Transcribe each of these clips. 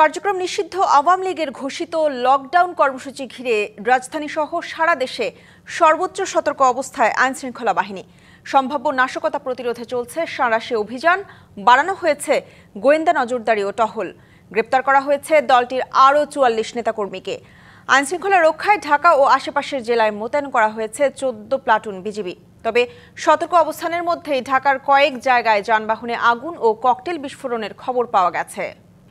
কার্যক্রম নিষিদ্ধ আওয়ামী লীগের ঘোষিত লকডাউন কর্মসূচি ঘিরে রাজধানী সহ সারা দেশে সর্বোচ্চ সতর্ক অবস্থায় আইনশৃঙ্খলা বাহিনী। সম্ভাব্য নাশকতা প্রতিরোধে চলছে সাঁড়াশি অভিযান, বাড়ানো হয়েছে গোয়েন্দা নজরদারি ও টহল। গ্রেপ্তার করা হয়েছে দলটির আরও ৪৪ নেতাকর্মীকে। আইনশৃঙ্খলা রক্ষায় ঢাকা ও আশেপাশের জেলায় মোতায়েন করা হয়েছে ১৪ প্লাটুন বিজিবি। তবে সতর্ক অবস্থানের মধ্যেই ঢাকার কয়েক জায়গায় যানবাহনে আগুন ও ককটেল বিস্ফোরণের খবর পাওয়া গেছে।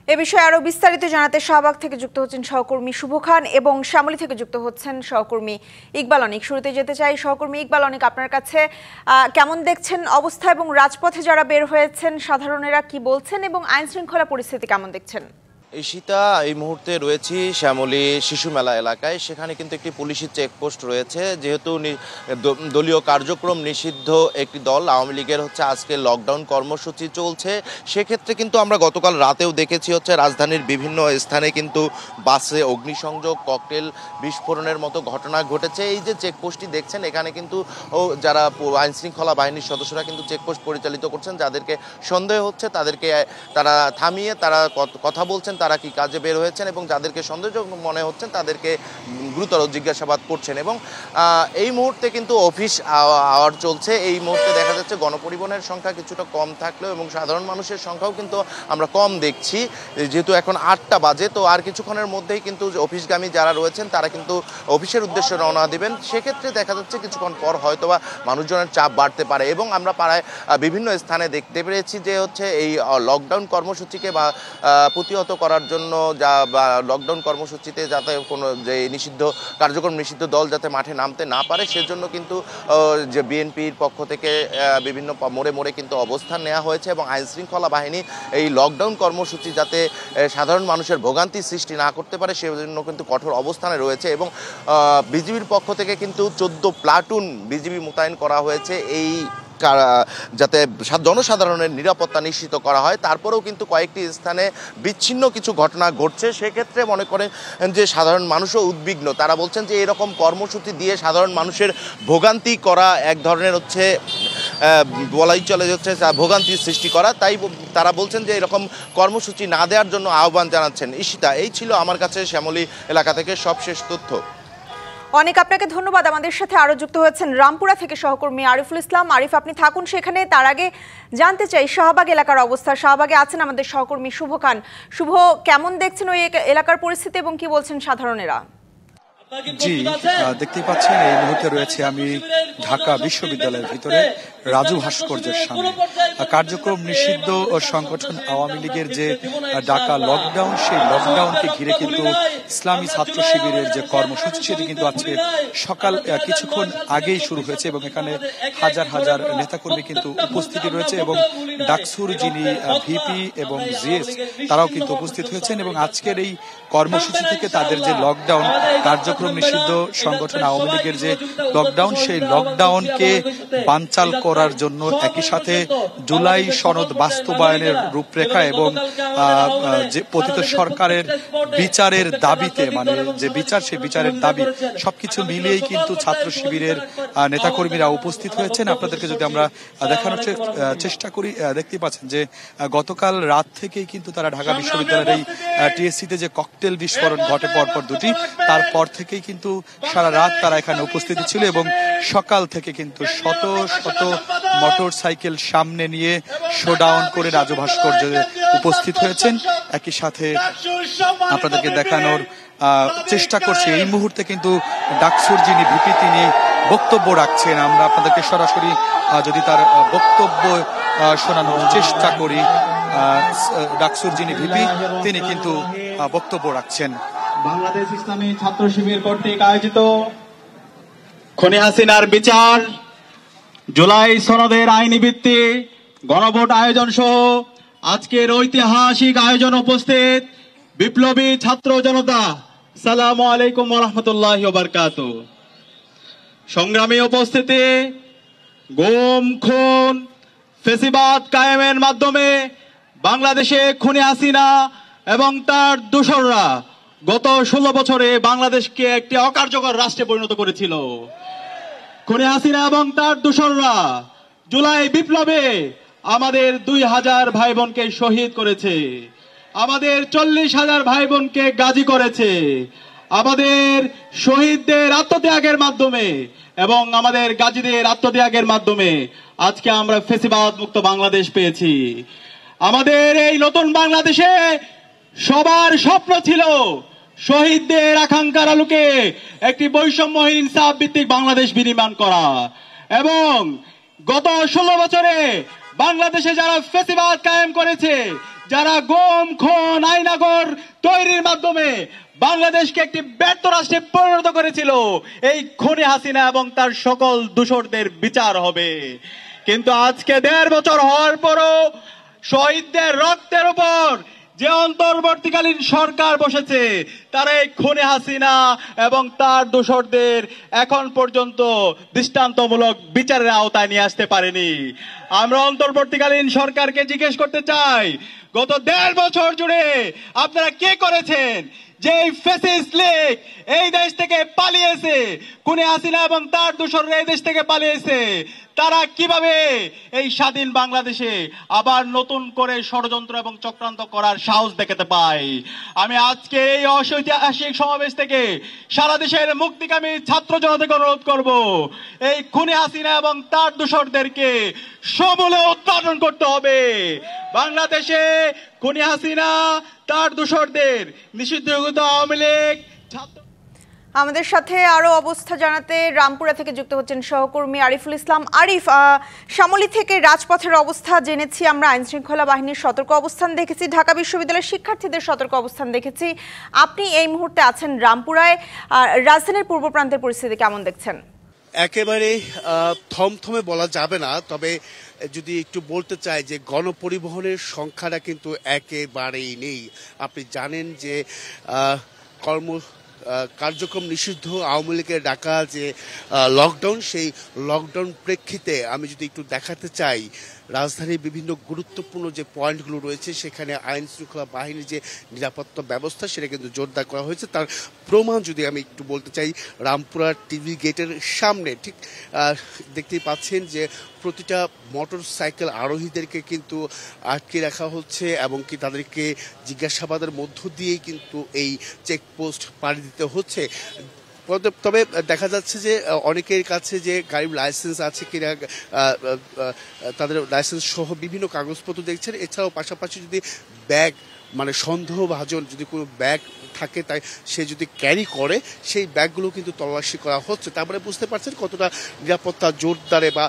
এ বিষয়ে আরো বিস্তারিত জানাতে শাহবাগ থেকে যুক্ত হচ্ছেন সহকর্মী শুভ খান এবং শ্যামলী থেকে যুক্ত হচ্ছেন সহকর্মী ইকবাল অনিক। শুরুতে যেতে চাই সহকর্মী ইকবাল অনিক, আপনার কাছে কেমন দেখছেন অবস্থা এবং রাজপথে যারা বের হয়েছেন সাধারণেরা কি বলছেন এবং আইন শৃঙ্খলা পরিস্থিতি কেমন দেখছেন? ঈশিতা, এই মুহূর্তে রয়েছি শ্যামলী শিশু মেলা এলাকায়। সেখানে কিন্তু একটি পুলিশের চেকপোস্ট রয়েছে। যেহেতু দলীয় কার্যক্রম নিষিদ্ধ একটি দল আওয়ামী লীগের আজকে লকডাউন কর্মসূচি চলছে, সেক্ষেত্রে কিন্তু আমরা গতকাল রাতেও দেখেছি রাজধানীর বিভিন্ন স্থানে কিন্তু বাসে অগ্নিসংযোগ, ককটেল বিস্ফোরণের মতো ঘটনা ঘটেছে। এই যে চেকপোস্টটি দেখছেন, এখানে কিন্তু যারা আইনশৃঙ্খলা বাহিনীর সদস্যরা কিন্তু চেকপোস্ট পরিচালিত করছেন। যাদেরকে সন্দেহ হচ্ছে তাদেরকে তারা থামিয়ে তারা কথা বলছেন তারা কি কাজে বের হয়েছেন, এবং যাদেরকে সন্দেহজনক মনে হচ্ছেন তাদেরকে গুরুতর জিজ্ঞাসাবাদ করছেন। এবং এই মুহূর্তে কিন্তু অফিস আওয়ার চলছে। এই মুহূর্তে দেখা যাচ্ছে গণপরিবহনের সংখ্যা কিছুটা কম থাকলেও এবং সাধারণ মানুষের সংখ্যাও কিন্তু আমরা কম দেখছি। যেহেতু এখন ৮টা বাজে, তো আর কিছুক্ষণের মধ্যেই কিন্তু অফিসগামী যারা রয়েছেন তারা কিন্তু অফিসের উদ্দেশ্যে রওনা দিবেন। সেক্ষেত্রে দেখা যাচ্ছে কিছুক্ষণ পর হয়তোবা মানুষজনের চাপ বাড়তে পারে। এবং আমরা পাড়ায় বিভিন্ন স্থানে দেখতে পেরেছি যে এই লকডাউন কর্মসূচিকে বা প্রতিহত করার জন্য বা লকডাউন কর্মসূচিতে যাতে কোনো যে কার্যক্রম নিষিদ্ধ দল যাতে মাঠে নামতে না পারে, সেজন্য কিন্তু যে বিএনপির পক্ষ থেকে বিভিন্ন মোড়ে মোড়ে কিন্তু অবস্থান নেওয়া হয়েছে। এবং আইনশৃঙ্খলা বাহিনী এই লকডাউন কর্মসূচি যাতে সাধারণ মানুষের ভোগান্তি সৃষ্টি না করতে পারে সেজন্য কিন্তু কঠোর অবস্থানে রয়েছে। এবং বিজিবির পক্ষ থেকে কিন্তু ১৪ প্লাটুন বিজিবি মোতায়েন করা হয়েছে এই যাতে জনসাধারণের নিরাপত্তা নিশ্চিত করা হয়। তারপরেও কিন্তু কয়েকটি স্থানে বিচ্ছিন্ন কিছু ঘটনা ঘটছে। সেক্ষেত্রে মনে করেন যে সাধারণ মানুষও উদ্বিগ্ন। তারা বলছেন যে এরকম কর্মসূচি দিয়ে সাধারণ মানুষের ভোগান্তি করা এক ধরনের বলাই চলে যাচ্ছে ভোগান্তির সৃষ্টি করা। তাই তারা বলছেন যে এরকম কর্মসূচি না দেওয়ার জন্য আহ্বান জানাচ্ছেন। ঈশিতা, এই ছিল আমার কাছে শ্যামলী এলাকা থেকে সবশেষ তথ্য। অনেক আপনাকে ধন্যবাদ। আমাদের সাথে আরো যুক্ত হয়েছেন রামপুরা থেকে সহকর্মী আরিফুল ইসলাম। আরিফ, আপনি থাকুন সেখানে। তার আগে জানতে চাই শাহবাগ এলাকার অবস্থা। শাহবাগে আছেন আমাদের সহকর্মী শুভ খান। শুভ, কেমন দেখছেন ওই এলাকার পরিস্থিতি এবং কি বলছেন সাধারণেরা? জি, দেখতেই পাচ্ছেন এই মুহূর্তে রয়েছে আমি ঢাকা বিশ্ববিদ্যালয়ের ভিতরে রাজু ভাস্কর্যের সামনে। কার্যক্রম নিষিদ্ধ সংগঠন আওয়ামী লীগের যে ঢাকা লকডাউন, সেই লকডাউনকে ঘিরে কিন্তু ইসলামী ছাত্র শিবিরের যে কর্মসূচি সেটি কিন্তু আজকে সকাল কিছুক্ষণ আগেই শুরু হয়েছে। এবং এখানে হাজার হাজার নেতাকর্মী কিন্তু উপস্থিতি রয়েছে এবং ডাকসুর যিনি ভিপি এবং জিএস তারাও কিন্তু উপস্থিত হয়েছেন। এবং আজকের এই কর্মসূচি থেকে তাদের যে লকডাউন কার্যক্রম নিষিদ্ধ সংগঠন আওয়ামী লীগের যে লকডাউন, সেই লকডাউনকে বানচাল করার জন্য একই সাথে জুলাই সনদ বাস্তবায়নের রূপরেখা এবং যে পতিত সরকারের বিচারের দাবিতে যে বিচার, সেই বিচারের দাবি সবকিছু মিলিয়েই কিন্তু ছাত্র শিবিরের নেতাকর্মীরা উপস্থিত হয়েছেন। আপনাদেরকে যদি আমরা দেখানোর চেষ্টা করি, দেখতে পাচ্ছেন যে গতকাল রাত থেকেই কিন্তু তারা ঢাকা বিশ্ববিদ্যালয়ের এই টিএসসিতে যে ককটেল বিস্ফোরণ ঘটে পরপর দুটি, তারপর থেকেই কিন্তু সারা রাত তারা এখানে উপস্থিতি ছিল। এবং সকাল থেকে কিন্তু শত শত মোটর সাইকেল সামনে নিয়ে শোডাউন করে রাজু ভাস্কর্যে উপস্থিত হয়েছেন। একই সাথে আপনাদেরকে দেখানোর চেষ্টা করছি এই মুহূর্তে কিন্তু ডাকসুর যিনি ভিপি তিনি বক্তব্য রাখছেন। আমরা আপনাদেরকে সরাসরি যদি তার বক্তব্য শোনানোর চেষ্টা করি, ডাকসুর যিনি ভিপি তিনি কিন্তু বক্তব্য রাখছেন। বাংলাদেশ ইসলামী ছাত্র শিবির কর্তৃক আয়োজিত খুনি হাসিনার বিচার, জুলাই সনদের আইনি ভিত্তি, গণভোট আয়োজন সহ আজকের ঐতিহাসিক আয়োজন উপস্থিত বিপ্লবী ছাত্র জনতা, আসসালামু আলাইকুম ওয়া রাহমাতুল্লাহি ওয়া বারাকাতুহু। সংগ্রামী উপস্থিতি, গুম খুন ফ্যাসিবাদ কায়েমের মাধ্যমে বাংলাদেশে খুনি হাসিনা এবং তার দোসররা গত 16 বছরে বাংলাদেশকে একটি অকার্যকর রাষ্ট্রে পরিণত করেছিল। খুনি হাসিনা এবং তার দোসররা জুলাই বিপ্লবে আমাদের 2000 ভাই বোনকে শহীদ করেছে। আমাদের 40,000 ভাই বোনকে গাজী করেছে। আমাদের শহীদদের আত্মত্যাগের মাধ্যমে এবং আমাদের গাজীদের আত্মত্যাগের মাধ্যমে আজকে আমরা ফ্যাসিবাদ মুক্ত বাংলাদেশ পেয়েছি। আমাদের এই নতুন বাংলাদেশে সবার স্বপ্ন ছিল শহীদদের আকাঙ্ক্ষার আলোকে একটি বৈষম্যহীন ইনসাফ ভিত্তিক বাংলাদেশ বিনির্মাণ করা। এবং গত 16 বছরে বাংলাদেশে যারা ফ্যাসিবাদ কায়েম করেছে, যারা গুম খুন আইনাগর তৈরির মাধ্যমে বাংলাদেশকে একটি ব্যর্থ রাষ্ট্রে পরিণত করেছিল, এই খুনি হাসিনা এবং তার সকল দোষরদের বিচার হবে। কিন্তু আজকে 1.5 বছর হওয়ার পরও শহীদদের রক্তের উপর যে অন্তর্বর্তীকালীন সরকার বসেছে, তারা এই খুনি হাসিনা এবং তার দোষরদের এখন পর্যন্ত দৃষ্টান্তমূলক বিচারের আওতায় নিয়ে আসতে পারেনি। আমরা অন্তর্বর্তীকালীন সরকারকে জিজ্ঞেস করতে চাই, গত 1.5 বছর জুড়ে আপনারা কি করেছেন? যে ফ্যাসিস্ট লীগ এই দেশ থেকে পালিয়েছে, খুনি হাসিনা এবং তার দোসররা এই দেশ থেকে পালিয়েছে, তারা কিভাবে এই স্বাধীন বাংলাদেশে আবার নতুন করে ষড়যন্ত্র এবং চক্রান্ত করার সাহস দেখাতে পায়? আমি আজকে এই ঐতিহাসিক সমাবেশ থেকে সারা দেশের মুক্তিকামী ছাত্র জনতাকে অনুরোধ করব, এই খুনি হাসিনা এবং তার দোসরদেরকে সমূলে উৎপাদন করতে হবে। বাংলাদেশে খুনি হাসিনা তার দোসরদের নিষিদ্ধ আওয়ামী লীগ ছাত্র। আমাদের সাথে আরো অবস্থা জানাতে রামপুরা থেকে যুক্ত হচ্ছেন সহকর্মী আরিফুল ইসলাম। আরিফ, শ্যামলী থেকে রাজপথের অবস্থা জেনেছি আমরা, আইন শৃঙ্খলা বাহিনীর সতর্ক অবস্থান দেখেছি, ঢাকা বিশ্ববিদ্যালয়ের শিক্ষার্থীদের সতর্ক অবস্থান দেখেছি। আপনি এই মুহূর্তে আছেন রামপুরায়, রাজধানীর পূর্ব প্রান্তের পরিস্থিতি কেমন দেখছেন? একেবারে থমথমে বলা যাবে না, তবে যদি একটু বলতে চাই যে গণপরিবহনের সংখ্যাটা কিন্তু একেবারেই নেই। আপনি জানেন যে কার্যক্রম নিষিদ্ধ আওয়ামী লীগের ডাকা যে লকডাউন, সেই লকডাউন প্রেক্ষিতে আমি যদি একটু দেখাতে চাই রাজধানীর বিভিন্ন গুরুত্বপূর্ণ যে পয়েন্টগুলো রয়েছে, সেখানে আইন শৃঙ্খলা বাহিনীর যে নিরাপত্তা ব্যবস্থা সেটা কিন্তু জোরদার করা হয়েছে। তার প্রমাণ যদি আমি একটু বলতে চাই, রামপুরা টিভি গেটের সামনে ঠিক দেখতেই পাচ্ছেন যে প্রতিটা মোটর সাইকেল আরোহীদেরকে কিন্তু আটকে রাখা হচ্ছে এবং কি তাদেরকে জিজ্ঞাসাবাদের মধ্য দিয়েই কিন্তু এই চেকপোস্ট পাড়ি দিতে হচ্ছে। তবে দেখা যাচ্ছে যে অনেকের কাছে যে গাড়ির লাইসেন্স আছে কিনা, তাদের লাইসেন্স সহ বিভিন্ন কাগজপত্র দেখছেন। এছাড়াও পাশাপাশি যদি ব্যাগ মানে সন্দেহভাজন যদি কোনো ব্যাগ থাকে, তাই সে যদি ক্যারি করে সেই ব্যাগগুলো কিন্তু তল্লাশি করা হচ্ছে। তারপরে বুঝতে পারছেন কতটা নিরাপত্তা জোরদারে বা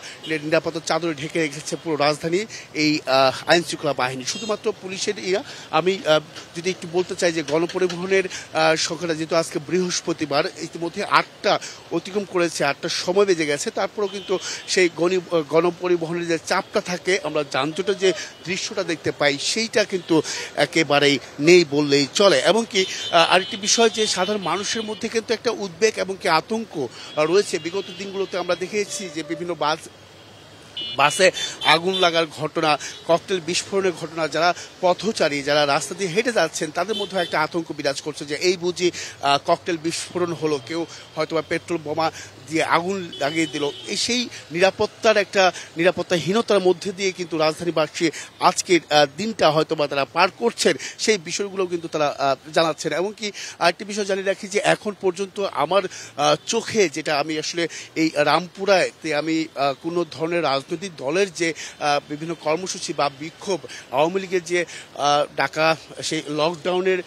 নিরাপত্তার চাদরে ঢেকে রেখেছে পুরো রাজধানী এই আইন শৃঙ্খলা বাহিনী। শুধুমাত্র পুলিশের আমি যদি একটু বলতে চাই যে গণপরিবহনের সংখ্যাটা যেহেতু আজকে বৃহস্পতিবার, ইতিমধ্যে 8টা অতিক্রম করেছে, 8টার সময় বেজে গেছে, তারপরেও কিন্তু সেই গণপরিবহনের যে চাপটা থাকে, আমরা যানজটের যে দৃশ্যটা দেখতে পাই, সেইটা কিন্তু একেবারেই নেই বললেই চলে। এমনকি আরেকটি বিষয় যে সাধারণ মানুষের মধ্যে কিন্তু একটা উদ্বেগ এবং কি আতঙ্ক রয়েছে। বিগত দিনগুলোতে আমরা দেখেছি যে বিভিন্ন বাসে আগুন লাগার ঘটনা, ককটেল বিস্ফোরণের ঘটনা, যারা পথচারী যারা রাস্তা দিয়ে হেঁটে যাচ্ছেন তাদের মধ্যে একটা আতঙ্ক বিরাজ করছে যে এই বুঝি ককটেল বিস্ফোরণ হলো, কেউ হয়তো বা পেট্রোল বোমা দিয়ে আগুন লাগিয়ে দিল। সেই নিরাপত্তাহীনতার মধ্যে দিয়ে কিন্তু রাজধানীবাসী আজকের দিনটা হয়তো বা তারা পার করছেন, সেই বিষয়গুলো কিন্তু তারা জানাচ্ছেন। এমনকি আরেকটি বিষয় জানিয়ে রাখি যে এখন পর্যন্ত আমার চোখে যেটা আমি আসলে এই রামপুরাতে আমি কোনো ধরনের রাজনৈতিক দলের যে বিভিন্ন কর্মসূচি বা বিক্ষোভ, আওয়ামী লীগের যে ডাকা সেই লকডাউনের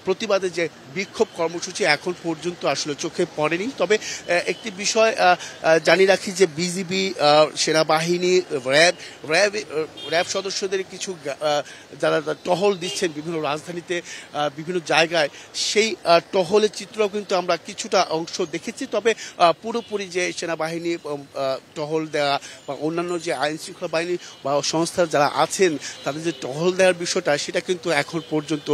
প্রতিবাদে যে বিক্ষোভ কর্মসূচি এখন পর্যন্ত আসলে চোখে পড়েনি। তবে একটি বিষয় জানিয়ে রাখি যে বিজিবি, সেনাবাহিনী, র্যাব সদস্যদের কিছু যারা টহল দিচ্ছেন বিভিন্ন রাজধানীতে বিভিন্ন জায়গায়, সেই টহলের চিত্রও কিন্তু আমরা কিছুটা অংশ দেখেছি। তবে পুরোপুরি যে সেনাবাহিনী টহল দেওয়া বা অন্যান্য যে আইন শৃঙ্খলা বাহিনী বা সংস্থার যারা আছেন তাদের যে টহল দেওয়ার বিষয়টা, সেটা কিন্তু এখন পর্যন্ত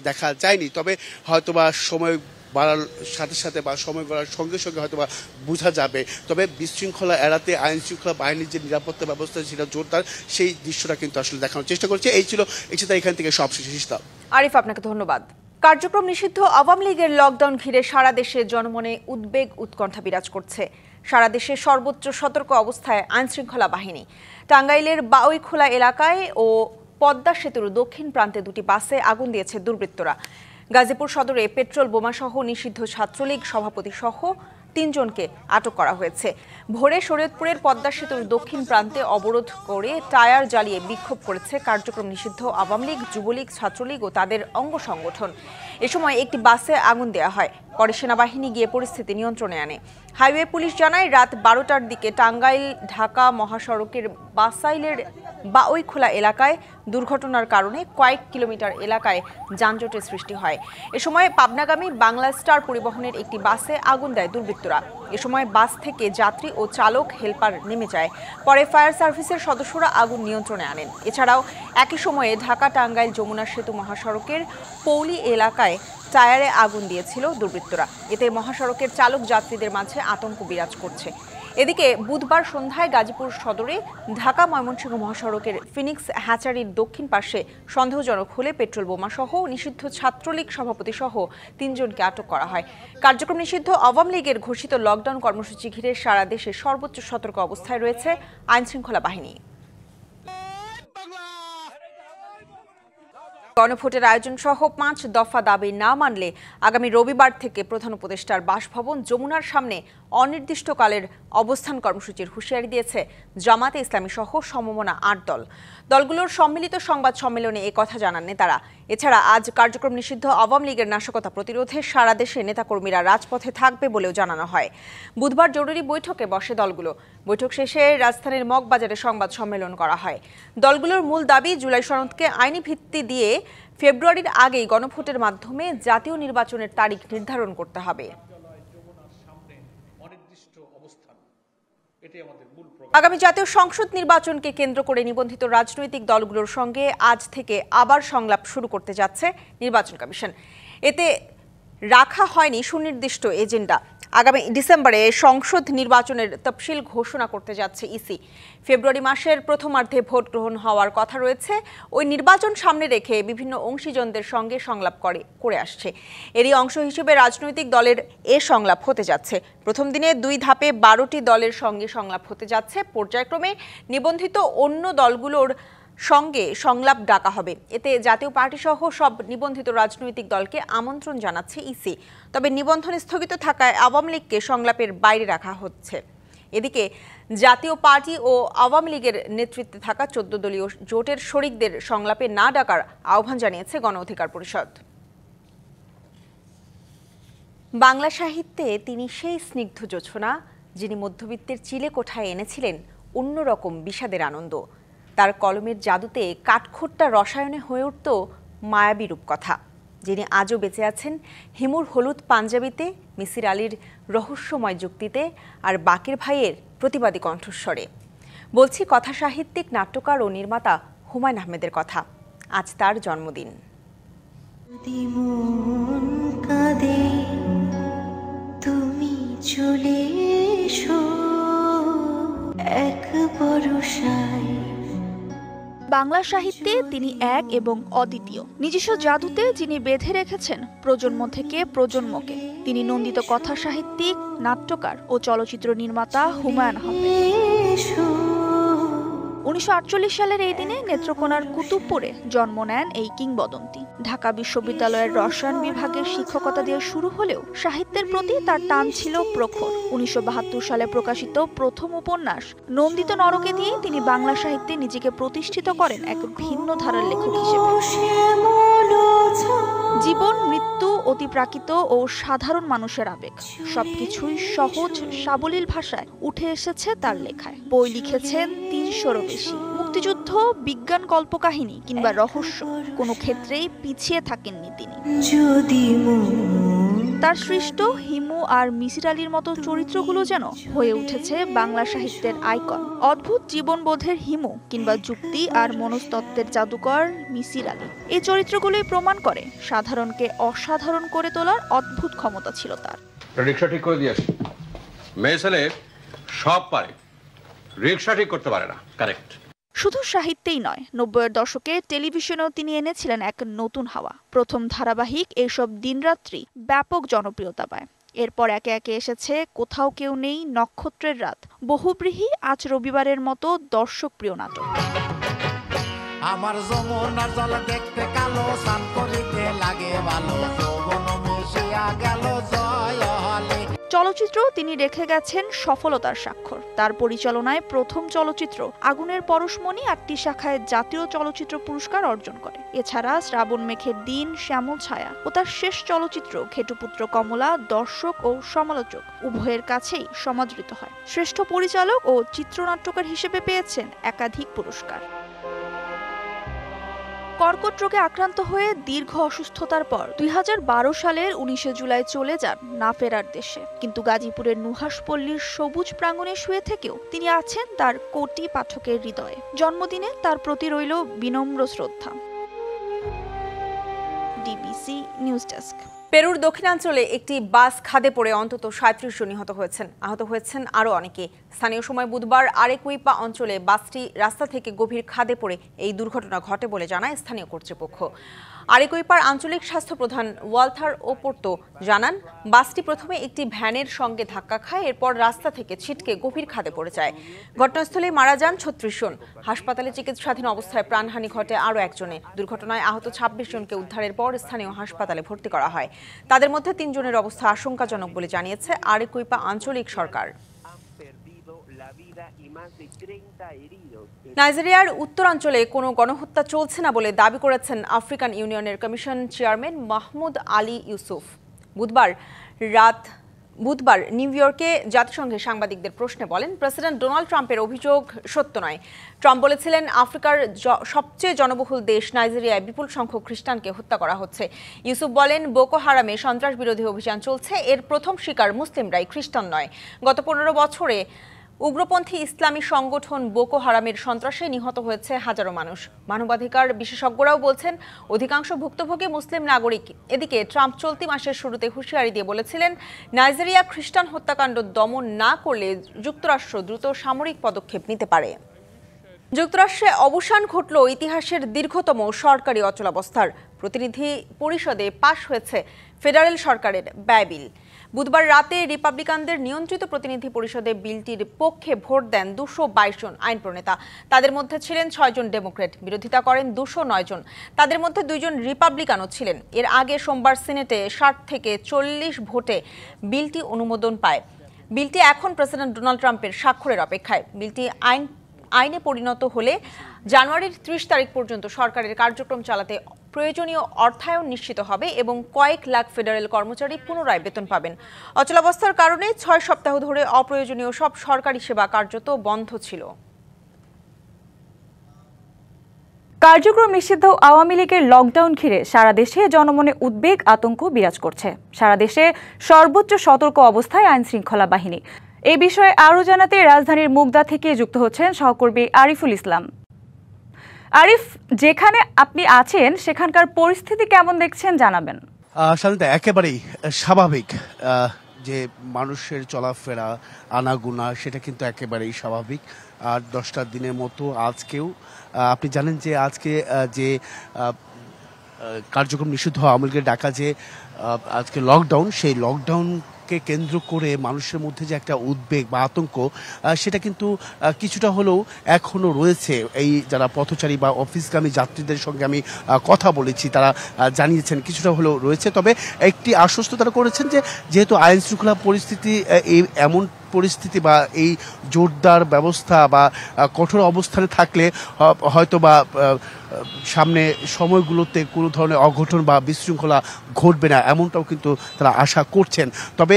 দেখা যায়নি। তবে হয়তোবা সময় বাড়ার সাথে সাথে বা সময় গড়ার সঙ্গে সঙ্গে হয়তোবা বোঝা যাবে। তবে বিশৃঙ্খলা এড়াতে আইন শৃঙ্খলা বাহিনীর যে নিরাপত্তা ব্যবস্থা সেটা জোরদার, সেই দৃশ্যটা কিন্তু আসলে দেখানোর চেষ্টা করছে। এই ছিল এখান থেকে সবশেষ ইস্তাম। আরিফ, আপনাকে ধন্যবাদ। কার্যক্রম নিষিদ্ধ আওয়ামী লীগের লকডাউন ঘিরে সারা দেশে জনমনে উদ্বেগ উৎকণ্ঠা বিরাজ করছে। সারা দেশে সর্বোচ্চ সতর্ক অবস্থায় আইন শৃঙ্খলা বাহিনী। টাঙ্গাইলের বাউইখোলা এলাকায় ও পদ্মা সেতুর দক্ষিণ প্রান্তে দুটি বাসে আগুন দিয়েছে দুর্বৃত্তরা। গাজীপুর সদরে পেট্রোল বোমাসহ নিষিদ্ধ ছাত্রলীগ সভাপতি সহ ৩ জনকে আটক করা হয়েছে। ভোরে শরীয়তপুরের পদ্মা সেতুর দক্ষিণ প্রান্তে অবরোধ করে টায়ার জ্বালিয়ে বিক্ষোভ করেছে কার্যক্রম নিষিদ্ধ আওয়ামী লীগ, যুবলীগ, ছাত্রলীগ ও তাদের অঙ্গ সংগঠন। এ সময় একটি বাসে আগুন দেওয়া হয়। পরে সেনাবাহিনী গিয়ে পরিস্থিতি নিয়ন্ত্রণে আনে। হাইওয়ে পুলিশ জানায়, রাত ১২টার দিকে টাঙ্গাইল ঢাকা মহাসড়কের বাসাইলের বাওইখোলা এলাকায় দুর্ঘটনার কারণে কয়েক কিলোমিটার এলাকায় যানজটের সৃষ্টি হয়। এ সময় পাবনাগামী বাংলা স্টার পরিবহনের একটি বাসে আগুন দেয় দুর্বৃত্তরা। এ সময় বাস থেকে যাত্রী ও চালক হেলপার নেমে যায়। পরে ফায়ার সার্ভিসের সদস্যরা আগুন নিয়ন্ত্রণে আনেন। এছাড়াও একই সময়ে ঢাকা টাঙ্গাইল যমুনা সেতু মহাসড়কের পৌলি এলাকায় টায়ারে আগুন দিয়েছিল দুর্বৃত্তরা। এতে মহাসড়কের চালক যাত্রীদের মাঝে আতঙ্ক বিরাজ করছে। এদিকে বুধবার সন্ধ্যায় গাজীপুর সদরে ঢাকা ময়মনসিংহ মহাসড়কের ফিনিক্স হ্যাচারির দক্ষিণ পাশে সন্দেহজনক হলে পেট্রোল বোমাসহ নিষিদ্ধ ছাত্রলীগ সভাপতি সহ ৩ জনকে আটক করা হয়। কার্যক্রম নিষিদ্ধ আওয়ামী লীগের ঘোষিত লকডাউন কর্মসূচি ঘিরে সারা দেশে সর্বোচ্চ সতর্ক অবস্থায় রয়েছে আইনশৃঙ্খলা বাহিনী। গণভোটের আয়োজন সহ 5 দফা দাবি না মানলে আগামী রবিবার থেকে প্রধান উপদেষ্টার বাসভবন যমুনার সামনে অনির্দিষ্টকালের অবস্থান কর্মসূচির হুঁশিয়ারি দিয়েছে জামাতে ইসলামী সহ সমমনা 8 দল। দলগুলোর সম্মিলিত সংবাদ সম্মেলনে একথা জানান নেতারা। এছাড়া আজ কার্যক্রম নিষিদ্ধ আওয়ামী লীগের নাশকতা প্রতিরোধে সারা দেশে নেতাকর্মীরা রাজপথে থাকবে বলেও জানানো হয়। বুধবার জরুরি বৈঠকে বসে দলগুলো। বৈঠক শেষে রাজধানীর মগবাজারে সংবাদ সম্মেলন করা হয়। দলগুলোর মূল দাবি, জুলাই সনদকে আইনি ভিত্তি দিয়ে ফেব্রুয়ারির আগেই গণভোটের মাধ্যমে জাতীয় নির্বাচনের তারিখ নির্ধারণ করতে হবে। আগামী জাতীয় সংসদ নির্বাচনকে কেন্দ্র করে নিবন্ধিত রাজনৈতিক দলগুলোর সঙ্গে আজ থেকে আবার সংলাপ শুরু করতে যাচ্ছে নির্বাচন কমিশন। এতে রাখা হয়নি সুনির্দিষ্ট এজেন্ডা। আগামী ডিসেম্বরে সংসদ নির্বাচনের তফসিল ঘোষণা করতে যাচ্ছে ইসি। ফেব্রুয়ারি মাসের প্রথমার্ধে ভোট গ্রহণ হওয়ার কথা রয়েছে। ওই নির্বাচন সামনে রেখে বিভিন্ন অংশীজনদের সঙ্গে সংলাপ করে আসছে। এরই অংশ হিসেবে রাজনৈতিক দলের এ সংলাপ হতে যাচ্ছে। প্রথম দিনে 2 ধাপে 12টি দলের সঙ্গে সংলাপ হতে যাচ্ছে। পর্যায়ক্রমে নিবন্ধিত অন্য দলগুলোর সঙ্গে সংলাপ ডাকা হবে। এতে জাতীয় পার্টি সহ সব নিবন্ধিত রাজনৈতিক দলকে আমন্ত্রণ জানাচ্ছে ইসি। তবে নিবন্ধন স্থগিত থাকায় আওয়ামী লীগকে সংলাপের বাইরে রাখা হচ্ছে। এদিকে জাতীয় পার্টি ও আওয়ামী লীগের নেতৃত্বে থাকা 14 দলীয় জোটের শরিকদের সংলাপে না ডাকার আহ্বান জানিয়েছে গণ অধিকার পরিষদ। বাংলা সাহিত্যে তিনি সেই স্নিগ্ধ জোছনা, যিনি মধ্যবিত্তের চিলে কোঠায় এনেছিলেন অন্যরকম বিষাদের আনন্দ। তার কলমের জাদুতে কাঠখোট্টা রসায়নে হয়ে উঠত মায়াবী রূপকথা। যিনি আজও বেঁচে আছেন হিমুর হলুদ পাঞ্জাবিতে, মিসির আলীর রহস্যময় যুক্তিতে আর বাকের ভাইয়ের প্রতিবাদী কণ্ঠস্বরে। বলছি কথা সাহিত্যিক, নাট্যকার ও নির্মাতা হুমায়ূন আহমেদের কথা। আজ তার জন্মদিন। তুমি চলে এসো এক বর্ষায়। বাংলা সাহিত্যে তিনি এক এবং অদ্বিতীয়। নিজস্ব জাদুতে যিনি বেঁধে রেখেছেন প্রজন্ম থেকে প্রজন্মকে। তিনি নন্দিত কথা সাহিত্যিক, নাট্যকার ও চলচ্চিত্র নির্মাতা হুমায়ূন আহমেদ। 1948 সালের এই দিনে নেত্রকোনার কুতুবপুরে জন্ম নেন এই কিংবদন্তি। ঢাকা বিশ্ববিদ্যালয়ের রসায়ন বিভাগের শিক্ষকতা দিয়ে শুরু হলেও সাহিত্যের প্রতি তার টান ছিল প্রখর। 1972 সালে প্রকাশিত প্রথম উপন্যাস নন্দিত নরকে দিয়ে তিনি বাংলা সাহিত্যে নিজেকে প্রতিষ্ঠিত করেন এক ভিন্ন ধারার লেখক হিসেবে। জীবন, মৃত্যু, অতিপ্রাকৃত ও সাধারণ মানুষের আবেগ সবকিছুই সহজ সাবলীল ভাষায় উঠে এসেছে তার লেখায়। বই লিখেছেন 300-রও বেশি। মুক্তিযুদ্ধ, বিজ্ঞান কল্পকাহিনী কিংবা রহস্য, কোনো ক্ষেত্রেই পিছিয়ে থাকেননি তিনি। তার সৃষ্ট হিমু আর মিসির আলীর মতো চরিত্রগুলো যেন হয়ে উঠেছে বাংলা সাহিত্যের আইকন। অদ্ভুত জীবনবোধের হিমু কিংবা যুক্তি আর মনস্তত্ত্বের জাদুকর মিসির আলী, এই চরিত্রগুলোই প্রমাণ করে সাধারণকে অসাধারণ করে তোলার অদ্ভুত ক্ষমতা ছিল তার। রিক্সা ঠিক করে দিয়েছে, মেয়ে ছেলে সব পারে, রিক্সা ঠিক করতে পারে না। কারেক্ট। শুধু সাহিত্যেই নয়, 90-এর দশকে টেলিভিশনেও তিনি এনেছিলেন এক নতুন হাওয়া। প্রথম ধারাবাহিক এইসব দিনরাত্রি ব্যাপক জনপ্রিয়তা পায়। এরপর একে একে এসেছে কোথাও কেউ নেই, নক্ষত্রের রাত, বহুব্রীহি, আজ রবিবারের মতো দর্শকপ্রিয় নাটক। আমার যমুনার জল দেখতে কালো, স্নান করিতে লাগে ভালো, যৌবন মিশিয়া গেল জয় হলে। চলচ্চিত্র তিনি রেখে গেছেন সফলতার স্বাক্ষর। তার পরিচালনায় প্রথম চলচ্চিত্র আগুনের পরশমণি ৮টি শাখায় জাতীয় চলচ্চিত্র পুরস্কার অর্জন করে। এছাড়া শ্রাবণ মেঘের দিন, শ্যামল ছায়া ও তার শেষ চলচ্চিত্র ঘেটুপুত্র কমলা দর্শক ও সমালোচক উভয়ের কাছেই সমাদৃত হয়। শ্রেষ্ঠ পরিচালক ও চিত্রনাট্যকার হিসেবে পেয়েছেন একাধিক পুরস্কার। কর্কট রোগে আক্রান্ত হয়ে দীর্ঘ অসুস্থতার পর ২০১২ সালের ১৯ জুলাই চলে যান না ফেরার দেশে। কিন্তু গাজীপুরের নুহাশপল্লীর সবুজ প্রাঙ্গণে শুয়ে থেকেও তিনি আছেন তার কোটি পাঠকের হৃদয়ে। জন্মদিনে তার প্রতি রইল বিনম্র শ্রদ্ধা। DBC news desk. পেরুর দক্ষিণাঞ্চলে একটি বাস খাদে পড়ে অন্তত ৩৭ জন নিহত হয়েছেন। আহত হয়েছেন আরও অনেকে। স্থানীয় সময় বুধবার আরেকুইপা অঞ্চলে বাসটি রাস্তা থেকে গভীর খাদে পড়ে এই দুর্ঘটনা ঘটে বলে জানায় স্থানীয় কর্তৃপক্ষ। আরেকুইপার আঞ্চলিক স্বাস্থ্য প্রধান ওয়ালথার ওপোর্তো জানান, বাসটি প্রথমে একটি ভ্যানের সঙ্গে ধাক্কা খায়, এরপর রাস্তা থেকে ছিটকে গভীর খাদে পড়ে যায়। ঘটনাস্থলে মারা যান ৩৬ জন। হাসপাতালে চিকিৎসাধীন অবস্থায় প্রাণহানি ঘটে আরও একজনের। দুর্ঘটনায় আহত ২৬ জনকে উদ্ধারের পর স্থানীয় হাসপাতালে ভর্তি করা হয়। তাদের মধ্যে ৩ জনের অবস্থা আশঙ্কাজনক বলে জানিয়েছে আরেকুইপা আঞ্চলিক সরকার। নাইজেরিয়ার উত্তরাঞ্চলে কোনো গণহত্যা চলছে না বলে দাবি করেছেন আফ্রিকান ইউনিয়নের কমিশন চেয়ারম্যান মাহমুদ আলী ইউসুফ। বুধবার নিউ ইয়র্কে জাতিসংঘের সাংবাদিকদের প্রশ্নে বলেন, প্রেসিডেন্ট ডোনাল্ড ট্রাম্পের অভিযোগ সত্য নয়। ট্রাম্প বলেছিলেন, আফ্রিকার সবচেয়ে জনবহুল দেশ নাইজেরিয়ায় বিপুল সংখ্যক খ্রিস্টানকে হত্যা করা হচ্ছে। ইউসুফ বলেন, বোকো হারামে সন্ত্রাস বিরোধী অভিযান চলছে, এর প্রথম শিকার মুসলিমরাই, খ্রিস্টান নয়। গত ১৫ বছরে উগ্রপন্থী ইসলামী সংগঠন বোকো হারামের সন্ত্রাসে নিহত হয়েছে হাজারো মানুষ। মানবাধিকার বিশেষজ্ঞরাও বলছেন, অধিকাংশ ভুক্তভোগী মুসলিম নাগরিক। এদিকে ট্রাম্প চলতি মাসের শুরুতে হুঁশিয়ারি দিয়ে বলেছিলেন, নাইজেরিয়া খ্রিস্টান হত্যাকাণ্ড দমন না করলে যুক্তরাষ্ট্র দ্রুত সামরিক পদক্ষেপ নিতে পারে। যুক্তরাষ্ট্রে অবসান ঘটল ইতিহাসের দীর্ঘতম সরকারি অচলাবস্থার। প্রতিনিধি পরিষদে পাশ হয়েছে ফেডারেল সরকারের ব্যয় বিল। বুধবার রাতে রিপাবলিকানদের নিয়ন্ত্রিত প্রতিনিধি পরিষদে বিলটির পক্ষে ভোট দেন ২২২ জন আইন প্রণেতা। তাদের মধ্যে ছিলেন ৬ জন ডেমোক্রেট, বিরোধিতা করেন ২০৯ জন। তাদের মধ্যে ২ জন রিপাবলিকানও ছিলেন। এর আগে সোমবার সিনেটে ৬০ থেকে ৪০ ভোটে বিলটি অনুমোদন পায়। বিলটি এখন প্রেসিডেন্ট ডোনাল্ড ট্রাম্পের স্বাক্ষরের অপেক্ষায়। বিলটি আইনে পরিণত হলে জানুয়ারির ৩০ তারিখ পর্যন্ত সরকারের কার্যক্রম চালাতে প্রয়োজনীয় অর্থায়ন নিশ্চিত হবে এবং কয়েক লাখ ফেডারেল কর্মচারী পুনরায় বেতন পাবেন। অচলাবস্থার কারণে ৬ সপ্তাহ ধরে অপ্রয়োজনীয় সব সরকারি সেবা কার্যত বন্ধ ছিল। কার্যক্রম নিষিদ্ধ আওয়ামী লীগের লকডাউন ঘিরে সারা দেশে জনমনে উদ্বেগ, আতঙ্ক বিরাজ করছে। সারা দেশে সর্বোচ্চ সতর্ক অবস্থায় আইন শৃঙ্খলা বাহিনী। এই বিষয়ে আরও জানাতে রাজধানীর মুগদা থেকে যুক্ত হচ্ছেন সহকর্মী আরিফুল ইসলাম। আরিফ, যেখানে আপনি আছেন সেখানকার পরিস্থিতি কেমন দেখছেন জানাবেন। সাধারণত একেবারেই স্বাভাবিক, যে মানুষের চলাফেরা আনাগোনা সেটা কিন্তু একেবারেই স্বাভাবিক। আর 10টা দিনের মতো আজকেও আপনি জানেন যে আজকে যে কার্যক্রম নিষিদ্ধ আওয়ামী লীগের ডাকা যে আজকে লকডাউন, সেই লকডাউনকে কেন্দ্র করে মানুষের মধ্যে যে একটা উদ্বেগ বা আতঙ্ক, সেটা কিন্তু কিছুটা হলেও এখনো রয়েছে। এই যারা পথচারী বা অফিসগামী যাত্রীদের সঙ্গে আমি কথা বলেছি, তারা জানিয়েছেন কিছুটা হলেও রয়েছে। তবে একটি আশ্বস্ত তারা করেছেন যে যেহেতু আইন শৃঙ্খলা পরিস্থিতি এই এমন পরিস্থিতি বা এই জোরদার ব্যবস্থা বা কঠোর অবস্থানে থাকলে হয়তো বা সামনে সময়গুলোতে কোনো ধরনের অঘটন বা বিশৃঙ্খলা ঘটবে না, এমনটাও কিন্তু তারা আশা করছেন। তবে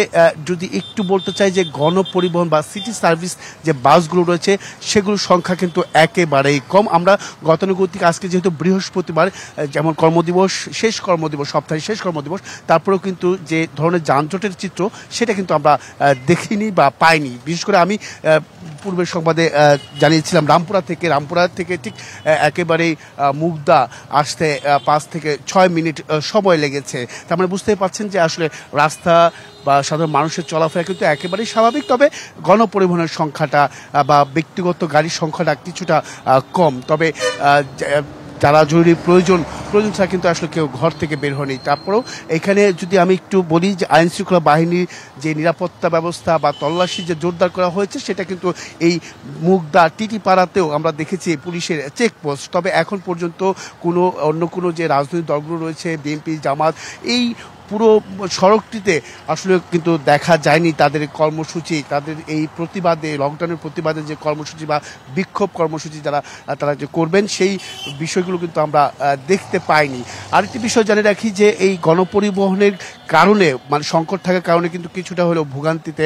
যদি একটু বলতে চাই যে গণপরিবহন বা সিটি সার্ভিস যে বাসগুলো রয়েছে সেগুলোর সংখ্যা কিন্তু একেবারেই কম। আমরা গতানুগতিক আজকে যেহেতু বৃহস্পতিবার, যেমন কর্মদিবস, শেষ কর্মদিবস, সপ্তাহের শেষ কর্মদিবস, তারপরেও কিন্তু যে ধরনের যানজটের চিত্র সেটা কিন্তু আমরা দেখিনি বা পাইনি। বিশেষ করে আমি পূর্বের সংবাদে জানিয়েছিলাম রামপুরা থেকে ঠিক একেবারেই মুগদা আসতে 5 থেকে 6 মিনিট সময় লেগেছে। তার মানে বুঝতেই পারছেন যে আসলে রাস্তা বা সাধারণ মানুষের চলাফেরা কিন্তু একেবারেই স্বাভাবিক। তবে গণপরিবহনের সংখ্যাটা বা ব্যক্তিগত গাড়ির সংখ্যাটা কিছুটা কম। তবে যারা জরুরি প্রয়োজন ছাড়া কিন্তু আসলে কেউ ঘর থেকে বের হয়নি। তারপরেও এখানে যদি আমি একটু বলি যে আইন শৃঙ্খলা বাহিনীর যে নিরাপত্তা ব্যবস্থা বা তল্লাশি যে জোরদার করা হয়েছে সেটা কিন্তু এই মুগদা টিটিপাড়াতেও আমরা দেখেছি পুলিশের চেকপোস্ট। তবে এখন পর্যন্ত অন্য কোনো যে রাজনৈতিক দলগুলো রয়েছে বিএনপি জামাত এই পুরো সড়কটিতে আসলে কিন্তু দেখা যায়নি তাদের কর্মসূচি, তাদের এই প্রতিবাদে লকডাউনের প্রতিবাদে যে কর্মসূচি বা বিক্ষোভ কর্মসূচি তারা যে করবেন সেই বিষয়গুলো কিন্তু আমরা দেখতে পাইনি। আরেকটি বিষয় জানিয়ে রাখি যে এই গণপরিবহনের কারণে মানে সংকট থাকার কারণে কিন্তু কিছুটা হলেও ভোগান্তিতে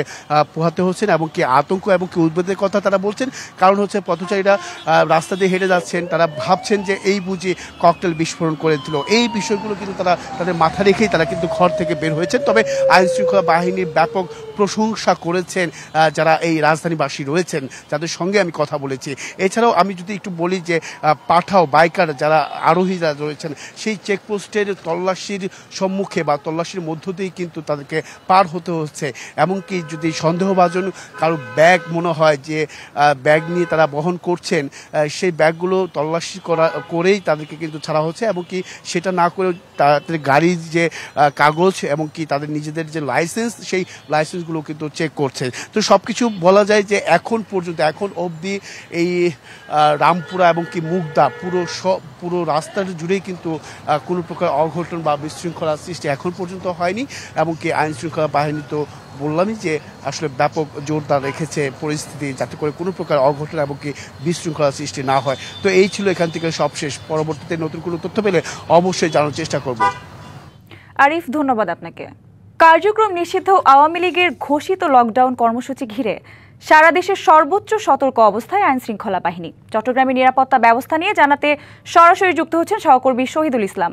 পোহাতে হচ্ছেন এবং কি আতঙ্ক এবং কি উদ্বেগের কথা তারা বলছেন। কারণ হচ্ছে পথচারীরা রাস্তা দিয়ে হেঁটে যাচ্ছেন, তারা ভাবছেন যে এই বুঝি ককটেল বিস্ফোরণ করেছিল। এই বিষয়গুলো কিন্তু তারা তাদের মাথা রেখেই তারা কিন্তু ঘর থেকে বের হয়েছেন। তবে আইন শৃঙ্খলা বাহিনীর ব্যাপক প্রশংসা করেছেন যারা এই রাজধানীবাসী রয়েছেন, যাদের সঙ্গে আমি কথা বলেছি। এছাড়াও আমি যদি একটু বলি যে পাঠাও বাইকার যারা আরোহী যারা রয়েছেন সেই চেকপোস্টের তল্লাশির সম্মুখে বা তল্লাশির মধ্য দিয়েই কিন্তু তাদেরকে পার হতে হচ্ছে। এমনকি যদি সন্দেহভাজন কারো ব্যাগ মনে হয় যে ব্যাগ নিয়ে তারা বহন করছেন, সেই ব্যাগগুলো তল্লাশি করেই তাদেরকে কিন্তু ছাড়া হচ্ছে। এমনকি সেটা না করে তাদের গাড়ির যে কাগজ এবং কি তাদের নিজেদের যে লাইসেন্স সেই লাইসেন্সগুলো কিন্তু চেক করছে। তো সব কিছু বলা যায় যে এখন অবধি এই রামপুরা এবং কি মুগদা পুরো রাস্তার জুড়েই কিন্তু কোনো প্রকার অঘটন বা বিশৃঙ্খলার সৃষ্টি এখন পর্যন্ত হয়নি। এবং কি আইন শৃঙ্খলা বাহিনী তো বললামই যে আসলে ব্যাপক জোরদার রেখেছে পরিস্থিতি যাতে করে কোনো প্রকার অঘটন এবং কি বিশৃঙ্খলার সৃষ্টি না হয়। তো এই ছিল এখান থেকে সবশেষ। পরবর্তীতে নতুন কোনো তথ্য পেলে অবশ্যই জানার চেষ্টা করব। আরিফ, ধন্যবাদ আপনাকে। কার্যক্রম নিষিদ্ধ আওয়ামী লীগের ঘোষিত লকডাউন কর্মসূচি ঘিরে সারা দেশের সর্বোচ্চ সতর্ক অবস্থায় আইন শৃঙ্খলা বাহিনী। চট্টগ্রামের নিরাপত্তা ব্যবস্থা নিয়ে জানাতে সরাসরি যুক্ত হচ্ছেন সহকর্মী শহীদুল ইসলাম।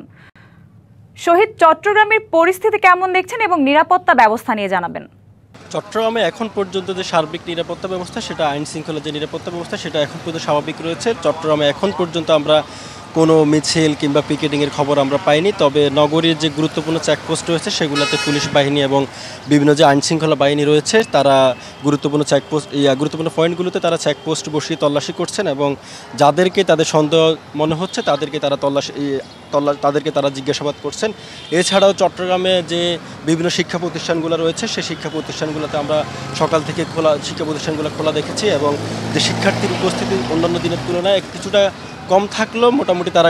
শহীদ, চট্টগ্রামের পরিস্থিতি কেমন দেখছেন এবং নিরাপত্তা ব্যবস্থা নিয়ে জানাবেন। চট্টগ্রামে এখন পর্যন্ত যে সার্বিক নিরাপত্তা ব্যবস্থা সেটা আইন শৃঙ্খলা যে নিরাপত্তা ব্যবস্থা সেটা এখন পর্যন্ত স্বাভাবিক রয়েছে। চট্টগ্রামে এখন পর্যন্ত আমরা কোনো মিছিল কিংবা পিকেটিংয়ের খবর আমরা পাইনি। তবে নগরীর যে গুরুত্বপূর্ণ চেকপোস্ট রয়েছে সেগুলোতে পুলিশ বাহিনী এবং বিভিন্ন যে আইন শৃঙ্খলা বাহিনী রয়েছে তারা গুরুত্বপূর্ণ পয়েন্টগুলোতে তারা চেকপোস্ট বসিয়ে তল্লাশি করছেন এবং যাদেরকে তাদের সন্দেহ মনে হচ্ছে তাদেরকে তারা জিজ্ঞাসাবাদ করছেন। এছাড়াও চট্টগ্রামে যে বিভিন্ন শিক্ষা প্রতিষ্ঠানগুলো রয়েছে সেই শিক্ষা প্রতিষ্ঠানগুলোতে আমরা সকাল থেকে শিক্ষা প্রতিষ্ঠানগুলো খোলা দেখেছি এবং যে শিক্ষার্থীর উপস্থিতি অন্যান্য দিনের তুলনায় কিছুটা কম থাকলেও মোটামুটি তারা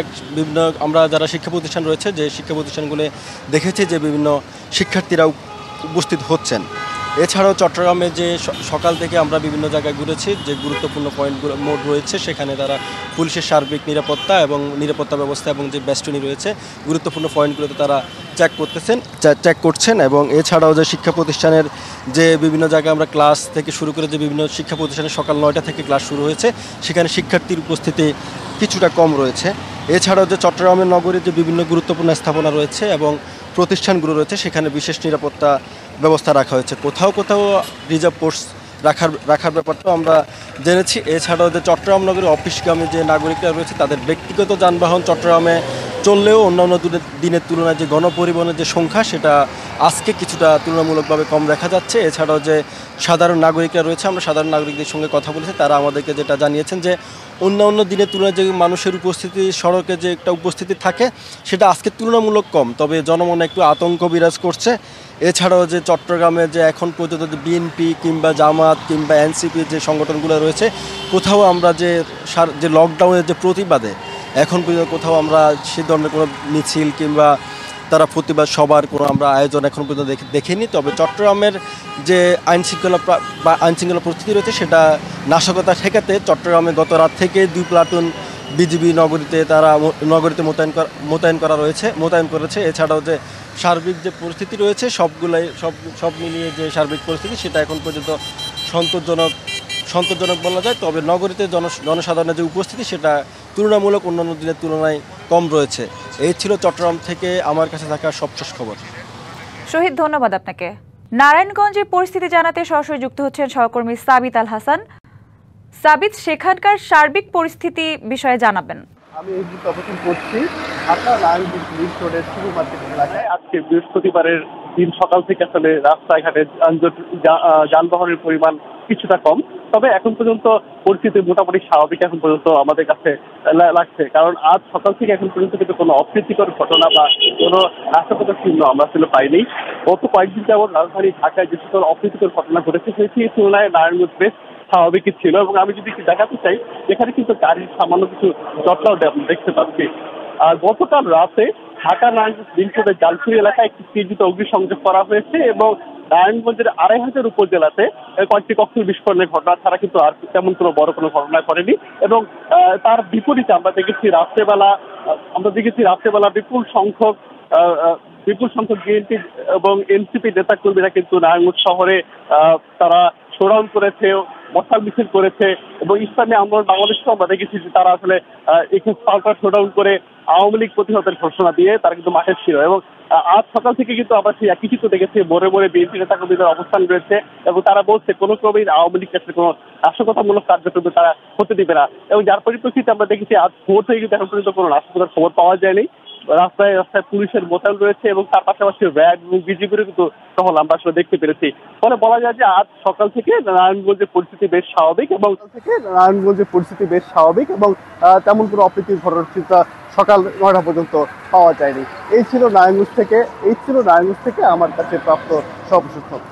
আমরা যারা শিক্ষা প্রতিষ্ঠান রয়েছে যে শিক্ষা প্রতিষ্ঠানগুলো দেখেছি যে বিভিন্ন শিক্ষার্থীরা উপস্থিত হচ্ছেন। এছাড়াও চট্টগ্রামে যে সকাল থেকে আমরা বিভিন্ন জায়গায় ঘুরেছি যে গুরুত্বপূর্ণ পয়েন্টগুলো মোড রয়েছে সেখানে তারা পুলিশের সার্বিক নিরাপত্তা এবং নিরাপত্তা ব্যবস্থা এবং যে বেস্টনি রয়েছে গুরুত্বপূর্ণ পয়েন্টগুলোতে তারা চেক করছেন এবং এছাড়াও যে শিক্ষা প্রতিষ্ঠানের যে বিভিন্ন জায়গায় আমরা ক্লাস থেকে শুরু করে যে বিভিন্ন শিক্ষা প্রতিষ্ঠানে সকাল 9টা থেকে ক্লাস শুরু হয়েছে সেখানে শিক্ষার্থীর উপস্থিতি কিছুটা কম রয়েছে। এছাড়াও যে চট্টগ্রামের নগরীর যে বিভিন্ন গুরুত্বপূর্ণ স্থাপনা রয়েছে এবং প্রতিষ্ঠানগুলো রয়েছে সেখানে বিশেষ নিরাপত্তা ব্যবস্থা রাখা হয়েছে। কোথাও রিজার্ভ ফোর্স রাখার ব্যাপারটাও আমরা জেনেছি। এছাড়াও যে চট্টগ্রাম নগরী অফিসগামী যে নাগরিকরা রয়েছে তাদের ব্যক্তিগত যানবাহন চট্টগ্রামে চললেও অন্যান্য দিনের তুলনায় যে গণপরিবহনের যে সংখ্যা সেটা আজকে কিছুটা তুলনামূলকভাবে কম দেখা যাচ্ছে। এছাড়াও যে সাধারণ নাগরিকরা রয়েছে আমরা সাধারণ নাগরিকদের সঙ্গে কথা বলেছি, তারা আমাদেরকে যেটা জানিয়েছেন যে অন্যান্য দিনের তুলনায় যে মানুষের উপস্থিতি সড়কে যে একটা উপস্থিতি থাকে সেটা আজকে তুলনামূলক কম, তবে জনমনে একটু আতঙ্ক বিরাজ করছে। এছাড়াও যে চট্টগ্রামে যে এখন পর্যন্ত যে বিএনপি কিংবা জামাত কিংবা এনসিপি যে সংগঠনগুলো রয়েছে কোথাও আমরা যে লকডাউনের যে প্রতিবাদে এখন পর্যন্ত কোথাও আমরা সে ধরনের কোনো মিছিল কিংবা তারা প্রতিবাদ সবার কোনো আমরা আয়োজন এখন পর্যন্ত দেখিনি। তবে চট্টগ্রামের যে আইনশৃঙ্খলা পরিস্থিতি রয়েছে সেটা নাশকতা ঠেকাতে চট্টগ্রামে গত রাত থেকে 2 প্লাটুন বিজিবি নগরীতে মোতায়েন করেছে। এছাড়াও যে সার্বিক যে পরিস্থিতি রয়েছে সব মিলিয়ে যে সার্বিক পরিস্থিতি সেটা এখন পর্যন্ত সন্তোষজনক বলা যায়। তবে নগরীতে জনসাধারণের যে উপস্থিতি সেটা তুলনামূলক অন্যান্য দিনের তুলনায় কম রয়েছে। এই ছিল চট্টগ্রাম থেকে আমার কাছে থাকা সবশেষ খবর। শহীদ, ধন্যবাদ আপনাকে। নারায়ণগঞ্জের পরিস্থিতি জানাতে সরাসরি যুক্ত হচ্ছেন সহকর্মী সাবিত আল হাসান। সাবিত, সেখানকার সার্বিক পরিস্থিতি বিষয়ে জানাবেন। আমি এই মুহূর্তে অবস্থান করছি ঢাকা নারায়ণগঞ্জ লিংক রোডের শুরু মার্কেট এলাকায়। আজকে বৃহস্পতিবারের দিন সকাল থেকে আসলে রাস্তাঘাটে যানবাহনের পরিমাণ কিছুটা কম। তবে এখন পর্যন্ত পরিস্থিতি মোটামুটি স্বাভাবিক এখন পর্যন্ত আমাদের কাছে লাগছে, কারণ আজ সকাল থেকে এখন পর্যন্ত কিন্তু কোনো অপ্রীতিকর ঘটনা বা কোনো নাশকতার চিহ্ন আমরা আসলে পাইনি। গত কয়েকদিন যাবত রাজধানী ঢাকায় যে সকল অপ্রীতিকর ঘটনা ঘটেছে সেই তুলনায় নারায়ণগঞ্জ বেশ স্বাভাবিকই ছিল। এবং আমি যদি দেখাতে চাই, এখানে কিন্তু গাড়ির সামান্য কিছু জটলাও দেখতে পাচ্ছি। আর গতকাল রাতে ঢাকা নারায়ণগঞ্জ লিংক রোডের জালছড়ি এলাকায় একটি কেজিতে অগ্নিসংযোগ করা হয়েছে এবং নারায়ণগঞ্জের 2500 উপজেলাতে কয়েকটি ককটেল বিস্ফোরণের ঘটনা ছাড়া কিন্তু আর তেমন কোনো বড় কোনো ঘটনা করেনি। এবং তার বিপরীতে আমরা দেখেছি রাত্রেবেলা বিপুল সংখ্যক বিএনপি এবং এনসিপি নেতাকর্মীরা কিন্তু নারায়ণগঞ্জ শহরে তারা শোডাউন করেছে, মশাল মিছিল করেছে এবং ইসলামী আন্দোলন বাংলাদেশকেও আমরা দেখেছি যে তারা আসলে পাল্টা শোডাউন করে আওয়ামী লীগ প্রতিহতের ঘোষণা দিয়ে তারা কিন্তু মাঠে ছিল। এবং আজ সকাল থেকে কিন্তু আমরা সেই একই চিত্র দেখেছি, মোড়ে বিএনপি নেতাকর্মীদের অবস্থান রয়েছে এবং তারা বলছে কোনো ক্রমেই আওয়ামী লীগ কাছে কোনো নাশকতামূলক কার্যক্রম তারা হতে দিবে না। এবং যার পরিপ্রেক্ষিতে আমরা দেখেছি আজ ভোর থেকে কিন্তু এখন পর্যন্ত কোনো নাশকতার খবর পাওয়া যায়নি। রাস্তায় পুলিশের মোতায়েন রয়েছে এবং তার পাশাপাশি র্যাব এবং বিজিবির কিন্তু টহল আমরা আসলে দেখতে পেরেছি। ফলে বলা যায় যে আজ সকাল থেকে নারায়ণগঞ্জের পরিস্থিতি বেশ স্বাভাবিক এবং তেমন কোনো অপ্রীতিকর ঘটনার চিন্তা সকাল 9টা পর্যন্ত পাওয়া যায়নি। এই ছিল নারায়ণগঞ্জ থেকে আমার কাছে প্রাপ্ত সর্বশেষ তথ্য।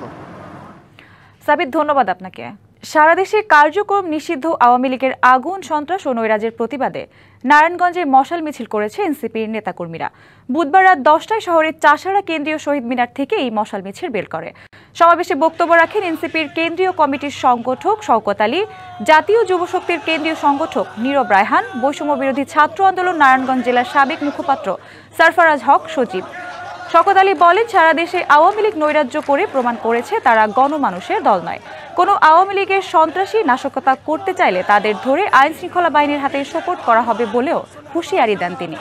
সাবিত, ধন্যবাদ আপনাকে। সারা দেশে কার্যক্রম নিষিদ্ধ আওয়ামী লীগের আগুন, সন্ত্রাস ও নৈরাজ্যের প্রতিবাদে নারায়ণগঞ্জে মশাল মিছিল করেছে এনসিপির নেতাকর্মীরা। বুধবার রাত 10টায় শহরের চাষাড়া কেন্দ্রীয় শহীদ মিনার থেকে এই মশাল মিছিল বের করে। সমাবেশে বক্তব্য রাখেন এনসিপির কেন্দ্রীয় কমিটির সংগঠক শওকত আলী, জাতীয় যুবশক্তির কেন্দ্রীয় সংগঠক নীরব রায়হান, বৈষম্য বিরোধী ছাত্র আন্দোলন নারায়ণগঞ্জ জেলার সাবেক মুখপাত্র সরফরাজ হক সজীব। শওকত আলী বলেন, সারা দেশে আওয়ামী লীগ নৈরাজ্য করে প্রমাণ করেছে তারা গণমানুষের দল নয়। কোনো আওয়ামী লীগের সন্ত্রাসী নাশকতা করতে চাইলে তাদের ধরে আইন শৃঙ্খলা বাহিনীর হাতে সোপর্দ করা হবে বলেও হুঁশিয়ারি দেন তিনি।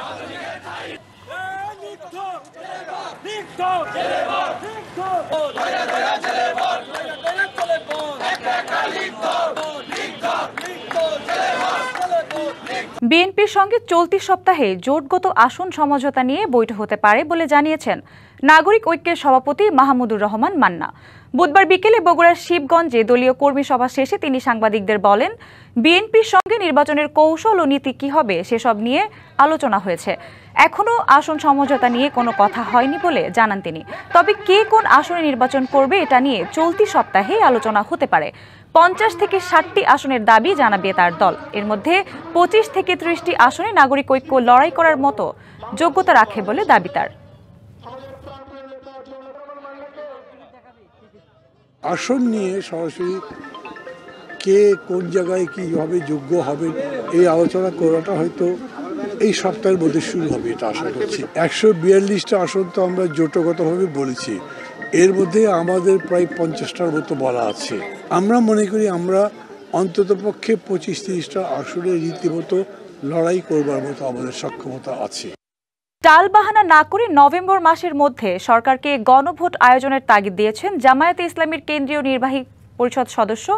বিএনপির সঙ্গে চলতি সপ্তাহে জোটগত আসন সমঝোতা নিয়ে বৈঠক হতে পারে বলে জানিয়েছেন নাগরিক ঐক্যের সভাপতি মাহমুদুর রহমান মান্না। বুধবার বিকেলে বগুড়ার শিবগঞ্জে দলীয় কর্মী সভা শেষে তিনি সাংবাদিকদের বলেন, বিএনপির সঙ্গে নির্বাচনের কৌশল ও নীতি কি হবে সেসব নিয়ে আলোচনা হয়েছে। এখনও আসন সমঝোতা নিয়ে কোনো কথা হয়নি বলে জানান তিনি। তবে কে কোন আসনে নির্বাচন করবে এটা নিয়ে চলতি সপ্তাহে আলোচনা হতে পারে। 50 থেকে 60টি আসনের দাবি জানাবে তার দল। এর মধ্যে 25 থেকে 30টি আসনে নাগরিক ঐক্য লড়াই করার মতো যোগ্যতা রাখে বলে দাবি তার। আসন নিয়ে সরাসরি কে কোন জায়গায় কীভাবে যোগ্য হবে এই আলোচনা করাটা হয়তো এই সপ্তাহের মধ্যে শুরু হবে, এটা আশা করছি। 142টা আসন তো আমরা জোটগতভাবে বলেছি, এর মধ্যে আমাদের প্রায় 50টার মতো বলা আছে। আমরা মনে করি আমরা অন্ততপক্ষে 25-30টা আসনে রীতিমতো লড়াই করবার মতো আমাদের সক্ষমতা আছে। টালবাহানা না করে নভেম্বর মাসের মধ্যে সরকারকে গণভোট আয়োজনের তাগিদ দিয়েছেন জামায়াতে ইসলামীর কেন্দ্রীয় নির্বাহী পরিষদ সদস্য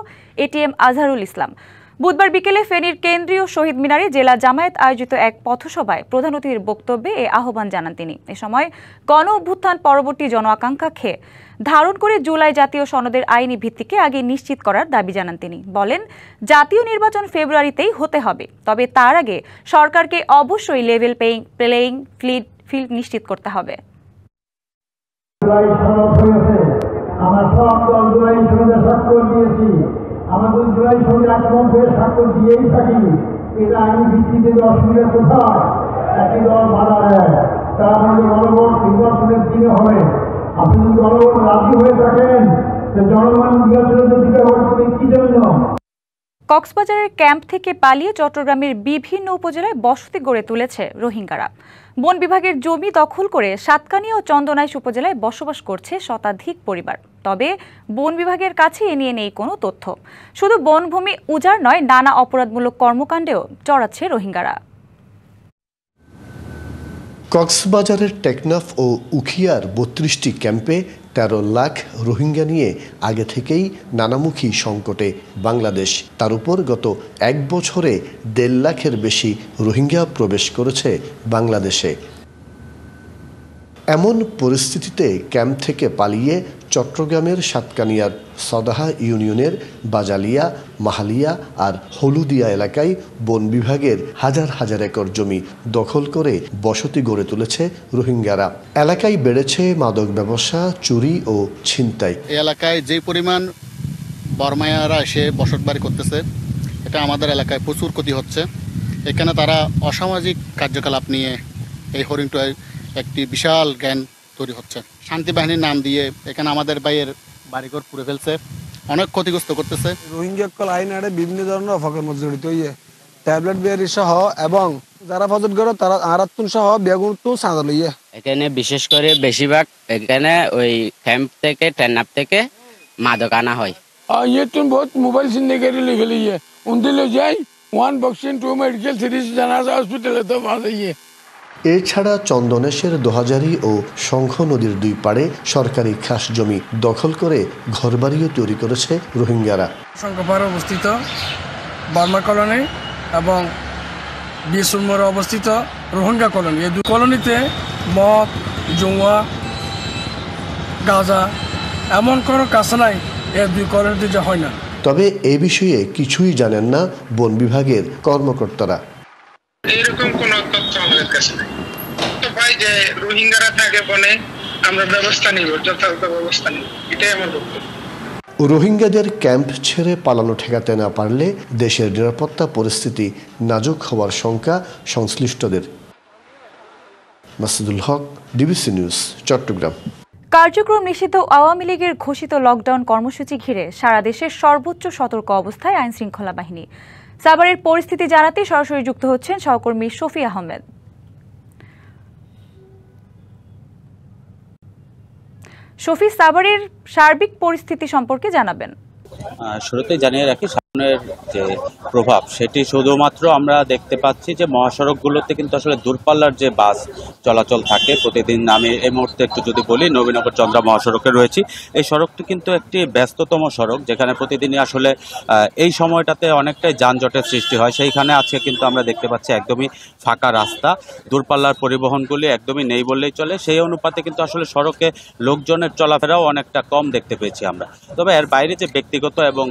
এটিএম আজহারুল ইসলাম। বুধবার বিকেলে ফেনীর কেন্দ্রীয় শহীদ মিনারে জেলা জামায়াত আয়োজিত এক পথসভায় প্রধান অতিথির বক্তব্যে এ আহ্বান জানান তিনি। এ সময় গণ অভ্যুত্থান পরবর্তী জন আকাঙ্ক্ষাকে ধারণ করে জুলাই জাতীয় সনদের আইনি ভিত্তিকে আগে নিশ্চিত করার দাবি জানান তিনি। বলেন, জাতীয় নির্বাচন ফেব্রুয়ারিতেই হতে হবে, তবে তার আগে সরকারকে অবশ্যই লেভেল প্লেইং ফিল্ড নিশ্চিত করতে হবে। আমাদের জুলাই সঙ্গে আক্রমণ করে স্বাক্ষর দিয়েই থাকি, এটা আইনি ভিত্তিতে অসুবিধা কোথায়? একই দল বাধা দেয়, তারা আমাদের গণভোট নির্বাচনের দিনে হবে। আপনি যদি গণভোট রাজি হয়ে থাকেন, জনগণ নির্বাচনের দিতে হবে কি জন্য? কক্সবাজারের ক্যাম্প থেকে পালিয়ে চট্টগ্রামের বিভিন্ন উপজেলায় বসতি গড়ে তুলেছে রোহিঙ্গারা। বন বিভাগের জমি দখল করে সাতকানিয়া ও চন্দনাইশ উপজেলায় বসবাস করছে শতাধিক পরিবার। তবে বন বিভাগের কাছে এ নিয়ে নেই কোনো তথ্য। শুধু বনভূমি উজাড় নয়, নানা অপরাধমূলক কর্মকাণ্ডেও জড়াচ্ছে রোহিঙ্গারা। কক্সবাজারের টেকনাফ ও উখিয়ার 32টি ক্যাম্পে 13 লাখ রোহিঙ্গা নিয়ে আগে থেকেই নানামুখী সংকটে বাংলাদেশ। তার উপর গত 1 বছরে 1.5 লাখের বেশি রোহিঙ্গা প্রবেশ করেছে বাংলাদেশে। এমন পরিস্থিতিতে ক্যাম্প থেকে পালিয়ে চট্টগ্রামের সাতকানিয়ার সদাহা ইউনিয়নের বাজালিয়া, মাহালিয়া আর হলুদিয়া এলাকায় বন বিভাগের হাজার হাজার একর জমি দখল করে বসতি গড়ে তুলেছে রোহিঙ্গারা। এলাকায় বেড়েছে মাদক ব্যবসা, চুরি ও ছিনতাই। এই এলাকায় যে পরিমাণ বর্মায়ারা এসে বসতবাড়ি করতেছে, এটা আমাদের এলাকায় প্রচুর ক্ষতি হচ্ছে। এখানে তারা অসামাজিক কার্যকলাপ নিয়ে এই হরিণটায় একটি বিশাল জ্ঞান তৈরি হচ্ছে। শান্তি বাহিনীর নাম দিয়ে এখানে আমাদের ভাইয়ের বাড়িঘর পুড়ে ফেলছে, অনেক ক্ষতিগ্রস্ত করতেছে। রোহিঙ্গা আইন আড়ে বিভিন্ন ধরনের অপকর্ম জড়িত হয়ে ট্যাবলেট বিয়ারি সহ এবং যারা ফজত করে তারা আরাতুন সহ বেগুন তো সাঁদা লইয়ে। এখানে বিশেষ করে বেশিরভাগ এখানে ওই ক্যাম্প থেকে ট্রেনাপ থেকে মাদক আনা হয়। ये तुम बहुत मोबाइल सिंधे करी ले गई है उनके ले जाए 1 बॉक्सिंग 2 मेडिकल सीरीज जनाजा हॉस्पिटल है तो वहां से ये। এছাড়া চন্দনেশের দোহাজারি ও শঙ্খ নদীর দুই পাড়ে সরকারি খাস জমি দখল করে ঘরবাড়িও তৈরি করেছে রোহিঙ্গারা। শঙ্খপাড়ে অবস্থিত বার্মা কলোনি এবং বিসমোরে অবস্থিত রোহিঙ্গা কলোনি, এই দুই কলোনিতে মদ, জুয়া, গাঁজা এমন কোনো কাজ নাই এই দুই কলোনিতে যা হয় না। তবে এ বিষয়ে কিছুই জানেন না বন বিভাগের কর্মকর্তারা। এরকম কোন তথ্য আমাদের কাছে নেই। তো ভাই যে রোহিঙ্গারা থাকে বনে, আমরা ব্যবস্থা নিব, যথাযথ ব্যবস্থা নিব, এটাই আমার বক্তব্য। রোহিঙ্গাদের ক্যাম্প ছেড়ে পালানো ঠেকাতে না পারলে দেশের নিরাপত্তা পরিস্থিতি নাজুক হওয়ার শঙ্কা সংশ্লিষ্টদের। মাসুদুল হক, ডিবিসি নিউজ, চট্টগ্রাম। কার্যক্রম নিষিদ্ধ আওয়ামী লীগের ঘোষিত লকডাউন কর্মসূচি ঘিরে সারা দেশে সর্বোচ্চ সতর্ক অবস্থায় আইনশৃঙ্খলা বাহিনী। সাভারের পরিস্থিতি জানাতে সরাসরি যুক্ত হচ্ছেন সহকর্মী শফি আহমেদ। শফি, সাভারের সার্বিক পরিস্থিতি সম্পর্কে জানাবেন। শুরুতেই জানিয়ে রাখি, সামনের যে প্রভাব সেটি শুধুমাত্র আমরা দেখতে পাচ্ছি যে মহাসড়কগুলোতে কিন্তু আসলে দূরপাল্লার যে বাস চলাচল থাকে প্রতিদিন। আমি এই মুহূর্তে একটু যদি বলি, নবীনগর চন্দ্রা মহাসড়কে রয়েছি। এই সড়কটি কিন্তু একটি ব্যস্ততম সড়ক, যেখানে প্রতিদিনই আসলে এই সময়টাতে অনেকটাই যানজটের সৃষ্টি হয়। সেইখানে আজকে কিন্তু আমরা দেখতে পাচ্ছি একদমই ফাঁকা রাস্তা, দূরপাল্লার পরিবহনগুলি একদমই নেই বললেই চলে। সেই অনুপাতে কিন্তু আসলে সড়কে লোকজনের চলাফেরাও অনেকটা কম দেখতে পেয়েছি আমরা। তবে এর বাইরে যে ব্যক্তিগত এবং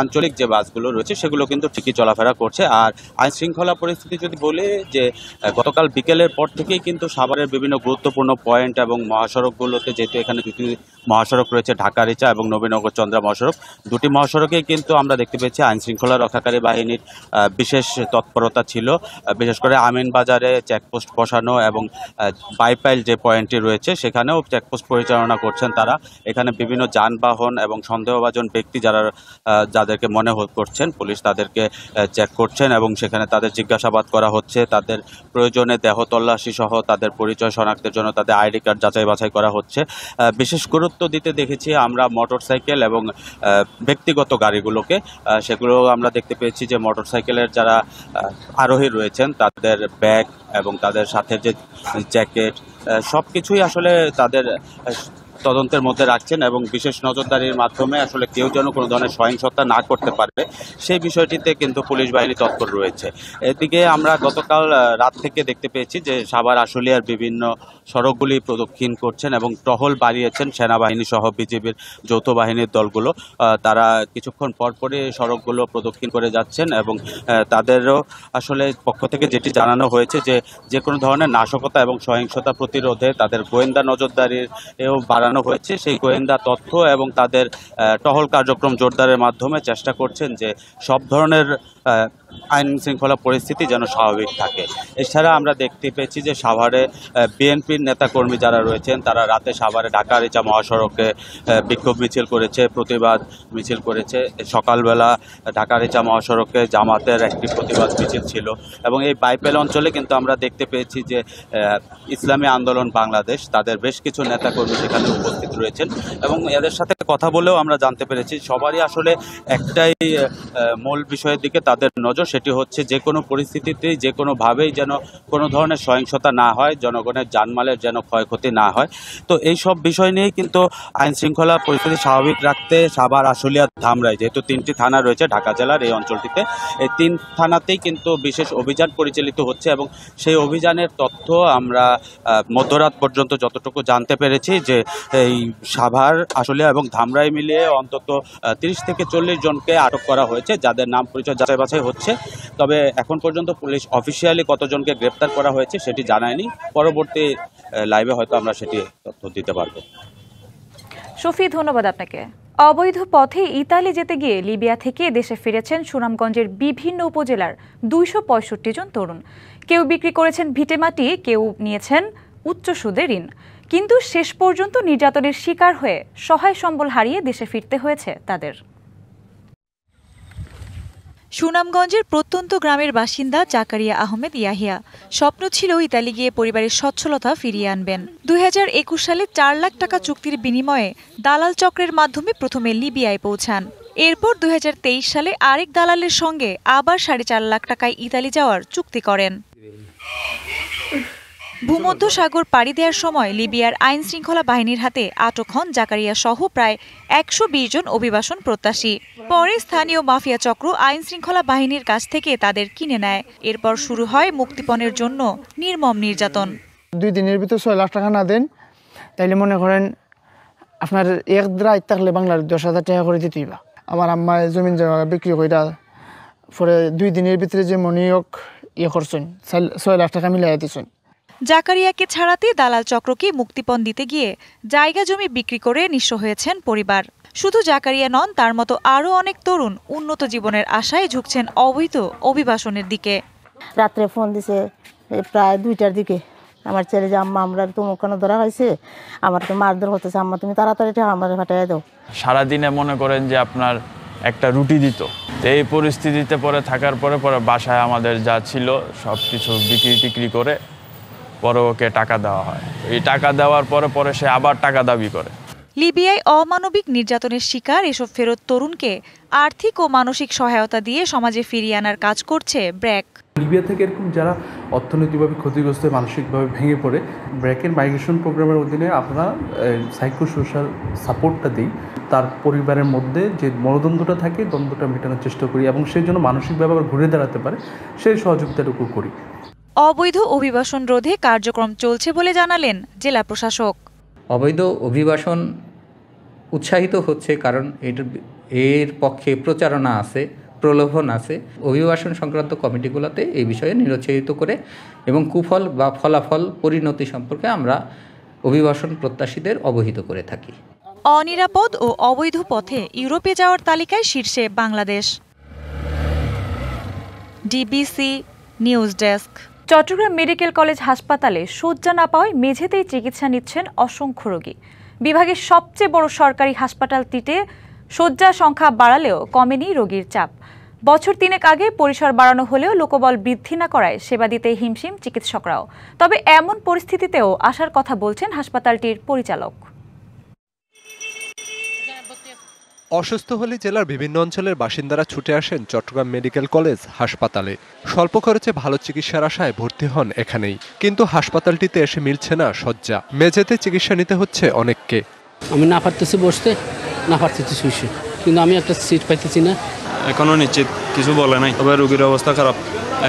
আঞ্চলিক যে বাসগুলো রয়েছে সেগুলো কিন্তু ঠিকই চলাফেরা করছে। আর আইন শৃঙ্খলা পরিস্থিতি যদি বলি, যে গতকাল বিকেলের পর থেকেই কিন্তু সাভারের বিভিন্ন গুরুত্বপূর্ণ পয়েন্ট এবং মহাসড়কগুলোতে, যেহেতু এখানে দুটি মহাসড়ক রয়েছে, ঢাকা রিচা এবং নবীনগর চন্দ্রা মহাসড়ক, দুটি মহাসড়কেই কিন্তু আমরা দেখতে পেয়েছি আইন শৃঙ্খলা রক্ষাকারী বাহিনীর বিশেষ তৎপরতা ছিল। বিশেষ করে আমিনবাজারে চেকপোস্ট বসানো এবং বাইপাইল যে পয়েন্টটি রয়েছে সেখানেও চেকপোস্ট পরিচালনা করছেন তারা। এখানে বিভিন্ন যানবাহন এবং সন্দেহভাজন ব্যক্তি যাদেরকে মনে করছেন পুলিশ, তাদেরকে চেক করছেন এবং সেখানে তাদের জিজ্ঞাসাবাদ করা হচ্ছে। তাদের প্রয়োজনে দেহ তল্লাশি সহ তাদের পরিচয় শনাক্তের জন্য তাদের আইডি কার্ড যাচাই বাছাই করা হচ্ছে। বিশেষ গুরুত্ব দিতে দেখেছি আমরা মোটরসাইকেল এবং ব্যক্তিগত গাড়িগুলোকে। সেগুলো আমরা দেখতে পেয়েছি যে মোটরসাইকেলের যারা আরোহী রয়েছেন তাদের ব্যাগ এবং তাদের সাথে যে জ্যাকেট সব কিছুই আসলে তাদের তদন্তের মধ্যে রাখছেন এবং বিশেষ নজরদারির মাধ্যমে আসলে কেউ যেন কোনো ধরনের সহিংসতা না করতে পারবে সেই বিষয়টিতে কিন্তু পুলিশ বাহিনী তৎপর রয়েছে। এদিকে আমরা গতকাল রাত থেকে দেখতে পেয়েছি যে সাভার আশুলিয়ার বিভিন্ন সড়কগুলি প্রদক্ষিণ করছেন এবং টহল বাড়িয়েছেন সেনাবাহিনী সহ বিজিবির যৌথ বাহিনীর দলগুলো। তারা কিছুক্ষণ পরপরই সড়কগুলো প্রদক্ষিণ করে যাচ্ছেন এবং তাদেরও আসলে পক্ষ থেকে যেটি জানানো হয়েছে যে কোনো ধরনের নাশকতা এবং সহিংসতা প্রতিরোধে তাদের গোয়েন্দা নজরদারিও বাড়ানো হয়েছে। সেই গোয়েন্দা তথ্য এবং তাদের টহল কার্যক্রম জোরদারের মাধ্যমে চেষ্টা করছেন যে সব ধরনের আইন শৃঙ্খলা পরিস্থিতি যেন স্বাভাবিক থাকে। এছাড়া আমরা দেখতে পেয়েছি যে সাভারে বিএনপির নেতাকর্মী যারা রয়েছেন তারা রাতে সাভারে ঢাকা রিচা মহাসড়কে বিক্ষোভ মিছিল করেছে, প্রতিবাদ মিছিল করেছে। সকালবেলা ঢাকা রিচা মহাসড়কে জামাতের একটি প্রতিবাদ মিছিল ছিল এবং এই বাইপেল অঞ্চলে কিন্তু আমরা দেখতে পেয়েছি যে ইসলামী আন্দোলন বাংলাদেশ তাদের বেশ কিছু নেতাকর্মী সেখানে উপস্থিত রয়েছেন এবং এদের সাথে কথা বলেও আমরা জানতে পেরেছি সবারই আসলে একটাই মূল বিষয়ের দিকে তাদের নজর, সেটি হচ্ছে যে কোনো পরিস্থিতিতেই যে কোনোভাবেই যেন কোনো ধরনের সহিংসতা না হয়, জনগণের জানমালের যেন ক্ষয়ক্ষতি না হয়। তো এই সব বিষয় নিয়েই কিন্তু আইন শৃঙ্খলা পরিস্থিতি স্বাভাবিক রাখতে সাভার, আশুলিয়া, ধামরাই, যেহেতু 3টি থানা রয়েছে ঢাকা জেলার এই অঞ্চলটিতে, এই 3 থানাতেই কিন্তু বিশেষ অভিযান পরিচালিত হচ্ছে এবং সেই অভিযানের তথ্য আমরা মধ্যরাত পর্যন্ত যতটুকু জানতে পেরেছি যে এই সাভার, আশুলিয়া এবং ধামরাই মিলিয়ে অন্তত 30 থেকে 40 জনকে আটক করা হয়েছে, যাদের নাম পরিচয় যাচাই বাছাই হচ্ছে। তবে এখন পর্যন্ত পুলিশ অফিসিয়ালি কতজনকে গ্রেপ্তার করা হয়েছে সেটি জানায়নি। পরবর্তী লাইভে হয়তো আমরা সেটি তথ্য দিতে পারবো। শফি, ধন্যবাদ আপনাকে। অবৈধ পথে ইতালি যেতে গিয়ে লিবিয়া থেকে দেশে ফিরেছেন সুনামগঞ্জের বিভিন্ন উপজেলার 265 জন তরুণ। কেউ বিক্রি করেছেন ভিটেমাটি, কেউ নিয়েছেন উচ্চ সুদে ঋণ, কিন্তু শেষ পর্যন্ত নির্যাতনের শিকার হয়ে সহায় সম্বল হারিয়ে দেশে ফিরতে হয়েছে তাদের। সুনামগঞ্জের প্রত্যন্ত গ্রামের বাসিন্দা জাকারিয়া আহমেদ ইয়াহিয়া স্বপ্ন ছিল ইতালি গিয়ে পরিবারের সচ্ছলতা ফিরিয়ে আনবেন। 2021 সালে 4 লাখ টাকা চুক্তির বিনিময়ে দালাল চক্রের মাধ্যমে প্রথমে লিবিয়ায় পৌঁছান। এরপর 2023 সালে আরেক দালালের সঙ্গে আবার 4.5 লাখ টাকায় ইতালি যাওয়ার চুক্তি করেন। ভূমধ্য সাগর পাড়ি দেওয়ার সময় লিবিয়ার আইন শৃঙ্খলা বাহিনীর হাতে আটক হন জাকারিয়া সহ প্রায় 120 জন অভিবাসন প্রত্যাশী। পরে স্থানীয় মাফিয়া চক্র আইন শৃঙ্খলা বাহিনীর কাছ থেকে তাদের কিনে নেয়। এরপর শুরু হয় মুক্তিপণের জন্য নির্মম নির্যাতন। 2 দিনের ভিতর 6 লাখ টাকা না দেন তাইলে মনে করেন আপনার এক রাত থাকলে বাংলার 10,000 টাকা করে দিতেই বা। আমার আম্মা জমিন জায়গা বিক্রি করে পরে 2 দিনের ভিতরে যে মনিয়ক করছেন 6 লাখ টাকা মিলাই দিচ্ছেন। জাকারিয়াকে ছাড়াতে দালাল চক্রকে মুক্তিপণ দিতে গিয়ে জায়গা জমি বিক্রি করে নিঃস্ব হয়েছেন পরিবার। শুধু জাকারিয়া নন, তার মতো আরও অনেক তরুণ উন্নত জীবনের আশায় ঝুঁকছেন অবৈধ অভিবাসনের দিকে। রাত্রে ফোন দিছে প্রায় 2টার দিকে, আমার ছেলে যে আম্মা আমরা তো ওখানে ধরা হয়েছে, আমার তো মারধর হতেছে, আম্মা তুমি তাড়াতাড়ি আমার ফাটাই দাও। সারাদিনে মনে করেন যে আপনার একটা রুটি দিত। এই পরিস্থিতিতে পরে থাকার পরে বাসায় আমাদের যা ছিল সব কিছু বিক্রি টিক্রি করে পরে ওকে টাকা দেওয়া হয়। এই টাকা দেওয়ার পরে সে আবার টাকা দাবি করে। লিবিয়ায় অমানবিক নির্যাতনের শিকার এসব ফেরত তরুণকে আর্থিক ও মানসিক সহায়তা দিয়ে সমাজে ফিরিয়ে আনার কাজ করছে ব্র্যাক। লিবিয়া থেকে এরকম যারা অর্থনৈতিকভাবে ক্ষতিগ্রস্ত, মানসিকভাবে ভেঙে পড়ে, ব্র্যাকের মাইগ্রেশন প্রোগ্রামের অধীনে আমরা সাইকো সোশ্যাল সাপোর্টটা দিই। তার পরিবারের মধ্যে যে মনোদ্বন্দ্বটা থাকে, দ্বন্দ্বটা মেটানোর চেষ্টা করি এবং সেই জন্য মানসিকভাবে ঘুরে দাঁড়াতে পারে সেই সহযোগিতাটুকু করি। অবৈধ অভিবাসন রোধে কার্যক্রম চলছে বলে জানালেন জেলা প্রশাসক। অবৈধ অভিবাসন উৎসাহিত হচ্ছে কারণ এর পক্ষে প্রচারণা আছে, প্রলোভন আছে। অভিবাসন সংক্রান্ত কমিটিগুলোতে এই বিষয়ে নিরুৎসাহিত করে এবং কুফল বা ফলাফল পরিণতি সম্পর্কে আমরা অভিবাসন প্রত্যাশীদের অবহিত করে থাকি। অনিরাপদ ও অবৈধ পথে ইউরোপে যাওয়ার তালিকায় শীর্ষে Bangladesh. DBC news desk. Chittagong medical college হাসপাতালে শয্যা না পাওয়ায় মেঝেতেই চিকিৎসা নিচ্ছেন অসংখ্য রোগী। বিভাগের সবচেয়ে বড় সরকারি হাসপাতালটিতে শয্যা সংখ্যা বাড়ালেও কমেনি রোগীর চাপ। বছর 3 আগে পরিসর বাড়ানো হলেও লোকবল বৃদ্ধি না করায় সেবা দিতে হিমশিম চিকিৎসকরাও। তবে এমন পরিস্থিতিতেও আসার কথা বলছেন হাসপাতালটির পরিচালক। অসুস্থ হলে জেলার বিভিন্ন অঞ্চলের বাসিন্দারা ছুটে আসেন চট্টগ্রাম মেডিকেল কলেজ হাসপাতালে। স্বল্প খরচে ভালো চিকিৎসার আশায় ভর্তি হন এখানেই, কিন্তু হাসপাতালটিতে এসে মিলছে না শয্যা। মেঝেতে চিকিৎসা নিতে হচ্ছে অনেককে। আমি না পারতেছি বসতে, না পারতেছি শুইতে, কিন্তু আমি একটা সিট পাইতেছি না। এখনো নিশ্চিত কিছু বলে নাই, তবে রোগীর অবস্থা খারাপ,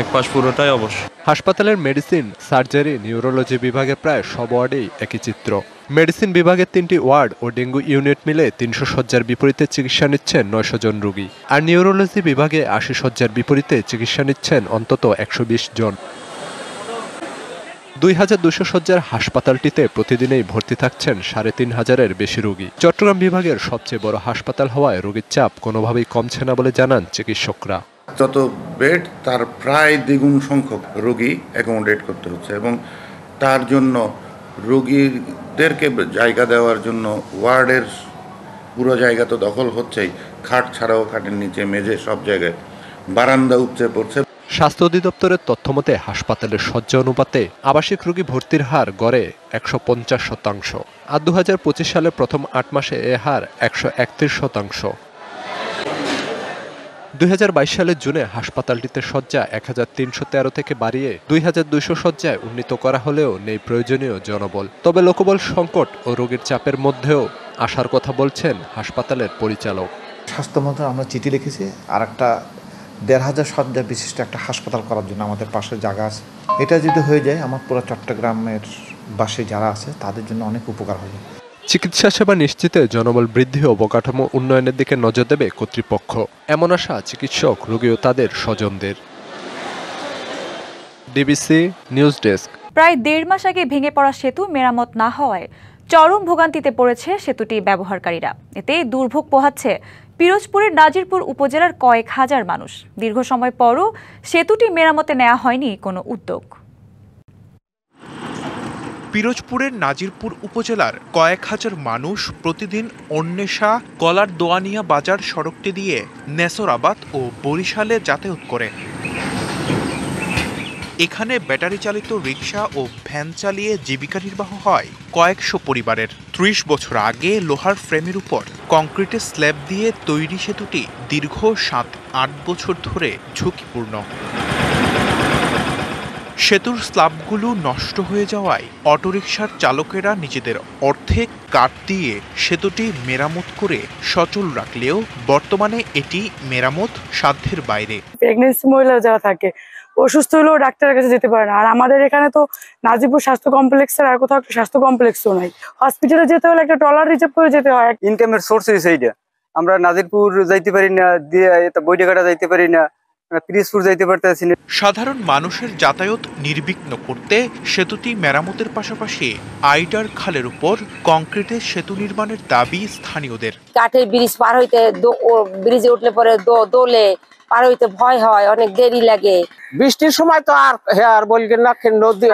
এক পাশ পুরোটাই অবশ। হাসপাতালের মেডিসিন, সার্জারি, নিউরোলজি বিভাগের প্রায় সব ওয়ার্ডেই একই চিত্র। মেডিসিন বিভাগের 3টি ওয়ার্ড ও ডেঙ্গু ইউনিট মিলে 300 শয্যার বিপরীতে চিকিৎসা নিচ্ছেন 900 জন রোগী। আর নিউরোলজি বিভাগে 80 শয্যার বিপরীতে চিকিৎসা নিচ্ছেন অন্তত 120 জন। 2200 শয্যার হাসপাতালটিতে প্রতিদিনই ভর্তি থাকছেন 3500-এর বেশি রোগী। চট্টগ্রাম বিভাগের সবচেয়ে বড় হাসপাতাল হওয়ায় রোগীর চাপ কোনোভাবেই কমছে না বলে জানান চিকিৎসকরা। যত বেড তার প্রায় দ্বিগুণ সংখ্যক রোগী অ্যাকোমোডেট করতে হচ্ছে এবং তার জন্য রোগীদেরকে জায়গা দেওয়ার জন্য ওয়ার্ডের পুরো জায়গা তো দখল হচ্ছেই, খাট ছাড়াও খাটের নিচে, মেঝে, সব জায়গায় বারান্দা উপচে পড়ছে। স্বাস্থ্য অধিদপ্তরের তথ্যমতে হাসপাতালের শয্যা অনুপাতে আবাসিক রোগী ভর্তির হার গড়ে 150%, আর 2025 সালের প্রথম 8 মাসে এ হার 131%। 2022 সালের জুনে হাসপাতালটিতে শয্যা 1313 থেকে বাড়িয়ে 2200 শয্যায় উন্নীত করা হলেও নেই প্রয়োজনীয় জনবল। তবে লোকবল সংকট ও রোগীর চাপের মধ্যেও আসার কথা বলছেন হাসপাতালের পরিচালক। স্বাস্থ্য মন্ত্রণালয়ে আমরা চিঠি লিখেছি আর একটা 1500 শয্যা বিশিষ্ট একটা হাসপাতাল করার জন্য আমাদের পাশে জায়গা আছে। এটা যদি হয়ে যায় আমার পুরো চট্টগ্রামের বাসী যারা আছে তাদের জন্য অনেক উপকার হবে। চিকিৎসা সেবা নিশ্চিতে জনবল বৃদ্ধি ও অবকাঠামো উন্নয়নের দিকে নজর দেবে কর্তৃপক্ষ, এমন আশা চিকিৎসক, রোগী ও তাদের স্বজনদের। DBC news desk. প্রায় 1.5 মাস আগে ভেঙে পড়া সেতু মেরামত না হওয়ায় চরম ভোগান্তিতে পড়েছে সেতুটি ব্যবহারকারীরা। এতে দুর্ভোগ পোহাচ্ছে পিরোজপুরের নাজিরপুর উপজেলার কয়েক হাজার মানুষ। দীর্ঘ সময় পরও সেতুটি মেরামতে নেওয়া হয়নি কোনো উদ্যোগ। পিরোজপুরের নাজিরপুর উপজেলার কয়েক হাজার মানুষ প্রতিদিন অন্বেষা কলার দোয়ানিয়া বাজার সড়কটি দিয়ে নেসরাবাদ ও বরিশালে যাতায়াত করে। এখানে ব্যাটারি চালিত রিকশা ও ভ্যান চালিয়ে জীবিকা নির্বাহ হয় কয়েকশো পরিবারের। 30 বছর আগে লোহার ফ্রেমের উপর কংক্রিটের স্ল্যাব দিয়ে তৈরি সেতুটি দীর্ঘ 7-8 বছর ধরে ঝুঁকিপূর্ণ। সেতুর স্ল্যাবগুলো নষ্ট হয়ে যাওয়ায় অটোরিকশার চালকেরা নিজেদের অর্থে কাঠ দিয়ে সেতুটি মেরামত করে সচল রাখলেও বর্তমানে এটি মেরামত সাধ্যের বাইরে। প্রেগনেন্সি মহিলা যারা থাকে অসুস্থ হলেও ডাক্তারের কাছে যেতে পারে না। আর আমাদের এখানে তো নাজিরপুর স্বাস্থ্য কমপ্লেক্সের আর কোথাও একটা স্বাস্থ্য কমপ্লেক্সও নাই। হসপিটালে যেতে হলে একটা ট্রলার রিজার্ভ করে যেতে হয়। ইনকামের সোর্স হয়েছে এইটা। আমরা নাজিরপুর যাইতে পারি না, দিয়ে বৈঠকাটা যাইতে পারি না, পিরোজপুর যাইতে পারতেছি না। সাধারণ মানুষের যাতায়াত নির্বিঘ্ন করতে সেতুটি মেরামতের পাশাপাশি আইডার খালের উপর কংক্রিটের সেতু নির্মাণের দাবি স্থানীয়দের। কাঠের ব্রিজ পার হইতে ব্রিজে উঠলে পরে দোলে পার হইতে ভয় হয়, অনেক দেরি লাগে। বৃষ্টির সময় তো আর বলবেন না, নদী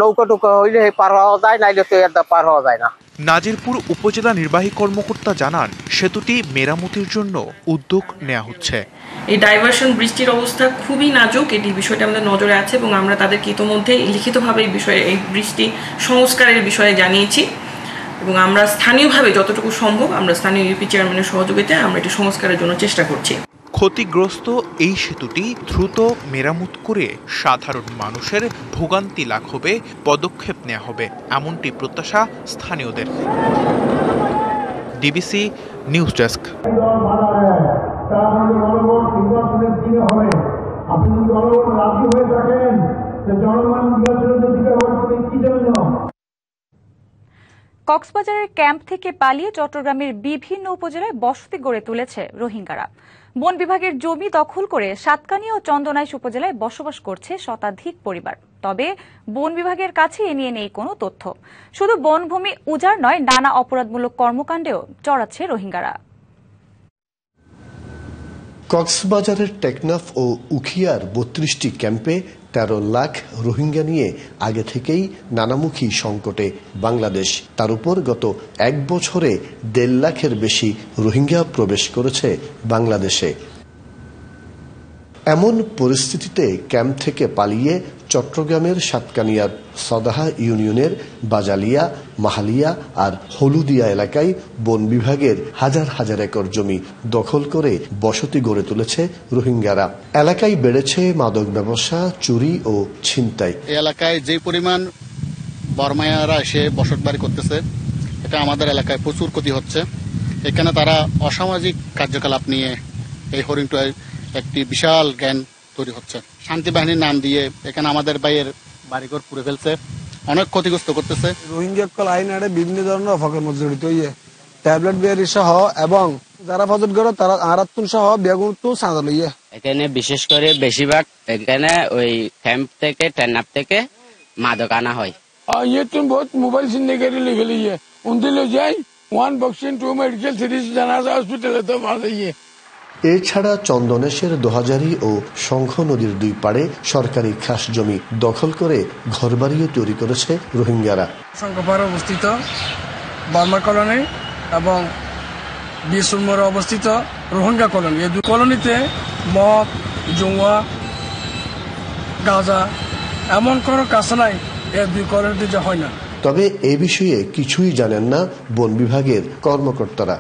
নৌকা টুকা হইলে পার হওয়া যায়, নাইলে তো এটা পার হওয়া যায় না। নাজিরপুর উপজেলা নির্বাহী কর্মকর্তা জানান, সেতুটি মেরামতির জন্য উদ্যোগ নেওয়া হচ্ছে। এই ডাইভারশন বৃষ্টির অবস্থা খুবই নাজুক, এটি বিষয়টা আমাদের নজরে আছে এবং আমরা তাদেরকে ইতোমধ্যে লিখিতভাবে এই বিষয়ে, এই বৃষ্টি সংস্কারের বিষয়ে জানিয়েছি এবং আমরা স্থানীয়ভাবে যতটুকু সম্ভব আমরা স্থানীয় ইউপি চেয়ারম্যানের সহযোগিতায় আমরা এটি সংস্কারের জন্য চেষ্টা করছি। ক্ষতিগ্রস্ত এই সেতুটি দ্রুত মেরামত করে সাধারণ মানুষের ভোগান্তি লাঘবে পদক্ষেপ নেওয়া হবে, এমনটি প্রত্যাশা স্থানীয়দের। DBC news desk. কক্সবাজারের ক্যাম্প থেকে পালিয়ে চট্টগ্রামের বিভিন্ন উপজেলায় বসতি গড়ে তুলেছে রোহিঙ্গারা। বন বিভাগের জমি দখল করে সাতকানিয়া ও চন্দনাইশ উপজেলায় বসবাস করছে শতাধিক পরিবার। তবে বন বিভাগের কাছে এ নিয়ে নেই কোনো তথ্য। শুধু বনভূমি উজাড় নয়, নানা অপরাধমূলক কর্মকাণ্ডেও জড়াচ্ছে রোহিঙ্গারা। কক্সবাজারের টেকনাফ ও উখিয়ার 32টি ক্যাম্পে 13 লাখ রোহিঙ্গা নিয়ে আগে থেকেই নানামুখী সংকটে বাংলাদেশ। তার উপর গত 1 বছরে 1.5 লাখের বেশি রোহিঙ্গা প্রবেশ করেছে বাংলাদেশে। এমন পরিস্থিতিতে ক্যাম্প থেকে পালিয়ে চট্টগ্রামের সাতকানিয়ার সদাহা ইউনিয়নের বাজালিয়া, মাহালিয়া আর হলুদিয়া এলাকায় বন বিভাগের হাজার হাজার একর জমি দখল করে বসতি গড়ে তুলেছে রোহিঙ্গারা। এলাকায় বেড়েছে মাদক ব্যবসা, চুরি ও ছিনতাই। এই এলাকায় যে পরিমাণ বর্মায়ারা এসে বসত বাড়ি করতেছে, এটা আমাদের এলাকায় প্রচুর ক্ষতি হচ্ছে। এখানে তারা অসামাজিক কার্যকলাপ নিয়ে এই হরিণটায় একটি বিশাল জ্ঞান তৈরি হচ্ছে। শান্তি বাহিনীর নাম দিয়ে এখানে আমাদের ভাইয়ের বাড়িঘর পুড়ে ফেলছে, অনেক ক্ষতিগ্রস্ত করতেছে। রোহিঙ্গা আইনে বিভিন্ন ধরনের অপকর্ম জড়িত হইয়ে ট্যাবলেট বিয়ারি সহ এবং যারা ফজত করে তারা আরাতুন সহ বেগুন তো সাদা লইয়ে। এখানে বিশেষ করে বেশিরভাগ এখানে ওই ক্যাম্প থেকে টেন্নাপ থেকে মাদক আনা হয়। ये तुम बहुत मोबाइल सिंह के लिए लिए उनके ले जाए 1 वैक्सीन 2 मेडिकल सीरीज जनाजा हॉस्पिटल है तो वहां जाइए। এছাড়া চন্দনেশের দোহাজারি ও শঙ্খ নদীর 2 পাড়ে সরকারি খাস জমি দখল করে ঘরবাড়িও তৈরি করেছে রোহিঙ্গারা। শঙ্খপাড়ে অবস্থিত বার্মা কলোনি এবং বিশ্বমোড়ে অবস্থিত রোহিঙ্গা কলোনি, এই 2 কলোনিতে মদ, জুয়া, গাঁজা এমন কোনো কাজ নাই এই 2 কলোনিতে যা হয় না। তবে এ বিষয়ে কিছুই জানেন না বন বিভাগের কর্মকর্তারা।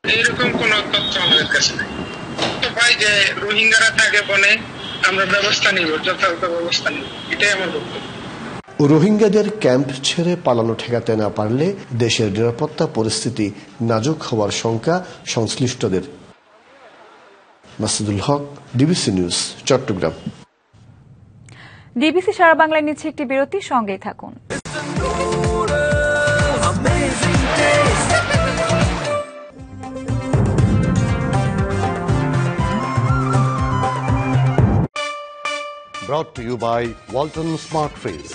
এরকম কোন তথ্য আমাদের কাছে নেই। তো ভাই যে রোহিঙ্গারা থাকে বনে, আমরা ব্যবস্থা নিব, যথাযথ ব্যবস্থা নিব, এটাই আমার বক্তব্য। রোহিঙ্গাদের ক্যাম্প ছেড়ে পালানো ঠেকাতে না পারলে দেশের নিরাপত্তা পরিস্থিতি নাজুক হওয়ার শঙ্কা সংশ্লিষ্টদের। মাসুদুল হক, ডিবিসি নিউজ, চট্টগ্রাম। ডিবিসি সারা বাংলায় নিচ্ছে একটি বিরতি, সঙ্গেই থাকুন। Brought to you by Walton Smart Freeze.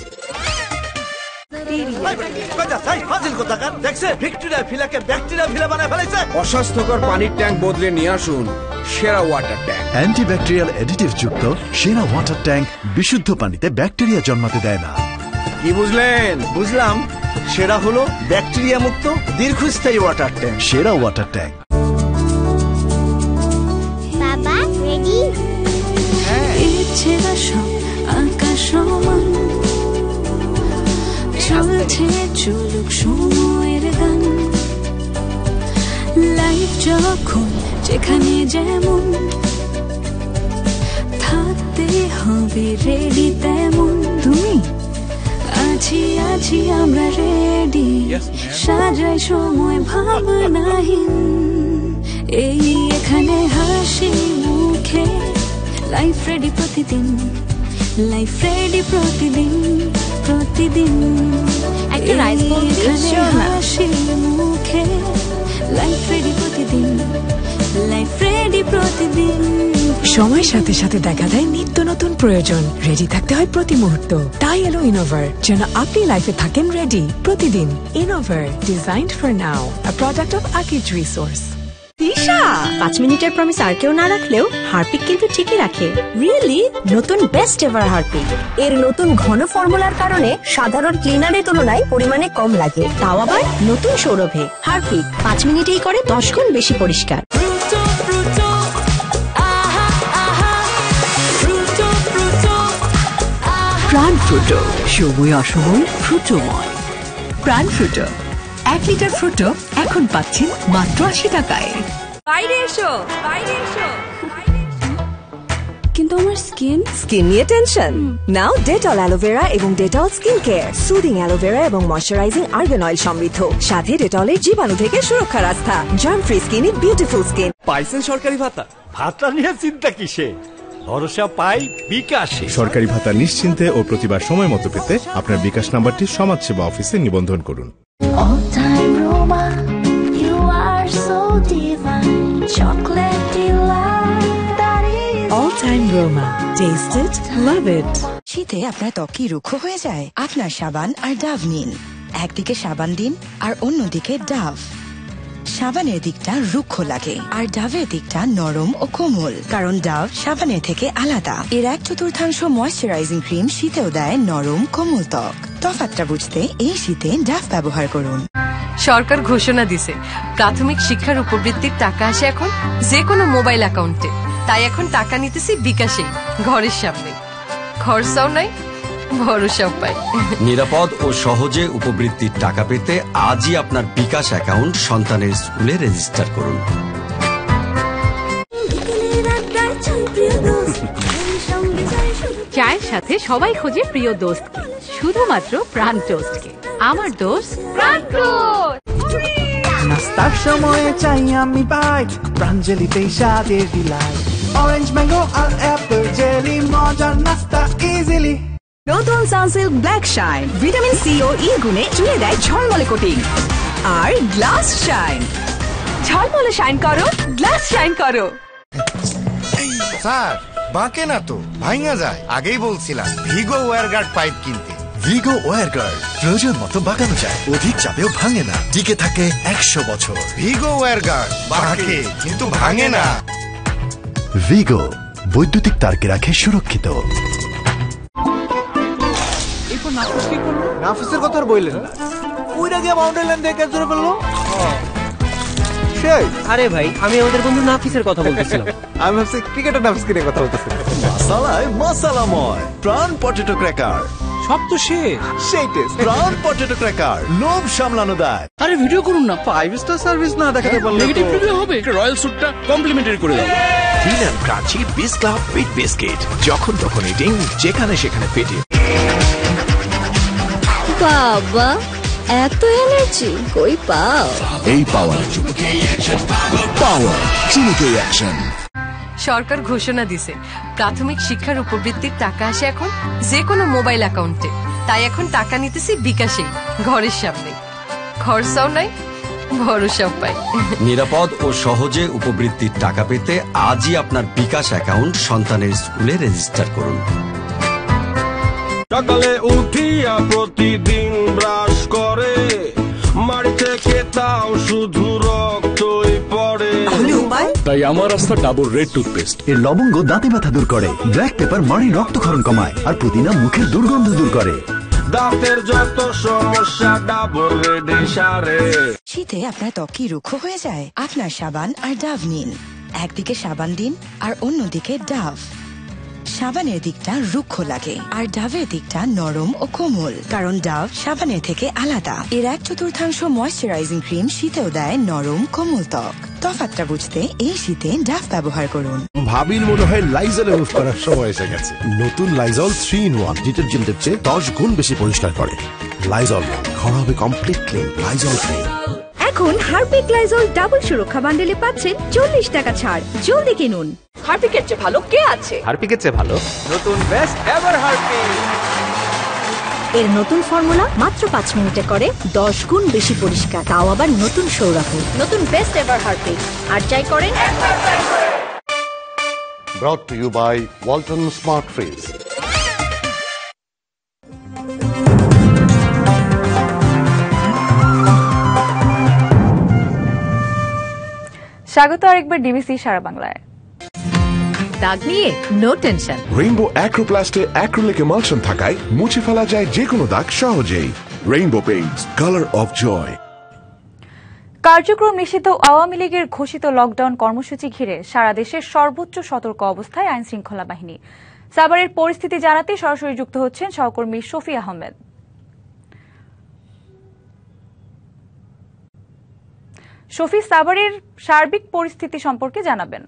অস্বাস্থ্যকর পানির ট্যাঙ্ক বদলে নিয়ে আসুন সেরা ওয়াটার ট্যাঙ্ক। অ্যান্টিব্যাকটেরিয়াল অ্যাডিটিভ যুক্ত সেরা ওয়াটার ট্যাঙ্ক বিশুদ্ধ পানিতে ব্যাকটেরিয়া জন্মাতে দেয় না। কি বুঝলেন? বুঝলাম, সেরা হলো ব্যাকটেরিয়া মুক্ত দীর্ঘস্থায়ী ওয়াটার ট্যাঙ্ক। সেরা ওয়াটার ট্যাঙ্ক। বাবা রেডি? চলছে চলুক সময়ের গান, লাইফ যখন যেখানে যেমন থাকতে হবে রেডি তেমন। তুমি আছি আমরা রেডি, সাজাই সময় ভাবনাহীন, এই এখানে হাসি মুখে লাইফ রেডি প্রতিদিন, লাইফ রেডি প্রতিদিন প্রতিদিন, একটা রাইস বোল হাসি মুখে লাইফ রেডি প্রতিদিন, লাইফ রেডি প্রতিদিন। সময়ের সাথে সাথে দেখা দেয় নিত্য নতুন প্রয়োজন, রেডি থাকতে হয় প্রতি মুহূর্ত। তাই এলো ইনোভার, যেন আপনি লাইফে থাকেন রেডি প্রতিদিন। Innova, designed for now, a product of Akij resource. Tisha, 5 মিনিটের প্রমিস আর কেউ না রাখলেও হারপিক কিন্তু ঠিকই রাখে। রিয়েলি? নতুন বেস্ট এভার হারপিক এর নতুন ঘন ফর্মুলার কারণে সাধারণ ক্লিনারের তুলনায় পরিমাণে কম লাগে, তাও আবার নতুন সৌরভে। হারপিক 5 মিনিটেই করে 10 গুণ বেশি পরিষ্কার। প্রাণ ফ্রুটো, সময় অসময় ফ্রুটোময়। প্রাণ ফ্রুটো 1 লিটার ফ্রুটো এখন পাচ্ছেন মাত্র 80 টাকায়। বাইরে এসো, বাইরে এসো। কিন্তু আমার স্কিন নিয়ে টেনশন? নাও ডেটল অ্যালোভেরা এবং Dettol skin care, soothing aloe vera এবং ময়শ্চারাইজিং আর্গান অয়েল সমৃদ্ধ, সাথে ডেটলের জীবাণু থেকে সুরক্ষার আস্থা। জার্ম ফ্রি স্কিনে বিউটিফুল স্কিন। পাইছেন সরকারি ভাতা? ভাতা নিয়ে চিন্তা কিসে? ভরসা পাই বিকাশে। সরকারি ভাতা নিশ্চিন্তে ও প্রতিবার সময় মতো পেতে আপনার বিকাশ নাম্বারটি সমাজসেবা অফিসে নিবন্ধন করুন। All time Roma, you are so divine, chocolate delight, that is All time Roma, taste it, love it. শীতে আপনার ত্বক কি রুক্ষ হয়ে যায়? আপনার সাবান আর ডাভ নিন। একদিকে সাবান দিন আর অন্যদিকে ডাভ। সাবানের দিকটা রুক্ষ লাগে আর ডাভের দিকটা নরম ও কোমল, কারণ ডাভ সাবানের থেকে আলাদা। এর 1/4 ময়শ্চারাইজিং ক্রিম শীতেও দেয় নরম কোমল ত্বক। তফাৎটা বুঝতে এই শীতে ডাভ ব্যবহার করুন। সরকার ঘোষণা দিছে প্রাথমিক শিক্ষার উপবৃত্তির টাকা আসে এখন যে কোনো মোবাইল অ্যাকাউন্টে। তাই এখন টাকা নিতেছি বিকাশে, ঘরের সামনে। খরচাও নাই, ভরসাও পাই। নিরাপদ ও সহজে উপবৃত্তির টাকা পেতে আজই আপনার বিকাশ অ্যাকাউন্ট সন্তানের স্কুলে রেজিস্টার করুন। চায়ের সাথে সবাই খোঁজে প্রিয় দোস্তকে, শুধুমাত্র প্রাণ টোস্টকে। আমার দোস্ত প্রাণ টোস্ট। নাস্তার সময় চাই আমি বাইট, প্রাঞ্জলিতেই স্বাদের ডিলাইট। অরেঞ্জ ম্যাঙ্গো আর অ্যাপল জেলি, মজার নাস্তা ইজিলি। নতুন Sunsilk black shine, vitamin C ও ই গুণে চুলে দেয় ঝলমলে কোটিং। আর গ্লাস শাইন, ঝলমলে শাইন করো, গ্লাস শাইন করো। স্যার বাঁকে না তো, ভাঙা যায়। আগেই বলছিলাম ভিগো ওয়্যার গার্ড পাইপ কিনতে। ভিগো ওয়্যার গার্ড প্রয়োজন মতো বাঁকানো যায়, অধিক চাপেও ভাঙে না, টিকে থাকে 100 বছর। ভিগো ওয়্যার গার্ড বাঁকে কিন্তু ভাঙে না। ভিগো বৈদ্যুতিক তারকে রাখে সুরক্ষিত। নাফিসের কথা আর বললেন না, ওইটা গিয়ে বাউন্ডারি লাইন দিয়ে ক্যাচ ধরে ফেললো। সেই আরে ভাই, আমি আমাদের বন্ধু নাফিসের কথা বলতেছিলাম। আমি ভাবছি ক্রিকেটার নাফিসকে নিয়ে কথা বলতেছি। মাসালায় মশালাময় প্রাণ পটেটো ক্র্যাকার, সব তো শেষ। সেই টেস্ট প্রাণ পটেটো ক্র্যাকার, লোভ সামলানো দায়। আরে ভিডিও করুন না, 5 স্টার সার্ভিস না দেখাতে পারলে নেগেটিভ রিভিউ হবে। রয়্যাল স্যুটটা কমপ্লিমেন্টারি করে দাও। ফিন অ্যান্ড ক্রাঞ্চি বিস ক্লাব হুইট বিস্কিট, যখন তখন ইটিং, যেখানে সেখানে পেটে। বাবা এত এনার্জি কই পাও? এই পাওয়ার চিনিকে অ্যাকশন। সরকার ঘোষণা দিছে প্রাথমিক শিক্ষার উপবৃত্তির টাকা আসে এখন যে কোনো মোবাইল অ্যাকাউন্টে। তাই এখন টাকা নিতেছি বিকাশেই, ঘরের সামনে। খরচাও নাই, ভরসাও পাই। নিরাপদ ও সহজে উপবৃত্তির টাকা পেতে আজই আপনার বিকাশ অ্যাকাউন্ট সন্তানের স্কুলে রেজিস্টার করুন। সকালে উঠিয়া প্রতিদিন ব্রাশ করে, মাড়ি থেকে তাও শুধু রক্তই পড়ে। তাই আমার রাস্তা ডাবল রেড টুথপেস্ট। এর লবঙ্গ দাঁতে ব্যথা দূর করে, ব্ল্যাক পেপার মাড়ি রক্তক্ষরণ কমায়, আর পুদিনা মুখের দুর্গন্ধ দূর করে। দাঁতের যত সমস্যা ডাবল রেড সারে। শীতে আপনার ত্বক কি রুক্ষ হয়ে যায়? আপনার সাবান আর ডাভ নিন। একদিকে সাবান দিন আর অন্যদিকে ডাভ। সাবানের দিকটা রুক্ষ লাগে আর ডাভের দিকটা নরম ও কোমল, কারণ ডাভ সাবানের থেকে আলাদা। এর 1/4 ময়শ্চারাইজিং ক্রিম শীতেও দেয় নরম কোমল ত্বক। তফাৎটা বুঝতে এই শীতে ডাভ ব্যবহার করুন। ভাবির মনে হয় লাইজল ইউজ করার সময় এসে গেছে। নতুন লাইজল 3-in-1 ডিটারজেন্টের চেয়ে 10 গুণ বেশি পরিষ্কার করে। লাইজল, ঘর হবে কমপ্লিট ক্লিন। Lizol clean. এখন হারপিক লাইজল ডাবল সুরক্ষা বান্ডেলে পাচ্ছেন 40 টাকা ছাড়। জলদি কিনুন। হারপিকের চেয়ে ভালো কে আছে? হারপিকের চেয়ে ভালো নতুন বেস্ট এভার হারপিক। এর নতুন ফর্মুলা মাত্র 5 মিনিটে করে 10 গুণ বেশি পরিষ্কার, তাও আবার নতুন সৌরভ। নতুন বেস্ট এভার হারপিক, আর যাই করেন। Brought to you by Walton Smart Freeze. স্বাগত আরেকবার ডিবিসি সারা বাংলায়। দাগ নিয়ে নো টেনশন। রেইনবো অ্যাক্রোপ্লাস্টে অ্যাক্রিলিক এমালশন থাকায় মুছে ফেলা যায় যে কোনো দাগ সহজেই। Rainbow paints, colour of joy. কার্যক্রম নিষিদ্ধ আওয়ামী লীগের ঘোষিত লকডাউন কর্মসূচি ঘিরে সারা দেশে সর্বোচ্চ সতর্ক অবস্থায় আইন শৃঙ্খলা বাহিনী। সাভারের পরিস্থিতি জানাতে সরাসরি যুক্ত হচ্ছেন সহকর্মী শফি আহমেদ। শফি, সাভারের সার্বিক পরিস্থিতি সম্পর্কে জানাবেন।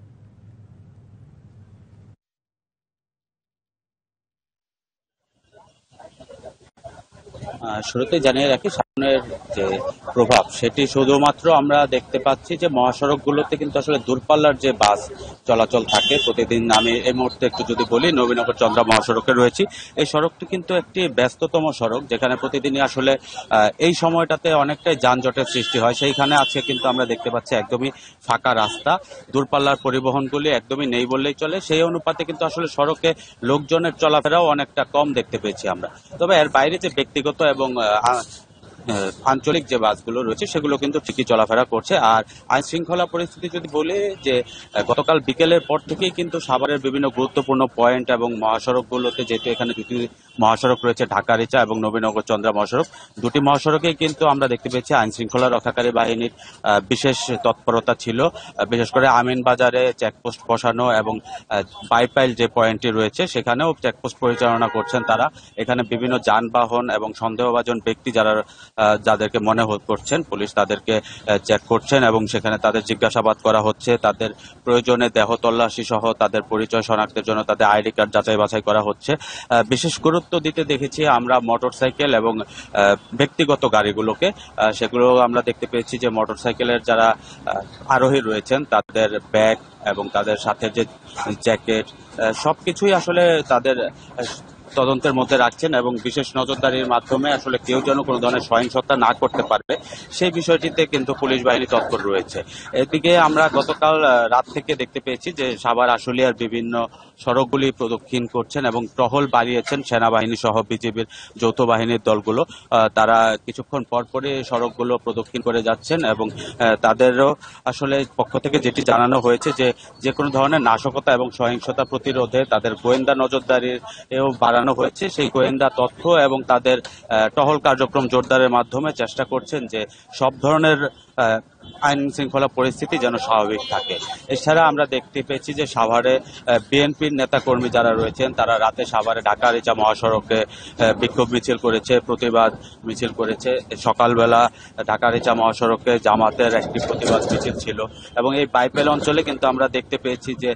শুরুতে জানিয়ে রাখি, সামনের যে প্রভাব সেটি শুধুমাত্র আমরা দেখতে পাচ্ছি যে মহাসড়কগুলোতে কিন্তু আসলে দূরপাল্লার যে বাস চলাচল থাকে প্রতিদিন। আমি এই মুহূর্তে একটু যদি বলি, নবীনগর চন্দ্রা মহাসড়কে রয়েছি। এই সড়কটি কিন্তু একটি ব্যস্ততম সড়ক, যেখানে প্রতিদিনই আসলে এই সময়টাতে অনেকটাই যানজটের সৃষ্টি হয়। সেইখানে আজকে কিন্তু আমরা দেখতে পাচ্ছি একদমই ফাঁকা রাস্তা, দূরপাল্লার পরিবহনগুলি একদমই নেই বললেই চলে। সেই অনুপাতে কিন্তু আসলে সড়কে লোকজনের চলাফেরাও অনেকটা কম দেখতে পেয়েছি আমরা। তবে এর বাইরে যে ব্যক্তিগত এবং আঞ্চলিক যে বাসগুলো রয়েছে সেগুলো কিন্তু ঠিকই চলাফেরা করছে। আর আইন শৃঙ্খলা পরিস্থিতি যদি বলি, যে গতকাল বিকেলের পর থেকেই কিন্তু সাভারের বিভিন্ন গুরুত্বপূর্ণ পয়েন্ট এবং মহাসড়কগুলোতে, যেহেতু এখানে দুটি মহাসড়ক রয়েছে, ঢাকা রিচা এবং নবীনগর চন্দ্রা মহাসড়ক, দুটি মহাসড়কেই কিন্তু আমরা দেখতে পেয়েছি আইন শৃঙ্খলা রক্ষাকারী বাহিনীর বিশেষ তৎপরতা ছিল। বিশেষ করে আমিন বাজারে চেকপোস্ট বসানো এবং বাইপাইল যে পয়েন্টটি রয়েছে সেখানেও চেকপোস্ট পরিচালনা করছেন তারা। এখানে বিভিন্ন যানবাহন এবং সন্দেহভাজন ব্যক্তি যাদেরকে মনে করছেন পুলিশ, তাদেরকে চেক করছেন এবং সেখানে তাদের জিজ্ঞাসাবাদ করা হচ্ছে। তাদের প্রয়োজনে দেহ তল্লাশি সহ তাদের পরিচয় শনাক্তের জন্য তাদের আইডি কার্ড যাচাই বাছাই করা হচ্ছে। বিশেষ গুরুত্ব দিতে দেখেছি আমরা মোটরসাইকেল এবং ব্যক্তিগত গাড়িগুলোকে। সেগুলো আমরা দেখতে পেয়েছি যে মোটরসাইকেলের যারা আরোহী রয়েছেন তাদের ব্যাগ এবং তাদের সাথে যে জ্যাকেট সবকিছুই আসলে তাদের তদন্তের মধ্যে রাখছেন এবং বিশেষ নজরদারির মাধ্যমে আসলে কেউ যেন কোনো ধরনের সহিংসতা না করতে পারবে সেই বিষয়টিতে কিন্তু পুলিশ বাহিনী তৎপর রয়েছে। এদিকে আমরা গতকাল রাত থেকে দেখতে পেয়েছি যে সাভার আশুলিয়ার বিভিন্ন সড়কগুলি প্রদক্ষিণ করছেন এবং টহল বাড়িয়েছেন সেনাবাহিনী সহ বিজিবির যৌথ বাহিনীর দলগুলো। তারা কিছুক্ষণ পরপরই সড়কগুলো প্রদক্ষিণ করে যাচ্ছেন এবং তাদেরও আসলে পক্ষ থেকে যেটি জানানো হয়েছে যে কোনো ধরনের নাশকতা এবং সহিংসতা প্রতিরোধে তাদের গোয়েন্দা নজরদারিও বাড়ানো হয়েছে। সেই গোয়েন্দা তথ্য এবং তাদের টহল কার্যক্রম জোরদারের মাধ্যমে চেষ্টা করছেন যে সব ধরনের আইন শৃঙ্খলা পরিস্থিতি যেন স্বাভাবিক থাকে। এছাড়া আমরা দেখতে পেয়েছি যে সাভারে বিএনপির নেতাকর্মী যারা রয়েছেন তারা রাতে সাভারে ঢাকা আরিচা মহাসড়কে বিক্ষোভ মিছিল করেছে, প্রতিবাদ মিছিল করেছে। সকালবেলা ঢাকা আরিচা মহাসড়কে জামাতের একটি প্রতিবাদ মিছিল ছিল এবং এই বাইপেল অঞ্চলে কিন্তু আমরা দেখতে পেয়েছি যে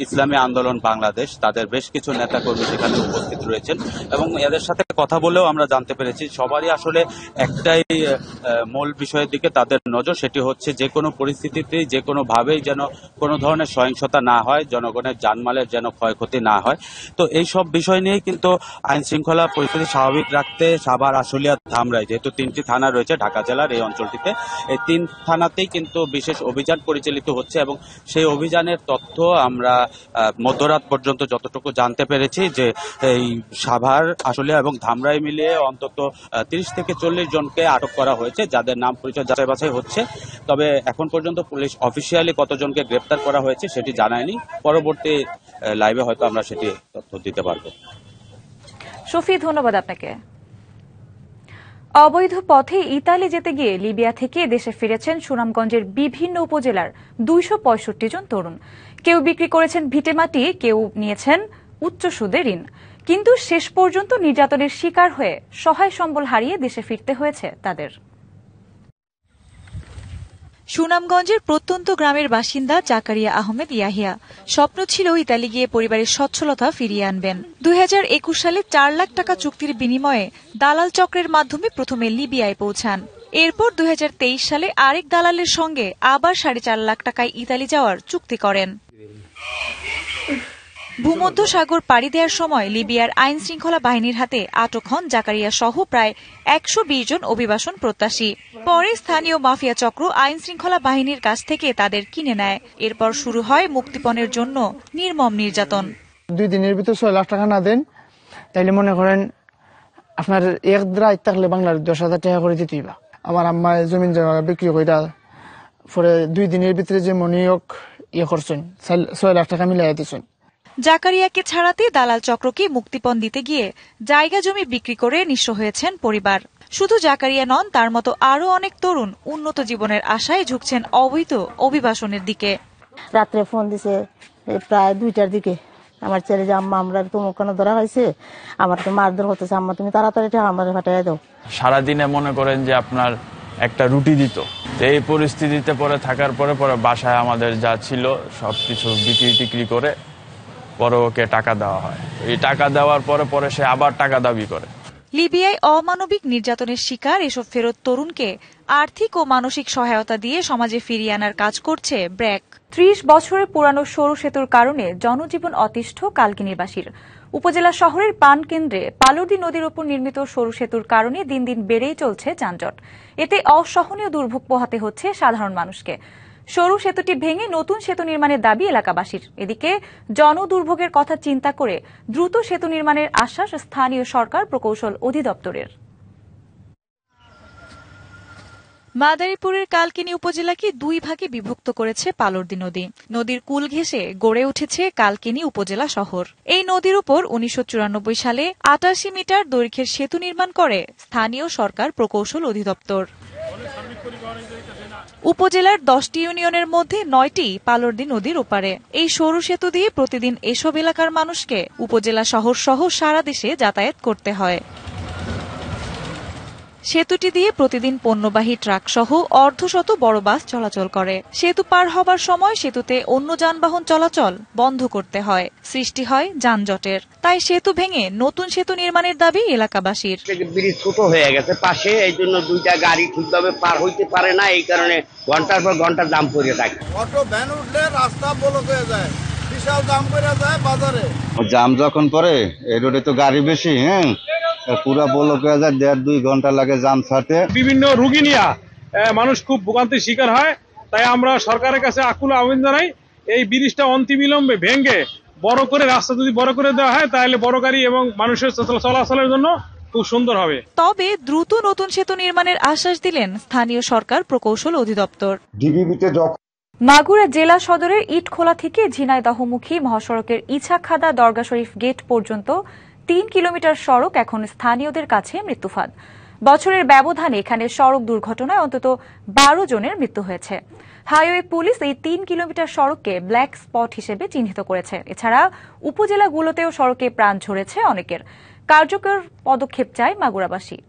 ইসলামী আন্দোলন বাংলাদেশ তাদের বেশ কিছু নেতাকর্মী সেখানে উপস্থিত রয়েছেন এবং এদের সাথে কথা বলেও আমরা জানতে পেরেছি সবারই আসলে একটাই মূল বিষয়ের দিকে তাদের নজর, সেটি হচ্ছে যে কোনো পরিস্থিতিতেই যে কোনো ভাবেই যেন কোনো ধরনের সহিংসতা না হয়, জনগণের জানমালের যেন ক্ষয়ক্ষতি না হয়। তো এই সব বিষয় নিয়েই কিন্তু আইন শৃঙ্খলা পরিস্থিতি স্বাভাবিক রাখতে সাভার, আশুলিয়া, ধামরাই যেহেতু 3টি থানা রয়েছে ঢাকা জেলার এই অঞ্চলটিতে, এই 3 থানাতেই কিন্তু বিশেষ অভিযান পরিচালিত হচ্ছে এবং সেই অভিযানের তথ্য আমরা মধ্যরাত পর্যন্ত যতটুকু জানতে পেরেছি যে এই সাভার, আশুলিয়া এবং ধামরাই মিলিয়ে অন্তত 30 থেকে 40 জনকে আটক করা হয়েছে, যাদের নাম পরিচয় যাচাই বাছাই হচ্ছে। তবে এখন পর্যন্ত পুলিশ অফিসিয়ালি কতজনকে গ্রেপ্তার করা হয়েছে সেটি জানায়নি। পরবর্তী লাইভে হয়তো আমরা সেটি তথ্য দিতে পারবো। শফি, ধন্যবাদ আপনাকে। অবৈধ পথে ইতালি যেতে গিয়ে লিবিয়া থেকে দেশে ফিরেছেন সুনামগঞ্জের বিভিন্ন উপজেলার 265 জন তরুণ। কেউ বিক্রি করেছেন ভিটেমাটি, কেউ নিয়েছেন উচ্চ সুদে ঋণ, কিন্তু শেষ পর্যন্ত নির্যাতনের শিকার হয়ে সহায় সম্বল হারিয়ে দেশে ফিরতে হয়েছে তাদের। সুনামগঞ্জের প্রত্যন্ত গ্রামের বাসিন্দা জাকারিয়া আহমেদ ইয়াহিয়া স্বপ্ন ছিল ইতালি গিয়ে পরিবারের সচ্ছলতা ফিরিয়ে আনবেন। 2021 সালে 4 লাখ টাকা চুক্তির বিনিময়ে দালাল চক্রের মাধ্যমে প্রথমে লিবিয়ায় পৌঁছান। এরপর 2023 সালে আরেক দালালের সঙ্গে আবার 4.5 লাখ টাকায় ইতালি যাওয়ার চুক্তি করেন। ভূমধ্য সাগর পাড়ি দেওয়ার সময় লিবিয়ার আইন শৃঙ্খলা বাহিনীর হাতে আটক হন জাকারিয়া সহ প্রায় 120 জন অভিবাসন প্রত্যাশী। পরে স্থানীয় মাফিয়া চক্র আইন শৃঙ্খলা বাহিনীর কাছ থেকে তাদের কিনে নেয়। এরপর শুরু হয় মুক্তিপণের জন্য নির্মম নির্যাতন। 2 দিনের ভিতর 6 লাখ টাকা না দেন তাইলে মনে করেন আপনার এক রাত থাকলে বাংলার 10,000 টাকা করে দিতে হইবা। আমার আম্মা জমিন জায়গা বিক্রি করে পরে 2 দিনের ভিতরে যে মনিয়ক করছেন 6 লাখ টাকা মিলাই দিচ্ছেন। জাকারিয়াকে ছাড়াতে দালাল চক্রকে মুক্তিপণ দিতে গিয়ে জায়গা জমি বিক্রি করে নিঃস্ব হয়েছেন পরিবার। শুধু জাকারিয়া নন, তার মতো আরো অনেক তরুণ উন্নত জীবনের আশায় ঝুঁকছেন অবৈধ অভিবাসনের দিকে। রাত্রে ফোন দিছে প্রায় 2টার দিকে, আমার ছেলে যে আম্মা আমরা তোমার কেন ধরা হয়েছে, আমার তো মারধর হতেছে, আম্মা তুমি তাড়াতাড়ি আমার ফাটাই দাও। সারাদিনে মনে করেন যে আপনার একটা রুটি দিত। এই পরিস্থিতিতে পরে থাকার পরে বাসায় আমাদের যা ছিল সবকিছু বিক্রি টিক্রি করে পরে ওকে টাকা দেওয়া হয়। এই টাকা দেওয়ার পরে সে আবার টাকা দাবি করে। লিবিয়ায় অমানবিক নির্যাতনের শিকার এসব ফেরত তরুণকে আর্থিক ও মানসিক সহায়তা দিয়ে সমাজে ফিরিয়ে আনার কাজ করছে ব্র্যাক। 30 বছরের পুরানো সরু সেতুর কারণে জনজীবন অতিষ্ঠ কালকিনিবাসীর। উপজেলা শহরের পানকেন্দ্রে পালুরদি নদীর উপর নির্মিত সরু সেতুর কারণে দিন দিন বেড়েই চলছে যানজট। এতে অসহনীয় দুর্ভোগ পোহাতে হচ্ছে সাধারণ মানুষকে। সরু সেতুটি ভেঙে নতুন সেতু নির্মাণের দাবি এলাকাবাসীর। এদিকে জনদুর্ভোগের কথা চিন্তা করে দ্রুত সেতু নির্মাণের আশ্বাস স্থানীয় সরকার প্রকৌশল অধিদপ্তরের। মাদারীপুরের কালকিনি উপজেলাকে 2 ভাগে বিভক্ত করেছে পালুরদি নদী। নদীর কুল ঘেঁষে গড়ে উঠেছে কালকিনি উপজেলা শহর। এই নদীর উপর 1994 সালে 88 মিটার দৈর্ঘ্যের সেতু নির্মাণ করে স্থানীয় সরকার প্রকৌশল অধিদপ্তর। উপজেলার 10টি ইউনিয়নের মধ্যে 9টি পালুরদি নদীর ওপারে। এই সরু সেতু দিয়ে প্রতিদিন এসব এলাকার মানুষকে উপজেলা শহর সহ সারা দেশে যাতায়াত করতে হয়। সেতুটি দিয়ে প্রতিদিন পণ্যবাহী ট্রাক সহ অর্ধশত বড় বাস চলাচল করে। সেতু পার হবার সময় সেতুতে অন্য যানবাহন চলাচল বন্ধ করতে হয়, সৃষ্টি হয় যানজটের। তাই সেতু ভেঙে নতুন সেতু নির্মাণের দাবি এলাকাবাসীর। ব্রিজ ছোট হয়ে গেছে পাশে, এই জন্য 2টা গাড়ি ঠিকভাবে পার হইতে পারে না, এই কারণে ঘন্টার পর ঘন্টা জাম পড়ে থাকে। অটো ভ্যান উঠলে রাস্তা ব্লক হয়ে যায়, বিশাল জাম পড়ে যায় বাজারে। জাম যখন পড়ে এই রোডে তো গাড়ি বেশি, পুরা ব্লক হয়ে যায়, 1.5-2 ঘন্টা লাগে জাম ছাড়তে। বিভিন্ন রোগী নিয়ে মানুষ খুব ভোগান্তির শিকার হয়। তাই আমরা সরকারের কাছে আকুল আবেদন জানাই, এই ব্রিজটা অনতিবিলম্বে ভেঙে বড় করে রাস্তা যদি বড় করে দেওয়া হয় তাহলে বড় গাড়ি এবং মানুষের চলাচলের জন্য খুব সুন্দর হবে। তবে দ্রুত নতুন সেতু নির্মাণের আশ্বাস দিলেন স্থানীয় সরকার প্রকৌশল অধিদপ্তর। মাগুরা জেলা সদরের ইটখোলা থেকে ঝিনাইদহমুখী মহাসড়কের ইছাখাদা দরগা শরীফ গেট পর্যন্ত 3 কিলোমিটার সড়ক এখন স্থানীয়দের কাছে মৃত্যুফাদ। বছরের ব্যবধানে এখানে সড়ক দুর্ঘটনায় অন্তত 12 জনের মৃত্যু হয়েছে। হাইওয়ে পুলিশ এই 3 কিলোমিটার সড়ককে ব্ল্যাক স্পট হিসেবে চিহ্নিত করেছে। এছাড়া উপজেলাগুলোতেও সড়কে প্রাণ ঝরেছে অনেকের। কার্যকর পদক্ষেপ চায় মাগুরাবাসী।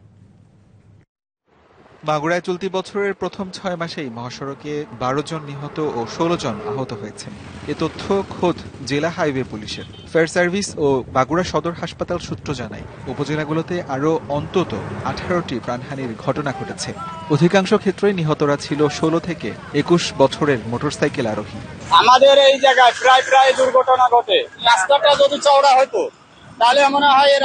মাগুরায় চলতি বছরের প্রথম 6 মাসেই মহাসড়কে 12 জন নিহত ও 16 জন আহত হয়েছেন। এ তথ্য খোদ জেলা হাইওয়ে পুলিশের। ফায়ার সার্ভিস ও মাগুরা সদর হাসপাতাল সূত্র জানায়, উপজেলাগুলোতে আরও অন্তত 18টি প্রাণহানির ঘটনা ঘটেছে। অধিকাংশ ক্ষেত্রে নিহতরা ছিল 16 থেকে 21 বছরের মোটরসাইকেল আরোহী। আমাদের এই জায়গায় প্রায় দুর্ঘটনা ঘটে। রাস্তাটা যদি চওড়া হতো তাহলে মনে হয় এই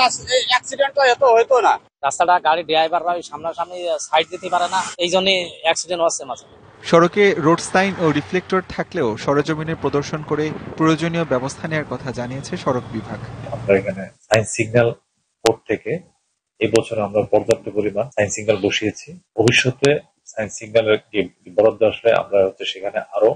অ্যাক্সিডেন্টটা হতো না। রাস্তাটা গাড়ি ড্রাইভাররা সামনাসামনি সাইড দিতে পারে না, এই জন্যই অ্যাক্সিডেন্ট হচ্ছে মাঝে। সড়কে রোড সাইন ও রিফ্লেক্টর থাকলেও সরেজমিনে প্রদর্শন করে প্রয়োজনীয় ব্যবস্থা নেওয়ার কথা জানিয়েছে সড়ক বিভাগ। আমরা এখানে সাইন সিগন্যাল বোর্ড থেকে এবছর আমরা পর্যাপ্ত পরিমাণ সাইন সিগন্যাল বসিয়েছি। ভবিষ্যতে সাইন সিগন্যালের বরাদ্দ আসলে আমরা সেখানে আরো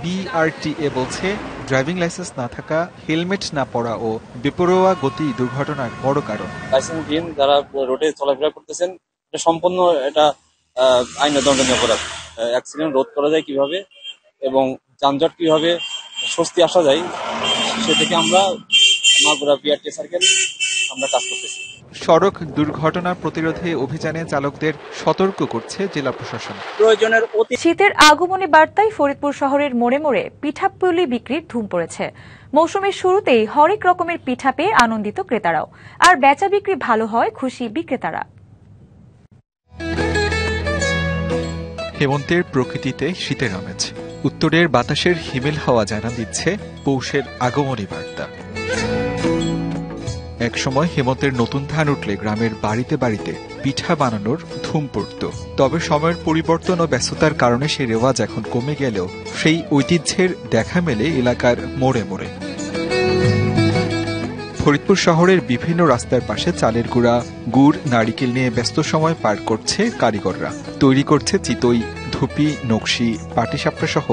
বিআরটিএ বলছে, ড্রাইভিং লাইসেন্স না থাকা, হেলমেট না পরা ও বেপরোয়া গতি দুর্ঘটনার বড় কারণ। লাইসেন্সবিহীন যারা রোডে চলাফেরা করতেছেন, এটা সম্পূর্ণ আইনে দণ্ডনীয় অপরাধ। অ্যাক্সিডেন্ট রোধ করা যায় কিভাবে এবং যানজট কিভাবে স্বস্তি আসা যায়, সে থেকে আমরা মাগুরা বিআরটি সার্কেল আমরা কাজ করতেছি। সড়ক দুর্ঘটনা প্রতিরোধে অভিযানে চালকদের সতর্ক করছে জেলা প্রশাসন। শীতের আগমনী বার্তায় ফরিদপুর শহরের মোড়ে মোড়ে পিঠাপুলি বিক্রির ধুম পড়েছে। মৌসুমের শুরুতেই হরেক রকমের পিঠা পেয়ে আনন্দিত ক্রেতারাও, আর বেচা বিক্রি ভালো হয় খুশি বিক্রেতারা। হেমন্তের প্রকৃতিতে শীতের আমেজ, উত্তরের বাতাসের হিমেল হাওয়া জানা দিচ্ছে পৌষের আগমনী বার্তা। একসময় হেমন্তের নতুন ধান উঠলে গ্রামের বাড়িতে বাড়িতে পিঠা বানানোর ধুম পড়ত। তবে সময়ের পরিবর্তন ও ব্যস্ততার কারণে সেই রেওয়াজ এখন কমে গেলেও সেই ঐতিহ্যের দেখা মেলে এলাকার মোড়ে মোড়ে। ফরিদপুর শহরের বিভিন্ন রাস্তার পাশে চালের গুঁড়া, গুড়, নারিকেল নিয়ে ব্যস্ত সময় পার করছে কারিগররা। তৈরি করছে চিতই, ধুপি, নকশি, পাটিসাপটা সহ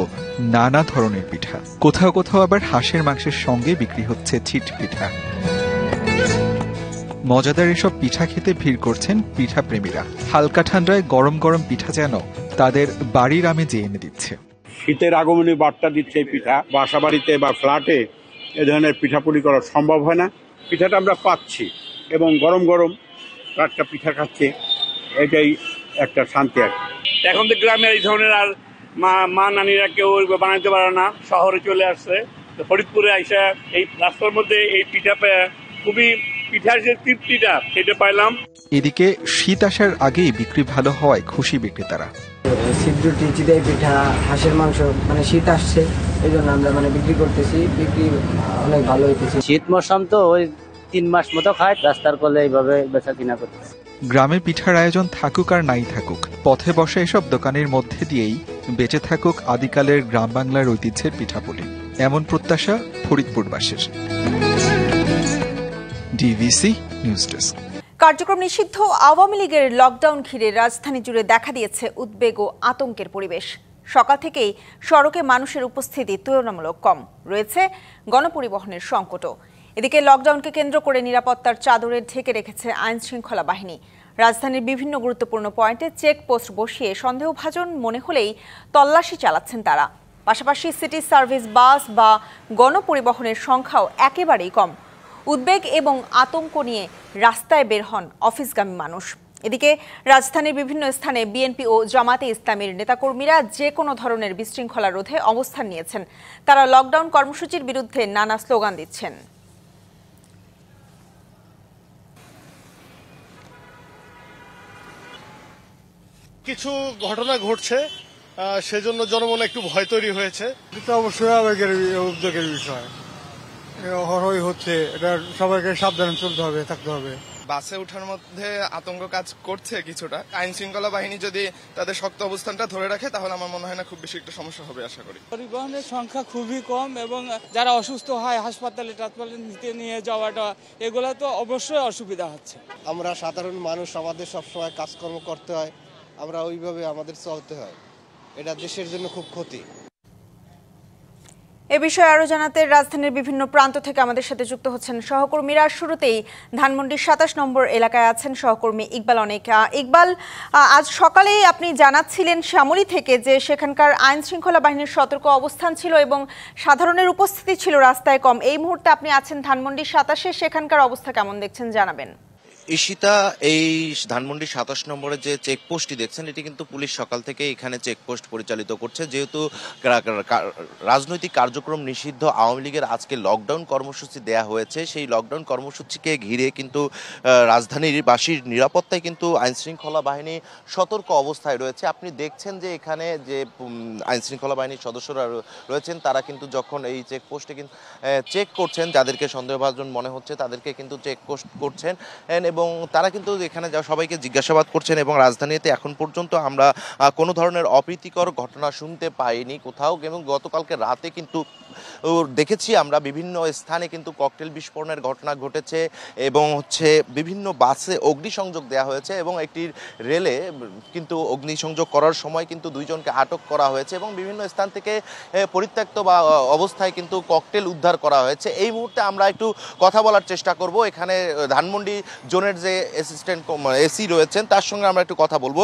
নানা ধরনের পিঠা। কোথাও কোথাও আবার হাঁসের মাংসের সঙ্গে বিক্রি হচ্ছে ছিট পিঠা। মজাদার এসব পিঠা খেতে ভিড় করছেন পিঠা প্রেমীরা। হালকা ঠান্ডায় গরম গরম পিঠা যেন তাদের বাড়ির আমেজে এনে দিচ্ছে। শীতের আগমনী বার্তা দিচ্ছে এই পিঠা। বাসা বাড়িতে বা ফ্ল্যাটে এ ধরনের পিঠাপুলি করা সম্ভব হয় না। পিঠাটা আমরা পাচ্ছি এবং গরম গরম টাটকা পিঠা খাচ্ছে, এটাই একটা শান্তি। আর এখন তো গ্রামে এই ধরনের আর মা নানিরা কেউ বানাইতে পারে না, শহরে চলে আসছে। ফরিদপুরে আইসা এই রাস্তার মধ্যে এই পিঠা খুবই পিঠার যে তৃপ্তিটা সেটা পাইলাম। এদিকে শীত আসার আগেই বিক্রি ভালো হওয়ায় খুশি বিক্রেতারা। সিদ্ধুটি, চিতই পিঠা, হাঁসের মাংস, শীত আসছে এই জন্য আমরা বিক্রি করতেছি। বিক্রি অনেক ভালো হইতেছে। শীত মৌসুম তো ওই 3 মাস মতো খায়, রাস্তার কোলে এইভাবে বেচা কিনা করতেছে। গ্রামে পিঠার আয়োজন থাকুক আর নাই থাকুক, পথে বসে এসব দোকানের মধ্যে দিয়েই বেঁচে থাকুক আদিকালের গ্রাম বাংলার ঐতিহ্যের পিঠাপুলি, এমন প্রত্যাশা ফরিদপুরবাসীর। DVC news desk. কার্যক্রম নিষিদ্ধ আওয়ামী লীগের লকডাউন ঘিরে রাজধানী জুড়ে দেখা দিয়েছে উদ্বেগ ও আতঙ্কের পরিবেশ। সকাল থেকেই সড়কে মানুষের উপস্থিতি তুলনামূলক কম, রয়েছে গণপরিবহনের সংকটও। এদিকে লকডাউনকে কেন্দ্র করে নিরাপত্তার চাদরে ঢেকে রেখেছে আইন শৃঙ্খলা বাহিনী। রাজধানীর বিভিন্ন গুরুত্বপূর্ণ পয়েন্টে চেকপোস্ট বসিয়ে সন্দেহভাজন মনে হলেই তল্লাশি চালাচ্ছেন তারা। পাশাপাশি সিটি সার্ভিস বাস বা গণপরিবহনের সংখ্যাও একেবারেই কম। উদ্বেগ এবং আতঙ্ক নিয়ে রাস্তায় বের হন অফিসগামী মানুষ। এদিকে রাজধানীর বিভিন্ন স্থানে বিএনপি ও জামাতে ইসলামীর নেতাকর্মীরা যে কোনো ধরনের বিশৃঙ্খলা রোধে অবস্থান নিয়েছেন। তারা লকডাউন কর্মসূচির বিরুদ্ধে নানা স্লোগান দিচ্ছেন। কিছু ঘটনা ঘটছে, সেজন্য জনমনে একটু ভয় তৈরি হয়েছে। এটা অবশ্যই আবেগের উদ্যোগের বিষয়, হরই হচ্ছে, এটা সবাইকে সাবধানে চলতে হবে, থাকতে হবে। বাসে ওঠার মধ্যে আতঙ্ক কাজ করছে কিছুটা। আইন শৃঙ্খলা বাহিনী যদি তাদের শক্ত অবস্থানটা ধরে রাখে তাহলে আমার মনে হয় না খুব বেশি একটা সমস্যা হবে আশা করি। পরিবহনের সংখ্যা খুবই কম এবং যারা অসুস্থ হয় হাসপাতালে নিয়ে যাওয়াটা, এগুলো তো অবশ্যই অসুবিধা হচ্ছে। আমরা সাধারণ মানুষ, আমাদের সবসময় কাজকর্ম করতে হয়, আমরা ওইভাবে আমাদের চলতে হয়, এটা দেশের জন্য খুব ক্ষতি। এ বিষয়ে আরো জানাতে রাজধানীর বিভিন্ন প্রান্ত থেকে আমাদের সাথে যুক্ত হচ্ছেন সহকর্মীরা। শুরুতেই ধানমন্ডির ২৭ নম্বর এলাকায় আছেন সহকর্মী ইকবাল অনেক। ইকবাল, আজ সকালেই আপনি জানাচ্ছিলেন শ্যামলী থেকে যে সেখানকার আইন শৃঙ্খলা বাহিনীর সতর্ক অবস্থান ছিল এবং সাধারণের উপস্থিতি ছিল রাস্তায় কম। এই মুহূর্তে আপনি আছেন ধানমন্ডির ২৭-এ, সেখানকার অবস্থা কেমন দেখছেন জানাবেন। ঈশিতা, এই ধানমন্ডি ২৭ নম্বরে যে চেকপোস্টটি দেখছেন এটি কিন্তু পুলিশ সকাল থেকে এখানে চেকপোস্ট পরিচালিত করছে, যেহেতু রাজনৈতিক কার্যক্রম নিষিদ্ধ আওয়ামী লীগের আজকে লকডাউন কর্মসূচি দেয়া হয়েছে। সেই লকডাউন কর্মসূচিকে ঘিরে কিন্তু রাজধানীর বাসীর নিরাপত্তায় কিন্তু আইনশৃঙ্খলা বাহিনী সতর্ক অবস্থায় রয়েছে। আপনি দেখছেন যে এখানে যে আইনশৃঙ্খলা বাহিনীর সদস্যরা রয়েছেন তারা কিন্তু যখন এই চেকপোস্টে কিন্তু চেক করছেন, যাদেরকে সন্দেহভাজন মনে হচ্ছে তাদেরকে কিন্তু চেকপোস্ট করছেন এবং তারা কিন্তু এখানে সবাইকে জিজ্ঞাসাবাদ করছেন। এবং রাজধানীতে এখন পর্যন্ত আমরা কোনো ধরনের অপ্রীতিকর ঘটনা শুনতে পাইনি কোথাও। এবং গতকালকে রাতে কিন্তু দেখেছি আমরা বিভিন্ন স্থানে কিন্তু ককটেল বিস্ফোরণের ঘটনা ঘটেছে এবং বিভিন্ন বাসে অগ্নিসংযোগ দেওয়া হয়েছে এবং একটি রেলে কিন্তু অগ্নিসংযোগ করার সময় কিন্তু 2 জনকে আটক করা হয়েছে এবং বিভিন্ন স্থান থেকে পরিত্যক্ত বা অবস্থায় কিন্তু ককটেল উদ্ধার করা হয়েছে। এই মুহূর্তে আমরা একটু কথা বলার চেষ্টা করব এখানে ধানমন্ডি জোনের যে অ্যাসিস্ট্যান্ট এসি রয়েছেন তার সঙ্গে আমরা একটু কথা বলবো।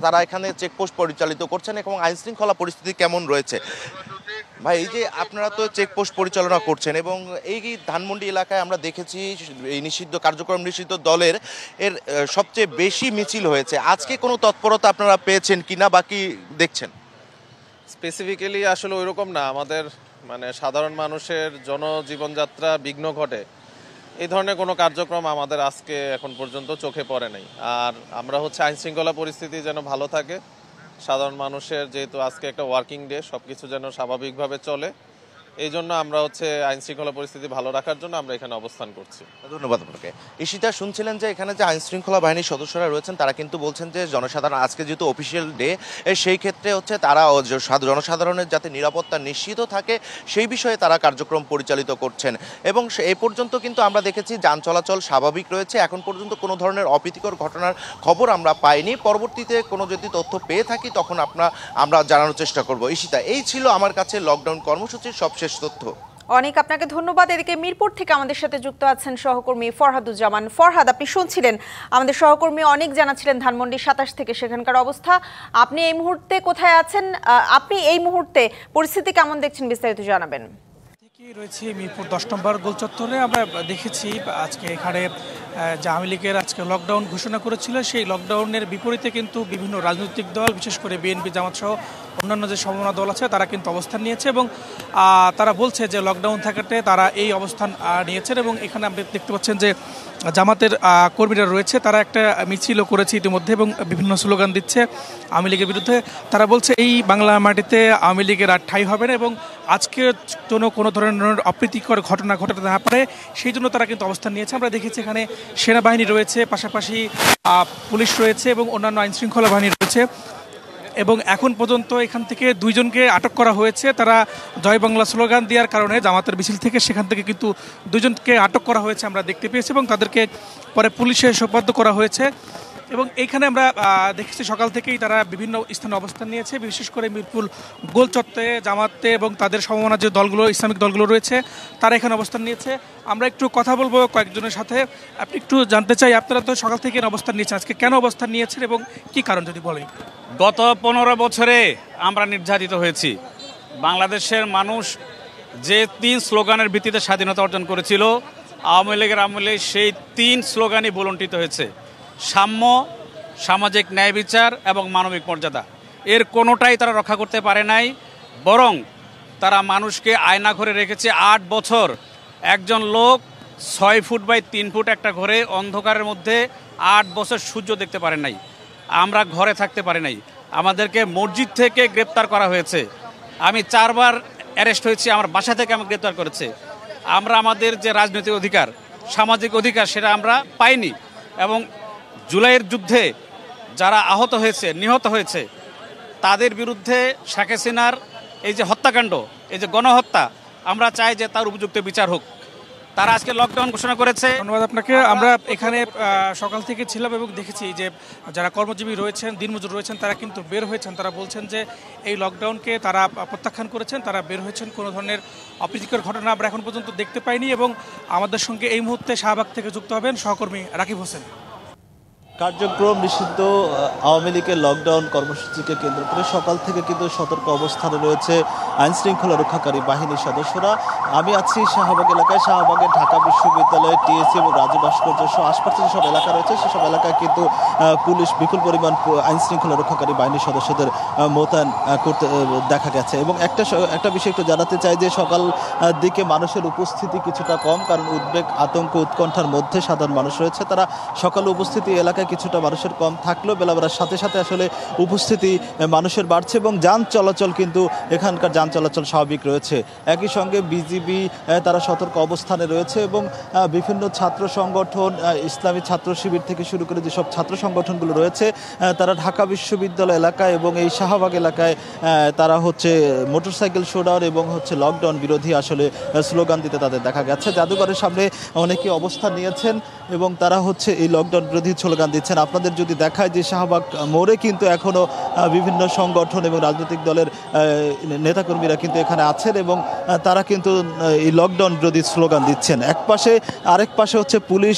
তারা এখানে চেকপোস্ট পরিচালিত করছেন এবং আইনশৃঙ্খলা পরিস্থিতি কেমন রয়েছে। ভাই, এই যে আপনারা তো চেকপোস্ট পরিচালনা করছেন এবং এই ধানমন্ডি এলাকায় আমরা দেখেছি এই নিষিদ্ধ কার্যক্রম নিষিদ্ধ দলের সবচেয়ে বেশি মিছিল হয়েছে। আজকে কোনো তৎপরতা আপনারা পেয়েছেন কিনা বা কি দেখছেন? স্পেসিফিক্যালি আসলে ওইরকম না, আমাদের সাধারণ মানুষের জনজীবনযাত্রা বিঘ্ন ঘটে এই ধরনের কোনো কার্যক্রম আমাদের আজকে এখন পর্যন্ত চোখে পড়ে নাই। আর আমরা আইন শৃঙ্খলা পরিস্থিতি যেন ভালো থাকে, সাধারণ মানুষের যেহেতু আজকে একটা ওয়ার্কিং ডে, সবকিছু যেন স্বাভাবিকভাবে চলে, এই জন্য আমরা আইন শৃঙ্খলা পরিস্থিতি ভালো রাখার জন্য আমরা এখানে অবস্থান করছি। ধন্যবাদ আপনাকে। ঈশিতা, শুনছিলেন যে এখানে যে আইন শৃঙ্খলা বাহিনীর সদস্যরা রয়েছেন তারা কিন্তু বলছেন যে জনসাধারণ আজকে যেহেতু অফিসিয়াল ডে, সেই ক্ষেত্রে তারা জনসাধারণের যাতে নিরাপত্তা নিশ্চিত থাকে সেই বিষয়ে তারা কার্যক্রম পরিচালিত করছেন এবং এই পর্যন্ত কিন্তু আমরা দেখেছি যান চলাচল স্বাভাবিক রয়েছে। এখন পর্যন্ত কোনো ধরনের অপ্রীতিকর ঘটনার খবর আমরা পাইনি। পরবর্তীতে কোনো যদি তথ্য পেয়ে থাকি তখন আমরা জানানোর চেষ্টা করব। ঈশিতা, এই ছিল আমার কাছে লকডাউন কর্মসূচির সবশেষ তথ্য। অনেক আপনাকে ধন্যবাদ। এদিকে মিরপুর থেকে আমাদের সাথে যুক্ত আছেন সহকর্মী ফরহাদুজ্জামান। ফরহাদ, আপনি শুনছিলেন আমাদের সহকর্মী অনেক জানাচ্ছিলেন ধানমন্ডি ২৭ থেকে সেখানকার অবস্থা। আপনি এই মুহূর্তে কোথায় আছেন? আপনি এই মুহূর্তে পরিস্থিতি কেমন দেখছেন বিস্তারিত জানাবেন। রয়েছে মিরপুর 10 নম্বর গোল চত্বরে। আমরা দেখেছি আজকে এখানে যে আওয়ামী লীগের আজকে লকডাউন ঘোষণা করেছিল, সেই লকডাউনের বিপরীতে কিন্তু বিভিন্ন রাজনৈতিক দল, বিশেষ করে বিএনপি, জামাত সহ অন্যান্য যে সমমনা দল আছে তারা কিন্তু অবস্থান নিয়েছে এবং তারা বলছে যে লকডাউন থাকাতে তারা এই অবস্থান নিয়েছেন। এবং এখানে আপনি দেখতে পাচ্ছেন যে জামাতের কর্মীরা রয়েছে, তারা একটা মিছিলও করেছে ইতিমধ্যে এবং বিভিন্ন স্লোগান দিচ্ছে আওয়ামী লীগের বিরুদ্ধে। তারা বলছে এই বাংলা মাটিতে আওয়ামী লীগের আর ঠাঁই হবে না এবং আজকের জন্য কোনো ধরনের অপ্রীতিকর ঘটনা ঘটাতে না পারে সেই জন্য তারা কিন্তু অবস্থান নিয়েছে। আমরা দেখেছি এখানে সেনাবাহিনী রয়েছে, পাশাপাশি পুলিশ রয়েছে এবং অন্যান্য আইনশৃঙ্খলা বাহিনী রয়েছে এবং এখন পর্যন্ত এখান থেকে 2 জনকে আটক করা হয়েছে। তারা জয় বাংলা স্লোগান দেওয়ার কারণে জামাতের মিছিল থেকে সেখান থেকে কিন্তু 2 জনকে আটক করা হয়েছে আমরা দেখতে পেয়েছি এবং তাদেরকে পরে পুলিশে সোপর্দ করা হয়েছে। এবং এইখানে আমরা দেখেছি সকাল থেকেই তারা বিভিন্ন স্থানে অবস্থান নিয়েছে, বিশেষ করে মিরপুর গোল চত্বরে জামাতে এবং তাদের সমমনা যে দলগুলো, ইসলামিক দলগুলো রয়েছে তারা এখানে অবস্থান নিয়েছে। আমরা একটু কথা বলবো কয়েকজনের সাথে। আপনি একটু জানতে চাই, আপনারা তো সকাল থেকে অবস্থান নিয়েছেন, আজকে কেন অবস্থান নিয়েছেন এবং কি কারণ যদি বলেন। গত 15 বছরে আমরা নির্যাতিত হয়েছি। বাংলাদেশের মানুষ যে 3 স্লোগানের ভিত্তিতে স্বাধীনতা অর্জন করেছিল, আওয়ামী লীগের আমলে সেই 3 স্লোগানই বলণ্ঠিত হয়েছে। সাম্য, সামাজিক ন্যায় বিচার এবং মানবিক মর্যাদা, এর কোনোটাই তারা রক্ষা করতে পারে নাই, বরং তারা মানুষকে আয়না ঘরে রেখেছে 8 বছর। একজন লোক 6 ফুট বাই 3 ফুট একটা ঘরে অন্ধকারের মধ্যে 8 বছর সূর্য দেখতে পারে নাই। আমরা ঘরে থাকতে পারি নাই, আমাদেরকে মসজিদ থেকে গ্রেপ্তার করা হয়েছে। আমি 4 বার অ্যারেস্ট হয়েছি, আমার বাসা থেকে আমাকে গ্রেপ্তার করেছে। আমরা আমাদের যে রাজনৈতিক অধিকার, সামাজিক অধিকার সেটা আমরা পাইনি। এবং জুলাইয়ের যুদ্ধে যারা আহত হয়েছে, নিহত হয়েছে, তাদের বিরুদ্ধে শেখ হাসিনার এই যে হত্যাকাণ্ড, এই যে গণহত্যা, আমরা চাই যে তার উপযুক্ত বিচার হোক। তারা আজকে লকডাউন ঘোষণা করেছে। ধন্যবাদ আপনাকে। আমরা এখানে সকাল থেকে ছিলাম এবং দেখেছি যে যারা কর্মজীবী রয়েছেন, দিনমজুর রয়েছেন, তারা কিন্তু বের হয়েছেন। তারা বলছেন যে এই লকডাউনকে তারা প্রত্যাখ্যান করেছেন, তারা বের হয়েছেন। কোনো ধরনের অপ্রীতিকর ঘটনা আমরা এখন পর্যন্ত দেখতে পাইনি। এবং আমাদের সঙ্গে এই মুহূর্তে শাহবাগ থেকে যুক্ত হবেন সহকর্মী রাকিব হোসেন। কার্যক্রম নিষিদ্ধ আওয়ামী লীগের লকডাউন কর্মসূচিকে কেন্দ্র করে সকাল থেকে কিন্তু সতর্ক অবস্থানে রয়েছে আইন শৃঙ্খলা রক্ষাকারী বাহিনীর সদস্যরা। আমি আছি শাহবাগ এলাকায়। শাহবাগে ঢাকা বিশ্ববিদ্যালয়, টিএসসি এবং রাজু ভাস্কর্য সহ আশপাশে যেসব এলাকা রয়েছে সেসব এলাকায় কিন্তু পুলিশ বিপুল পরিমাণ আইন শৃঙ্খলা রক্ষাকারী বাহিনীর সদস্যদের মোতায়েন করতে দেখা গেছে। এবং একটা বিষয় একটু জানাতে চাই যে সকাল দিকে মানুষের উপস্থিতি কিছুটা কম, কারণ উদ্বেগ, আতঙ্ক, উৎকণ্ঠার মধ্যে সাধারণ মানুষ রয়েছে। তারা সকালে উপস্থিতি এলাকায় কিছুটা মানুষের কম থাকলেও বেলা বেলার সাথে সাথে আসলে উপস্থিতি মানুষের বাড়ছে এবং যান চলাচল কিন্তু এখানকার যান চলাচল স্বাভাবিক রয়েছে। একই সঙ্গে বিজিবি তারা সতর্ক অবস্থানে রয়েছে এবং বিভিন্ন ছাত্র সংগঠন, ইসলামী ছাত্র শিবির থেকে শুরু করে যেসব ছাত্র সংগঠনগুলো রয়েছে তারা ঢাকা বিশ্ববিদ্যালয় এলাকায় এবং এই শাহবাগ এলাকায় তারা মোটরসাইকেল শোডাউন এবং লকডাউন বিরোধী আসলে স্লোগান দিতে তাদের দেখা গেছে। জাদুঘরের সামনে অনেকে অবস্থান নিয়েছেন এবং তারা এই লকডাউন বিরোধী স্লোগান দিচ্ছেন। আপনাদের যদি দেখায় যে শাহবাগ মোড়ে কিন্তু এখনো বিভিন্ন সংগঠন এবং রাজনৈতিক দলের নেতাকর্মীরা কিন্তু এখানে আছেন এবং তারা কিন্তু এই লকডাউন বিরোধী স্লোগান দিচ্ছেন। আরেক পাশে পুলিশ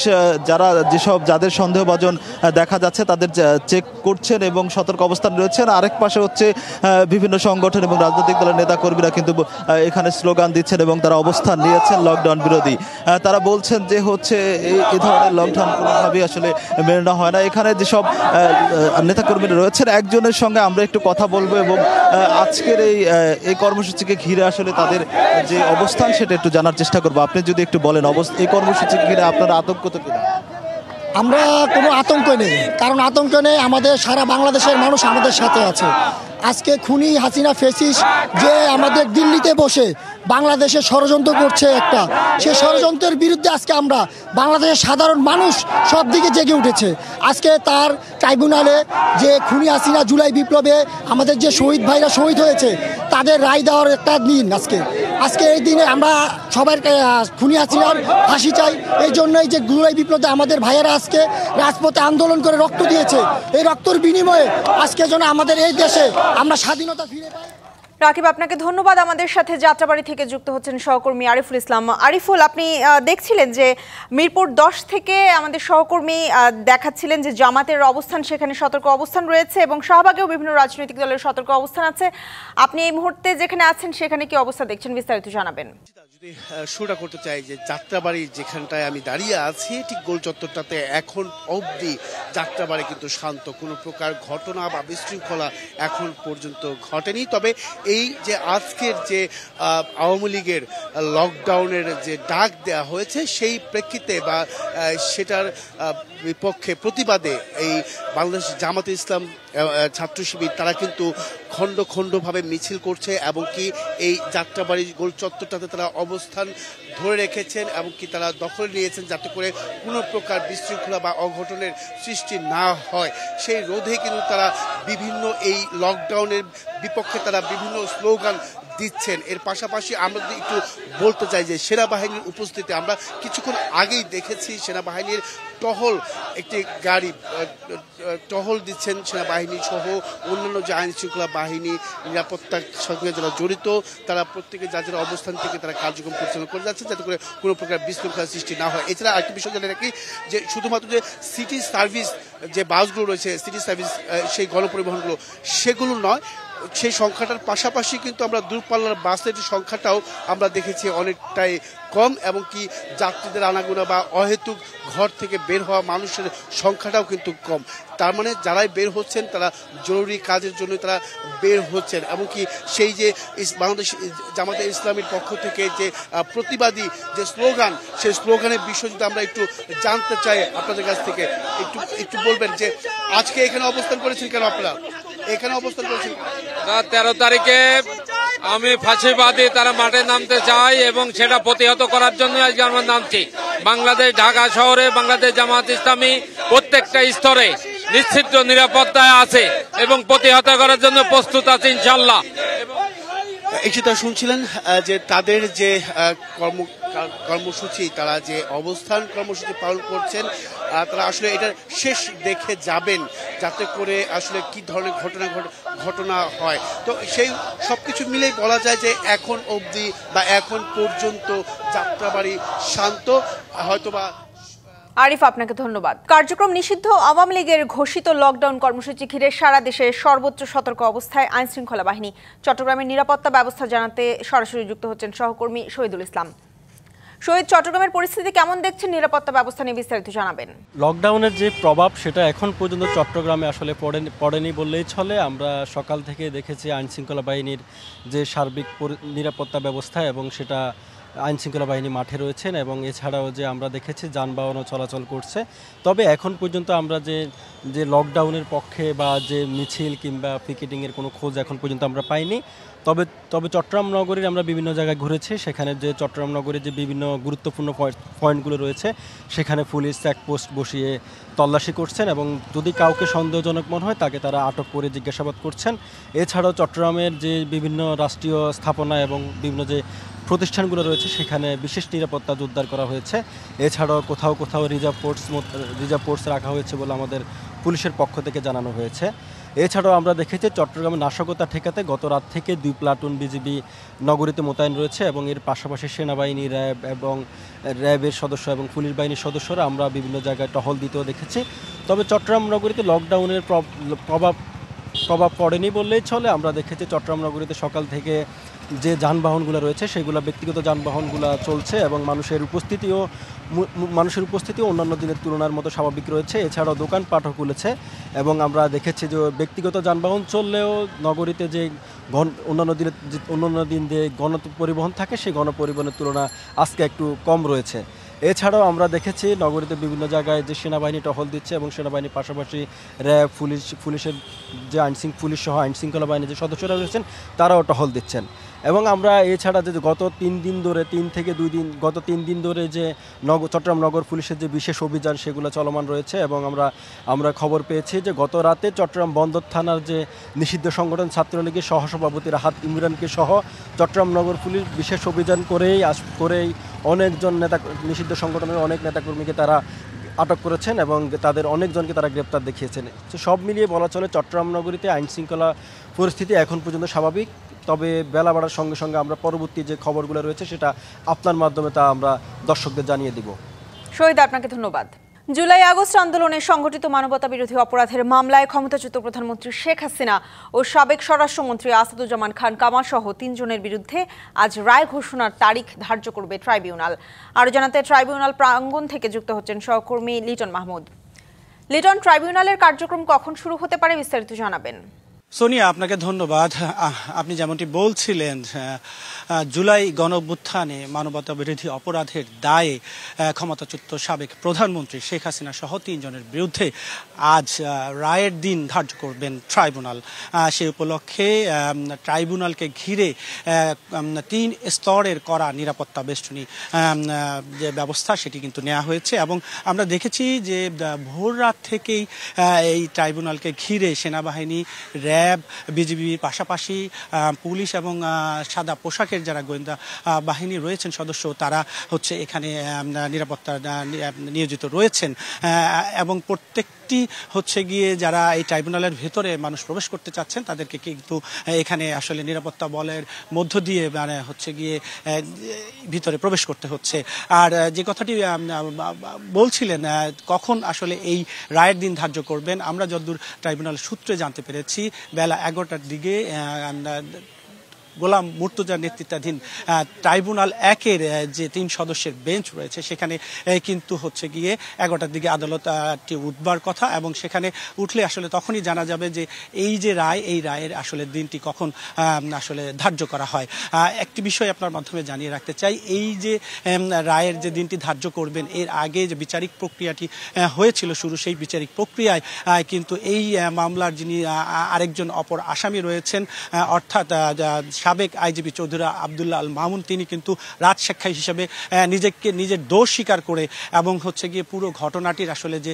যাদের সন্দেহভাজন দেখা যাচ্ছে তাদের চেক করছেন এবং সতর্ক অবস্থান রয়েছেন। আরেক পাশে বিভিন্ন সংগঠন এবং রাজনৈতিক দলের নেতাকর্মীরা কিন্তু এখানে স্লোগান দিচ্ছেন এবং তারা অবস্থান নিয়েছেন লকডাউন বিরোধী। তারা বলছেন যে এই ধরনের লকডাউন কোনোভাবেই আসলে মেনে নেওয়া হয় না। এখানে যেসব নেতাকর্মীরা রয়েছেন একজনের সঙ্গে আমরা একটু কথা বলবো এবং আজকের এই কর্মসূচিকে ঘিরে আসলে তাদের যে অবস্থান সেটা একটু জানার চেষ্টা করবো। আপনি যদি একটু বলেন এই কর্মসূচিকে ঘিরে আপনারা আতঙ্কিত কিনা? আমরা কোনো আতঙ্ক নেই, কারণ আতঙ্ক নেই, আমাদের সারা বাংলাদেশের মানুষ আমাদের সাথে আছে। আজকে খুনি হাসিনা ফেসিস যে আমাদের দিল্লিতে বসে বাংলাদেশে ষড়যন্ত্র করছে সেই ষড়যন্ত্রের বিরুদ্ধে আজকে আমরা বাংলাদেশের সাধারণ মানুষ সব দিকে জেগে উঠেছে। আজকে তার ট্রাইব্যুনালে যে খুনি হাসিনা জুলাই বিপ্লবে আমাদের যে শহীদ ভাইরা শহীদ হয়েছে তাদের রায় দেওয়ার একটা দিন। আজকে এই দিনে আমরা সবার খুনি হাসিনার ফাঁসি চাই। এই জন্যই যে জুলাই বিপ্লবে আমাদের ভাইয়েরা আজকে রাজপথে আন্দোলন করে রক্ত দিয়েছে। এই রক্তর বিনিময়ে আজকে যেন আমাদের এই দেশে আমরা স্বাধীনতা ফিরে পাই। রাকিব, আপনাকে ধন্যবাদ। আমাদের সাথে যাত্রাবাড়ি থেকে যুক্ত হচ্ছেন সহকর্মী আরিফুল ইসলাম। আরিফুল, আপনি দেখছিলেন যে মিরপুর 10 থেকে আমাদের সহকর্মী দেখাচ্ছিলেন যে জামাতের অবস্থান, সেখানে সতর্ক অবস্থান রয়েছে এবং শাহবাগেও বিভিন্ন রাজনৈতিক দলের সতর্ক অবস্থান আছে। আপনি এই মুহূর্তে যেখানে আছেন সেখানে কি অবস্থা দেখছেন, বিস্তারিত জানাবেন। যদি শুরুটা করতে চাই যে যাত্রাবাড়ি যেখানটায় আমি দাঁড়িয়ে আছি ঠিক গোল চত্বরটাতে এখন অবধি যাত্রাবাড়ি কিন্তু শান্ত, কোনো প্রকার ঘটনা বা বিশৃঙ্খলা এখন পর্যন্ত ঘটেনি। তবে এই যে আজকের যে আওয়ামী লীগের লকডাউনের যে ডাক দেওয়া হয়েছে সেই প্রেক্ষিতে বা সেটার বিপক্ষে প্রতিবাদে এই বাংলাদেশ জামাতে ইসলাম ছাত্র শিবির তারা কিন্তু খণ্ড খণ্ডভাবে মিছিল করছে এবং কি এই যাত্রাবাড়ি গোল চত্বরটাতে তারা অবস্থান ধরে রেখেছেন এবং কি তারা দখল নিয়েছেন যাতে করে কোনো প্রকার বিশৃঙ্খলা বা অঘটনের সৃষ্টি না হয়। সেই রোধে কিন্তু তারা বিভিন্ন এই লকডাউনের বিপক্ষে তারা বিভিন্ন স্লোগান দিচ্ছেন। এর পাশাপাশি আমরা যদি একটু বলতে চাই যে সেনাবাহিনীর উপস্থিতি আমরা কিছুক্ষণ আগেই দেখেছি সেনাবাহিনীর টহল একটি গাড়ি টহল দিচ্ছেন সেনাবাহিনী সহ অন্যান্য যে আইন শৃঙ্খলা বাহিনী নিরাপত্তার সঙ্গে যারা জড়িত তারা প্রত্যেকে যাদের অবস্থান থেকে তারা কার্যক্রম পরিচালনা করে যাচ্ছে যাতে করে কোনো প্রকার বিশৃঙ্খলা সৃষ্টি না হয়। এছাড়া আরেকটি বিষয় জানিয়ে রাখি যে শুধুমাত্র যে সিটি সার্ভিস যে বাসগুলো রয়েছে সিটি সার্ভিস সেই গণপরিবহনগুলো সেগুলো নয়, সেই সংখ্যাটার পাশাপাশি কিন্তু আমরা দূরপাল্লার বাসের সংখ্যাটাও আমরা দেখেছি অনেকটাই কম এবং কি যাত্রীদের আনাগোনা বা অহেতুক ঘর থেকে বের হওয়া মানুষের সংখ্যাটাও কিন্তু কম। তার মানে যারাই বের হচ্ছেন তারা জরুরি কাজের জন্য তারা বের হচ্ছেন এবং কি সেই যে বাংলাদেশ জামাতে ইসলামীর পক্ষ থেকে যে প্রতিবাদী যে স্লোগান সেই স্লোগানের বিষয় যদি আমরা একটু জানতে চাই আপনাদের কাছ থেকে একটু বলবেন যে আজকে এখানে অবস্থান করেছেন কেন, আপনারা এখানে অবস্থান করেছেন? 13 তারিখে আমি ফাঁসিবাদী তারা মাঠে নামতে চাই এবং সেটা প্রতিহত করার জন্য আজকে আমরা নামছি। বাংলাদেশ ঢাকা শহরে বাংলাদেশ জামাত ইসলামী প্রত্যেকটা স্তরে নিশ্চিত নিরাপত্তায় আছে এবং প্রতিহত করার জন্য প্রস্তুত আছে ইনশাল্লাহ। ইশিতা শুনছিলেন যে তাদের যে কর্মসূচি, তারা যে অবস্থান কর্মসূচি পালন করছেন, তারা আসলে এটা শেষ দেখে যাবেন যাতে করে আসলে কি ধরনের ঘটনা হয়। তো সেই সবকিছু মিলেই বলা যায় যে এখন অবধি বা এখন পর্যন্ত যাত্রাবাড়ি শান্ত। হয়তোবা আরিফ, আপনাকে ধন্যবাদ। কার্যক্রম নিষিদ্ধ আওয়ামী লীগের ঘোষিত লকডাউন কর্মসূচি ঘিরে সারা দেশে সর্বোচ্চ সতর্ক অবস্থায় আইন শৃঙ্খলা বাহিনী। চট্টগ্রামের নিরাপত্তা ব্যবস্থা জানাতে সরাসরি যুক্ত হচ্ছেন সহকর্মী শহীদুল ইসলাম। শহীদ, চট্টগ্রামের পরিস্থিতি কেমন দেখছেন? নিরাপত্তা ব্যবস্থা নিয়ে বিস্তারিত জানাবেন। লকডাউনের যে প্রভাব সেটা এখন পর্যন্ত চট্টগ্রামে আসলে পড়েনি বললেই চলে। আমরা সকাল থেকে দেখেছি আইন শৃঙ্খলা বাহিনীর যে সার্বিক নিরাপত্তা ব্যবস্থা, এবং সেটা আইন শৃঙ্খলা বাহিনী মাঠে রয়েছেন, এবং এছাড়াও যে আমরা দেখেছি যানবাহনও চলাচল করছে। তবে এখন পর্যন্ত আমরা যে লকডাউনের পক্ষে বা যে মিছিল কিংবা পিকেটিংয়ের কোনো খোঁজ এখন পর্যন্ত আমরা পাইনি। তবে চট্টগ্রাম নগরীর আমরা বিভিন্ন জায়গায় ঘুরেছি, সেখানে যে চট্টগ্রাম নগরীর যে বিভিন্ন গুরুত্বপূর্ণ পয়েন্টগুলো রয়েছে সেখানে পুলিশ চেকপোস্ট বসিয়ে তল্লাশি করছেন, এবং যদি কাউকে সন্দেহজনক মনে হয় তাকে তারা আটক করে জিজ্ঞাসাবাদ করছেন। এছাড়াও চট্টগ্রামের যে বিভিন্ন রাষ্ট্রীয় স্থাপনা এবং বিভিন্ন যে প্রতিষ্ঠানগুলো রয়েছে সেখানে বিশেষ নিরাপত্তা জোরদার করা হয়েছে। এছাড়াও কোথাও রিজার্ভ ফোর্স রাখা হয়েছে বলে আমাদের পুলিশের পক্ষ থেকে জানানো হয়েছে। এছাড়াও আমরা দেখেছি চট্টগ্রামে নাশকতা ঠেকাতে গত রাত থেকে 2 প্লাটুন বিজিবি নগরীতে মোতায়েন রয়েছে, এবং এর পাশাপাশি সেনাবাহিনী, র্যাবের সদস্য এবং পুলিশ বাহিনীর সদস্যরা আমরা বিভিন্ন জায়গায় টহল দিতেও দেখেছি। তবে চট্টগ্রাম নগরীতে লকডাউনের প্রভাব পড়েনি বললেই চলে। আমরা দেখেছি চট্টগ্রাম নগরীতে সকাল থেকে যে যানবাহনগুলো রয়েছে সেগুলো ব্যক্তিগত যানবাহনগুলো চলছে, এবং মানুষের উপস্থিতিও অন্যান্য দিনের তুলনার মতো স্বাভাবিক রয়েছে। এছাড়াও দোকানপাটও খুলেছে, এবং আমরা দেখেছি যে ব্যক্তিগত যানবাহন চললেও নগরীতে যে অন্যান্য দিন যে গণপরিবহন থাকে সেই গণপরিবহনের তুলনা আজকে একটু কম রয়েছে। এছাড়াও আমরা দেখেছি নগরীতে বিভিন্ন জায়গায় যে সেনাবাহিনী টহল দিচ্ছে, এবং সেনাবাহিনীর পাশাপাশি র্যাব, পুলিশের যে পুলিশ সহ আইন শৃঙ্খলা বাহিনীর যে সদস্যরা রয়েছেন তারাও টহল দিচ্ছেন। এবং আমরা এছাড়া যে গত 3 দিন ধরে যে চট্টগ্রাম নগর পুলিশের যে বিশেষ অভিযান সেগুলো চলমান রয়েছে, এবং আমরা খবর পেয়েছি যে গত রাতে চট্টগ্রাম বন্দর থানার যে নিষিদ্ধ সংগঠন ছাত্রলীগের সহসভাপতি রাহাত ইমরানকে সহ চট্টগ্রাম নগর পুলিশ বিশেষ অভিযান করেই অনেকজন নিষিদ্ধ সংগঠনের অনেক নেতাকর্মীকে তারা আটক করেছেন, এবং তাদের অনেকজনকে তারা গ্রেপ্তার দেখিয়েছেন। সব মিলিয়ে বলা চলে চট্টগ্রাম নগরীতে আইন শৃঙ্খলা পরিস্থিতি এখন পর্যন্ত স্বাভাবিক। তবে বেলা বাড়ার সঙ্গে সঙ্গে আমরা পরবর্তী যে খবরগুলো রয়েছে সেটা আপনার মাধ্যমে তা আমরা দর্শকদের জানিয়ে দিব। শহীদ, আপনাকে ধন্যবাদ। জুলাই আগস্ট আন্দোলনে সংগঠিত মানবতা বিরোধী অপরাধের মামলায় ক্ষমতাচ্যুত প্রধানমন্ত্রী শেখ হাসিনা ও সাবেক স্বরাষ্ট্রমন্ত্রী আসাদুজ্জামান খান কামাল সহ 3 জনের বিরুদ্ধে আজ রায় ঘোষণার তারিখ ধার্য করবে ট্রাইব্যুনাল। আরও জানাতে ট্রাইব্যুনাল প্রাঙ্গণ থেকে যুক্ত হচ্ছেন সহকর্মী লিটন মাহমুদ। লিটন, ট্রাইব্যুনালের কার্যক্রম কখন শুরু হতে পারে বিস্তারিত জানাবেন। সোনিয়া, আপনাকে ধন্যবাদ। আপনি যেমনটি বলছিলেন, জুলাই গণঅভ্যুত্থানে মানবতা বিরোধী অপরাধের দায়ে ক্ষমতাচ্যুত সাবেক প্রধানমন্ত্রী শেখ হাসিনা সহ 3 জনের বিরুদ্ধে আজ রায়ের দিন ধার্য করবেন ট্রাইব্যুনাল। সেই উপলক্ষে ট্রাইব্যুনালকে ঘিরে 3 স্তরের কড়া নিরাপত্তা বেষ্টনী যে ব্যবস্থা সেটি কিন্তু নেওয়া হয়েছে, এবং আমরা দেখেছি যে ভোর রাত থেকেই এই ট্রাইব্যুনালকে ঘিরে সেনাবাহিনী, র্যাব, বিজিবির পাশাপাশি পুলিশ এবং সাদা পোশাকের যারা গোয়েন্দা বাহিনী রয়েছেন সদস্য, তারা এখানে নিরাপত্তা নিয়োজিত রয়েছেন, এবং প্রত্যেকটি গিয়ে যারা এই ট্রাইব্যুনালের ভেতরে মানুষ প্রবেশ করতে চাচ্ছেন তাদেরকে কিন্তু এখানে আসলে নিরাপত্তা বলের মধ্য দিয়ে গিয়ে ভিতরে প্রবেশ করতে হচ্ছে। আর যে কথাটি বলছিলেন কখন আসলে এই রায়ের দিন ধার্য করবেন, আমরা যতদূর ট্রাইব্যুনাল সূত্রে জানতে পেরেছি বেলা 11টার দিকে গোলাম মুর্তজার নেতৃত্বাধীন ট্রাইব্যুনাল 1-এর যে 3 সদস্যের বেঞ্চ রয়েছে সেখানে কিন্তু গিয়ে 11টার দিকে আদালতটি উঠবার কথা, এবং সেখানে উঠলে আসলে তখনই জানা যাবে যে এই যে রায়, এই রায়ের আসলে দিনটি কখন আসলে ধার্য করা হয়। একটি বিষয় আপনার মাধ্যমে জানিয়ে রাখতে চাই, এই যে রায়ের যে দিনটি ধার্য করবেন এর আগে যে বিচারিক প্রক্রিয়াটি হয়েছিল শুরু, সেই বিচারিক প্রক্রিয়ায় কিন্তু এই মামলার যিনি আরেকজন অপর আসামি রয়েছেন অর্থাৎ সাবেক আইজিপি চৌধুরী আবদুল্লাহ আল মামুন তিনি কিন্তু রাজসাক্ষী হিসেবে নিজের দোষ স্বীকার করে এবং হচ্ছে গিয়ে পুরো ঘটনাটির আসলে যে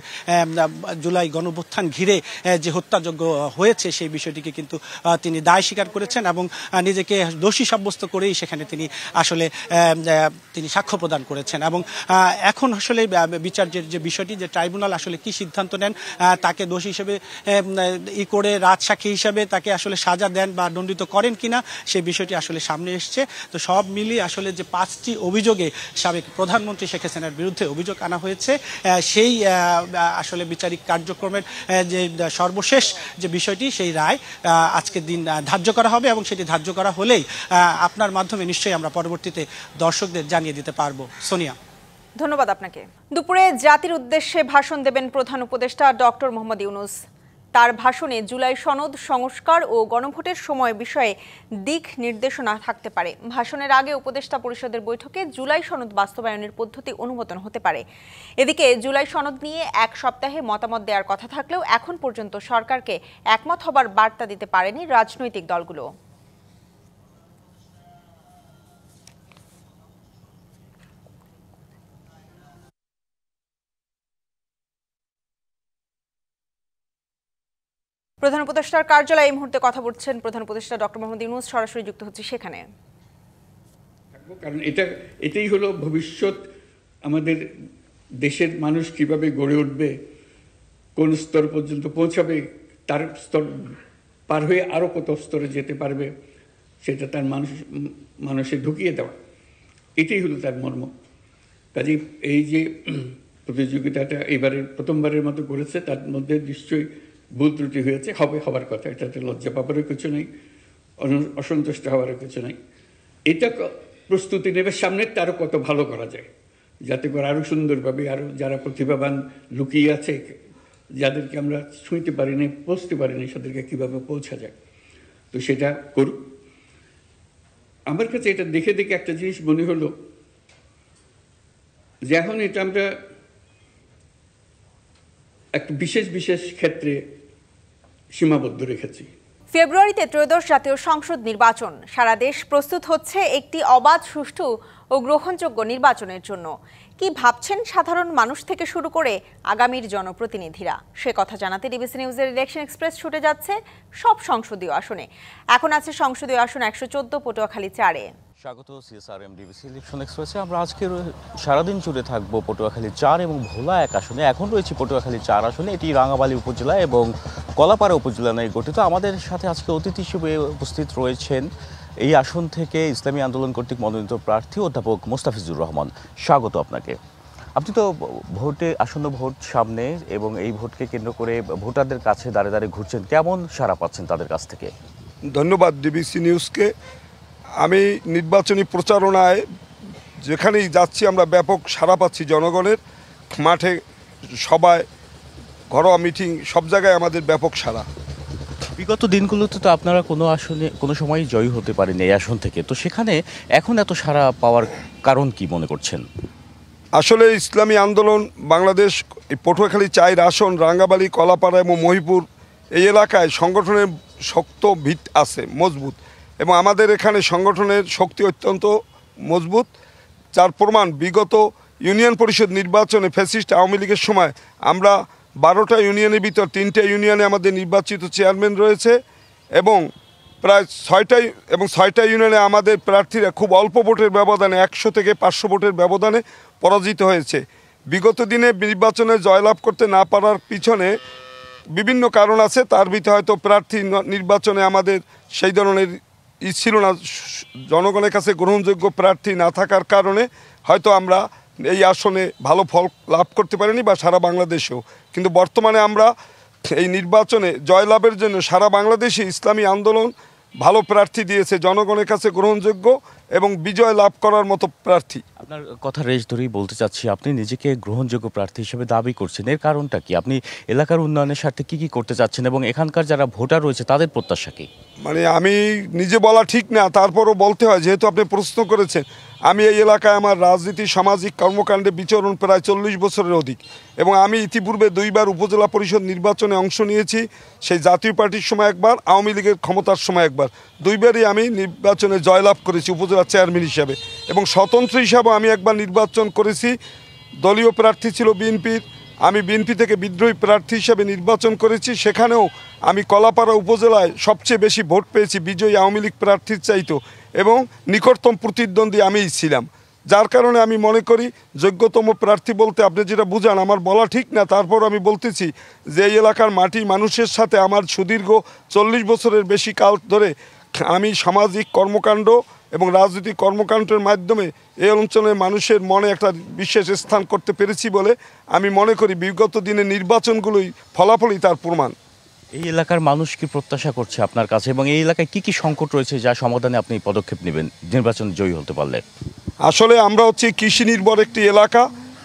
জুলাই গণঅভ্যুত্থান ঘিরে যে হত্যাযজ্ঞ হয়েছে সেই বিষয়টিকে কিন্তু তিনি দায় স্বীকার করেছেন এবং নিজেকে দোষী সাব্যস্ত করেই সেখানে তিনি আসলে তিনি সাক্ষ্য প্রদান করেছেন। এবং এখন আসলে বিচার্যের যে বিষয়টি যে ট্রাইব্যুনাল আসলে কি সিদ্ধান্ত নেন, তাকে দোষী হিসেবে করে রাজসাক্ষী হিসেবে তাকে আসলে সাজা দেন বা দণ্ডিত করেন কিনা সেই বিষয়টি আসলে সামনে এসছে। তো সব মিলিয়ে আসলে যে 5টি অভিযোগে সাবেক প্রধানমন্ত্রী শেখ হাসিনার বিরুদ্ধে অভিযোগ আনা হয়েছে সেই আসলে বিচারিক কার্যক্রমের যে সর্বশেষ যে বিষয়টি সেই রায় আজকের দিন ধার্য করা হবে এবং সেটি ধার্য করা হলেই আপনার মাধ্যমে নিশ্চয়ই আমরা পরবর্তীতে দর্শকদের জানিয়ে দিতে পারবো। সোনিয়া, ধন্যবাদ আপনাকে। দুপুরে জাতির উদ্দেশ্যে ভাষণ দেবেন প্রধান উপদেষ্টা ডক্টর মোহাম্মদ ইউনূস। তার ভাষণে জুলাই সনদ সংস্কার ও গণভোটের সময় বিষয়ে দিক নির্দেশনা থাকতে পারে। ভাষণের আগে উপদেষ্টা পরিষদের বৈঠকে জুলাই সনদ বাস্তবায়নের পদ্ধতি অনুমোদন হতে পারে। এদিকে জুলাই সনদ নিয়ে 1 সপ্তাহে মতামত দেওয়ার কথা থাকলেও এখন পর্যন্ত সরকারকে একমত হবার বার্তা দিতে পারেনি রাজনৈতিক দলগুলো। প্রধান উপদেষ্টার কার্যালয়ে এই মুহূর্তে কথা বলছেন প্রধান উপদেষ্টা ডক্টর মোহাম্মদ ইউনূস। সরাসরি যুক্ত হচ্ছে সেখানে, কারণ এটাই হলো ভবিষ্যৎ। আমাদের দেশের মানুষ কিভাবে গড়ে উঠবে, কোন স্তর পর্যন্ত পৌঁছাবে, তার স্তর পার হয়ে আরও কত স্তরে যেতে পারবে, সেটা তার মানুষে ঢুকিয়ে দেওয়া, এটাই হলো তার মর্ম। কাজে এই যে প্রতিযোগিতাটা এবারে প্রথমবারের মতো করেছে, তার মধ্যে নিশ্চয়ই ভুল ত্রুটি হয়েছে, হবার কথা। এটাতে লজ্জা পাবারও কিছু নেই, অসন্তুষ্ট হওয়ারও কিছু নেই। এটা প্রস্তুতি নেবে সামনে তারও কত ভালো করা যায়, যাতে করে আরও সুন্দরভাবে আরও যারা প্রতিভাবান লুকিয়ে আছে, যাদেরকে আমরা ছুঁইতে পারিনি, পৌঁছতে পারিনি, তাদেরকে কীভাবে পৌঁছা যায়, তো সেটা করুক। আমার কাছে এটা দেখে দেখে একটা জিনিস মনে হলো যে এখন এটা আমরা একটা বিশেষ ক্ষেত্রে সীমাবদ্ধ রেখেছি। ফেব্রুয়ারিতে ত্রয়োদশ জাতীয় সংসদ নির্বাচন। সারা দেশ প্রস্তুত হচ্ছে একটি অবাধ, সুষ্ঠু ও গ্রহণযোগ্য নির্বাচনের জন্য। কি ভাবছেন সাধারণ মানুষ থেকে শুরু করে আগামীর জনপ্রতিনিধিরা, সে কথা জানাতে ডিবিসি নিউজের ইলেকশন এক্সপ্রেস ছুটে যাচ্ছে সব সংসদীয় আসনে। এখন আছে সংসদীয় আসন 114 পটুয়াখালী 4-এ। স্বাগত সিএসআরএম ডিবিসি ইলেকশন এক্সপ্রেসে। আমরা আজকে সারাদিন জুড়ে থাকবো পটুয়াখালী 4 এবং ভোলা 1 আসনে। এখন রয়েছে পটুয়াখালী 4 আসনে। এটি রাঙাবালী উপজেলা এবং কলাপাড়া উপজেলা নিয়ে গঠিত। আমাদের সাথে আজকে অতিথি হিসেবে উপস্থিত রয়েছেন এই আসন থেকে ইসলামী আন্দোলন কর্তৃক মনোনীত প্রার্থী অধ্যাপক মোস্তাফিজুর রহমান। স্বাগত আপনাকে। আপনি তো আসন্ন ভোট সামনে এবং এই ভোটকে কেন্দ্র করে ভোটারদের কাছে দাঁড়ে দাঁড়িয়ে ঘুরছেন, কেমন সাড়া পাচ্ছেন তাদের কাছ থেকে? ধন্যবাদ ডিবিসি নিউজকে। আমি নির্বাচনী প্রচারণায় যেখানেই যাচ্ছি আমরা ব্যাপক সাড়া পাচ্ছি জনগণের। মাঠে, সবাই, ঘরোয়া মিটিং, সব জায়গায় আমাদের ব্যাপক সাড়া। বিগত দিনগুলোতে তো আপনারা কোনো আসনে কোনো সময়ই জয়ী হতে পারেনি এই আসন থেকে, তো সেখানে এখন এত সাড়া পাওয়ার কারণ কি মনে করছেন? আসলে ইসলামী আন্দোলন বাংলাদেশ পটুয়াখালী 4 আসন, রাঙ্গাবালী, কলাপাড়া এবং মহিপুর এই এলাকায় সংগঠনের শক্ত ভিত আছে, মজবুত, এবং আমাদের এখানে সংগঠনের শক্তি অত্যন্ত মজবুত। যার প্রমাণ বিগত ইউনিয়ন পরিষদ নির্বাচনে ফ্যাসিস্ট আওয়ামী লীগের সময় আমরা 12টা ইউনিয়নের ভিতর 3টে ইউনিয়নে আমাদের নির্বাচিত চেয়ারম্যান রয়েছে এবং প্রায় 6টা ইউনিয়নে আমাদের প্রার্থীরা খুব অল্প ভোটের ব্যবধানে 100 থেকে 500 ভোটের ব্যবধানে পরাজিত হয়েছে। বিগত দিনে নির্বাচনে জয়লাভ করতে না পারার পিছনে বিভিন্ন কারণ আছে, তার ভিতরে হয়তো প্রার্থী নির্বাচনে আমাদের সেই ধরনের ছিল না, জনগণের কাছে গ্রহণযোগ্য প্রার্থী না থাকার কারণে হয়তো আমরা এই আসনে ভালো ফল লাভ করতে পারিনি বা সারা বাংলাদেশেও। কিন্তু বর্তমানে আমরা এই নির্বাচনে জয়লাভের জন্য সারা বাংলাদেশে ইসলামী আন্দোলন ভালো প্রার্থী দিয়েছে, জনগণের কাছে গ্রহণযোগ্য এবং বিজয় লাভ করার মতো প্রার্থী। আপনার কথা রেশ ধরেই বলতে চাচ্ছি, আপনি নিজেকে গ্রহণযোগ্য প্রার্থী হিসেবে দাবি করছেন, এর কারণটা কি? আপনি এলাকার উন্নয়নের স্বার্থে কি করতে চাচ্ছেন এবং এখানকার যারা ভোটার রয়েছে তাদের প্রত্যাশা কি? মানে আমি নিজে বলা ঠিক না, তারপরও বলতে হয় যেহেতু আপনি প্রশ্ন করেছেন। আমি এই এলাকায় আমার রাজনীতি সামাজিক কর্মকাণ্ডে বিচরণ প্রায় 40 বছরের অধিক, এবং আমি ইতিপূর্বে 2বার উপজেলা পরিষদ নির্বাচনে অংশ নিয়েছি। সেই জাতীয় পার্টির সময় একবার, আওয়ামী লীগের ক্ষমতার সময় একবার, 2বারই আমি নির্বাচনে জয়লাভ করেছি উপজেলা চেয়ারম্যান হিসাবে, এবং স্বতন্ত্র হিসাবে আমি একবার নির্বাচন করেছি। দলীয় প্রার্থী ছিল বিএনপির, আমি বিএনপি থেকে বিদ্রোহী প্রার্থী হিসাবে নির্বাচন করেছি। সেখানেও আমি কলাপাড়া উপজেলায় সবচেয়ে বেশি ভোট পেয়েছি বিজয়ী আওয়ামী লীগ প্রার্থীর চাইতো, এবং নিকটতম প্রতিদ্বন্দ্বী আমিই ছিলাম। যার কারণে আমি মনে করি যোগ্যতম প্রার্থী বলতে আপনি যেটা বুঝান আমার বলা ঠিক না, তারপর আমি বলতেছি যে এই এলাকার মাটি মানুষের সাথে আমার সুদীর্ঘ 40 বছরের বেশি কাল ধরে আমি সামাজিক কর্মকাণ্ড এবং রাজনৈতিক কর্মকাণ্ডের মাধ্যমে এই অঞ্চলের মানুষের মনে একটা বিশেষ স্থান করতে পেরেছি বলে আমি মনে করি বিগত দিনের নির্বাচনগুলোই ফলাফলই তার প্রমাণ। এই এলাকার মানুষ কি প্রত্যাশা করছে আপনার কাছে, এবং এই এলাকায় কি কি সংকট রয়েছে যা সমাধানে আপনি পদক্ষেপ নেবেন নির্বাচন জয়ী হতে পারলে? আসলে আমরা হচ্ছে কৃষি নির্ভর একটি এলাকা।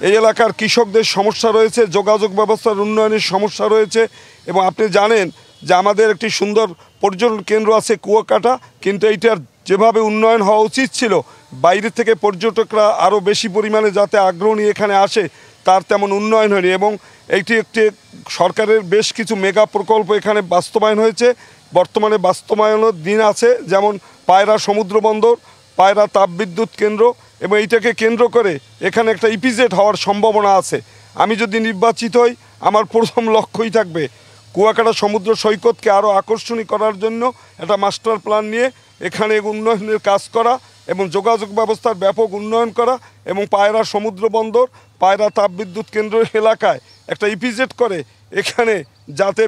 এই এলাকার কৃষকদের সমস্যা রয়েছে, যোগাযোগ ব্যবস্থার উন্নয়নের সমস্যা রয়েছে, এবং আপনি জানেন যে আমাদের একটি সুন্দর পর্যটন কেন্দ্র আছে কুয়াকাটা, কিন্তু এইটার যেভাবে উন্নয়ন হওয়া উচিত ছিল, বাইরে থেকে পর্যটকরা আরও বেশি পরিমাণে যাতে আগ্রহ নিয়ে এখানে আসে তার তেমন উন্নয়ন হয়নি। এবং এইটি একটি সরকারের বেশ কিছু মেগা প্রকল্প এখানে বাস্তবায়ন হয়েছে, বর্তমানে বাস্তবায়নের দিন আছে, যেমন পায়রা সমুদ্র বন্দর, পায়রা তাপবিদ্যুৎ কেন্দ্র, এবং এইটাকে কেন্দ্র করে এখানে একটা ইপিজেড হওয়ার সম্ভাবনা আছে। আমি যদি নির্বাচিত হই আমার প্রথম লক্ষ্যই থাকবে কুয়াকাটা সমুদ্র সৈকতকে আরও আকর্ষণীয় করার জন্য একটা মাস্টার প্ল্যান নিয়ে এখানে উন্নয়নের কাজ করা এবং যোগাযোগ ব্যবস্থার ব্যাপক উন্নয়ন করা, এবং পায়রা সমুদ্র বন্দর, পায়রা তাপবিদ্যুৎ কেন্দ্র এলাকায় একটা ইপিজেড করে এখানে যাতে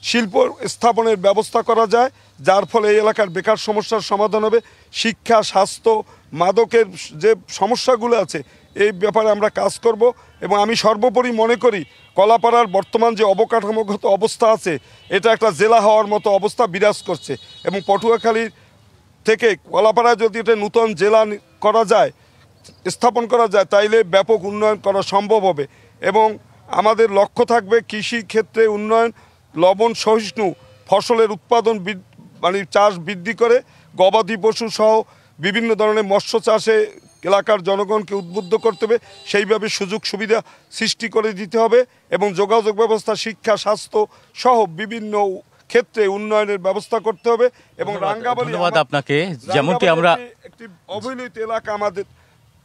শিল্প স্থাপনের ব্যবস্থা করা যায়, যার ফলে এই এলাকার বেকার সমস্যার সমাধান হবে। শিক্ষা, স্বাস্থ্য, মাদকের যে সমস্যাগুলো আছে এই ব্যাপারে আমরা কাজ করব। এবং আমি সর্বোপরি মনে করি কলাপাড়ার বর্তমান যে অবকাঠামোগত অবস্থা আছে এটা একটা জেলা হওয়ার মতো অবস্থা বিরাজ করছে, এবং পটুয়াখালীর থেকে কলাপাড়ায় যদি এটা নূতন জেলা করা যায়, স্থাপন করা যায়, তাইলে ব্যাপক উন্নয়ন করা সম্ভব হবে। এবং আমাদের লক্ষ্য থাকবে কৃষি ক্ষেত্রে উন্নয়ন, লবণ সহিষ্ণু ফসলের উৎপাদন মানে চাষ বৃদ্ধি করে গবাদি পশু সহ বিভিন্ন ধরনের মৎস্য চাষে এলাকার জনগণকে উদ্বুদ্ধ করতে হবে, সেইভাবে সুযোগ সুবিধা সৃষ্টি করে দিতে হবে, এবং যোগাযোগ ব্যবস্থা, শিক্ষা, স্বাস্থ্য সহ বিভিন্ন ক্ষেত্রে উন্নয়নের ব্যবস্থা করতে হবে। এবং রাঙ্গাবালী আপনাকে যেমনটি আমরা একটি অবহেলিত এলাকা, আমাদের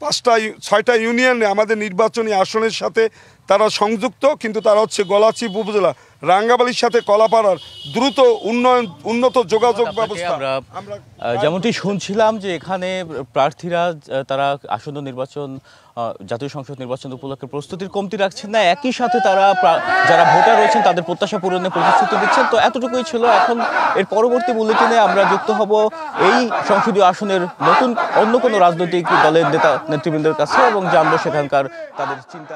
5টা ইউনিয়নে আমাদের নির্বাচনী আসনের সাথে তারা সংযুক্ত, কিন্তু তারা হচ্ছে গলাচিপ উপজেলা। রাঙ্গাবালির সাথে কলাপাড়ার দ্রুত উন্নয়ন, উন্নত যোগাযোগ ব্যবস্থা। আমরা যেমনটি শুনছিলাম যে এখানে প্রার্থীরা তারা আসন্ন নির্বাচন, জাতীয় সংসদ নির্বাচন উপলক্ষে প্রস্তুতির কমতি রাখছেন না, একই সাথে তারা যারা ভোটার রয়েছেন তাদের প্রত্যাশা পূরণের প্রতিশ্রুতি দিচ্ছেন। তো এতটুকুই ছিল। এখন এর পরবর্তী বুলেটিনে আমরা যুক্ত হব এই সংসদীয় আসনের নতুন অন্য কোনো রাজনৈতিক দলের নেতৃবৃন্দের কাছে এবং জানবো সেখানকার তাদের চিন্তা।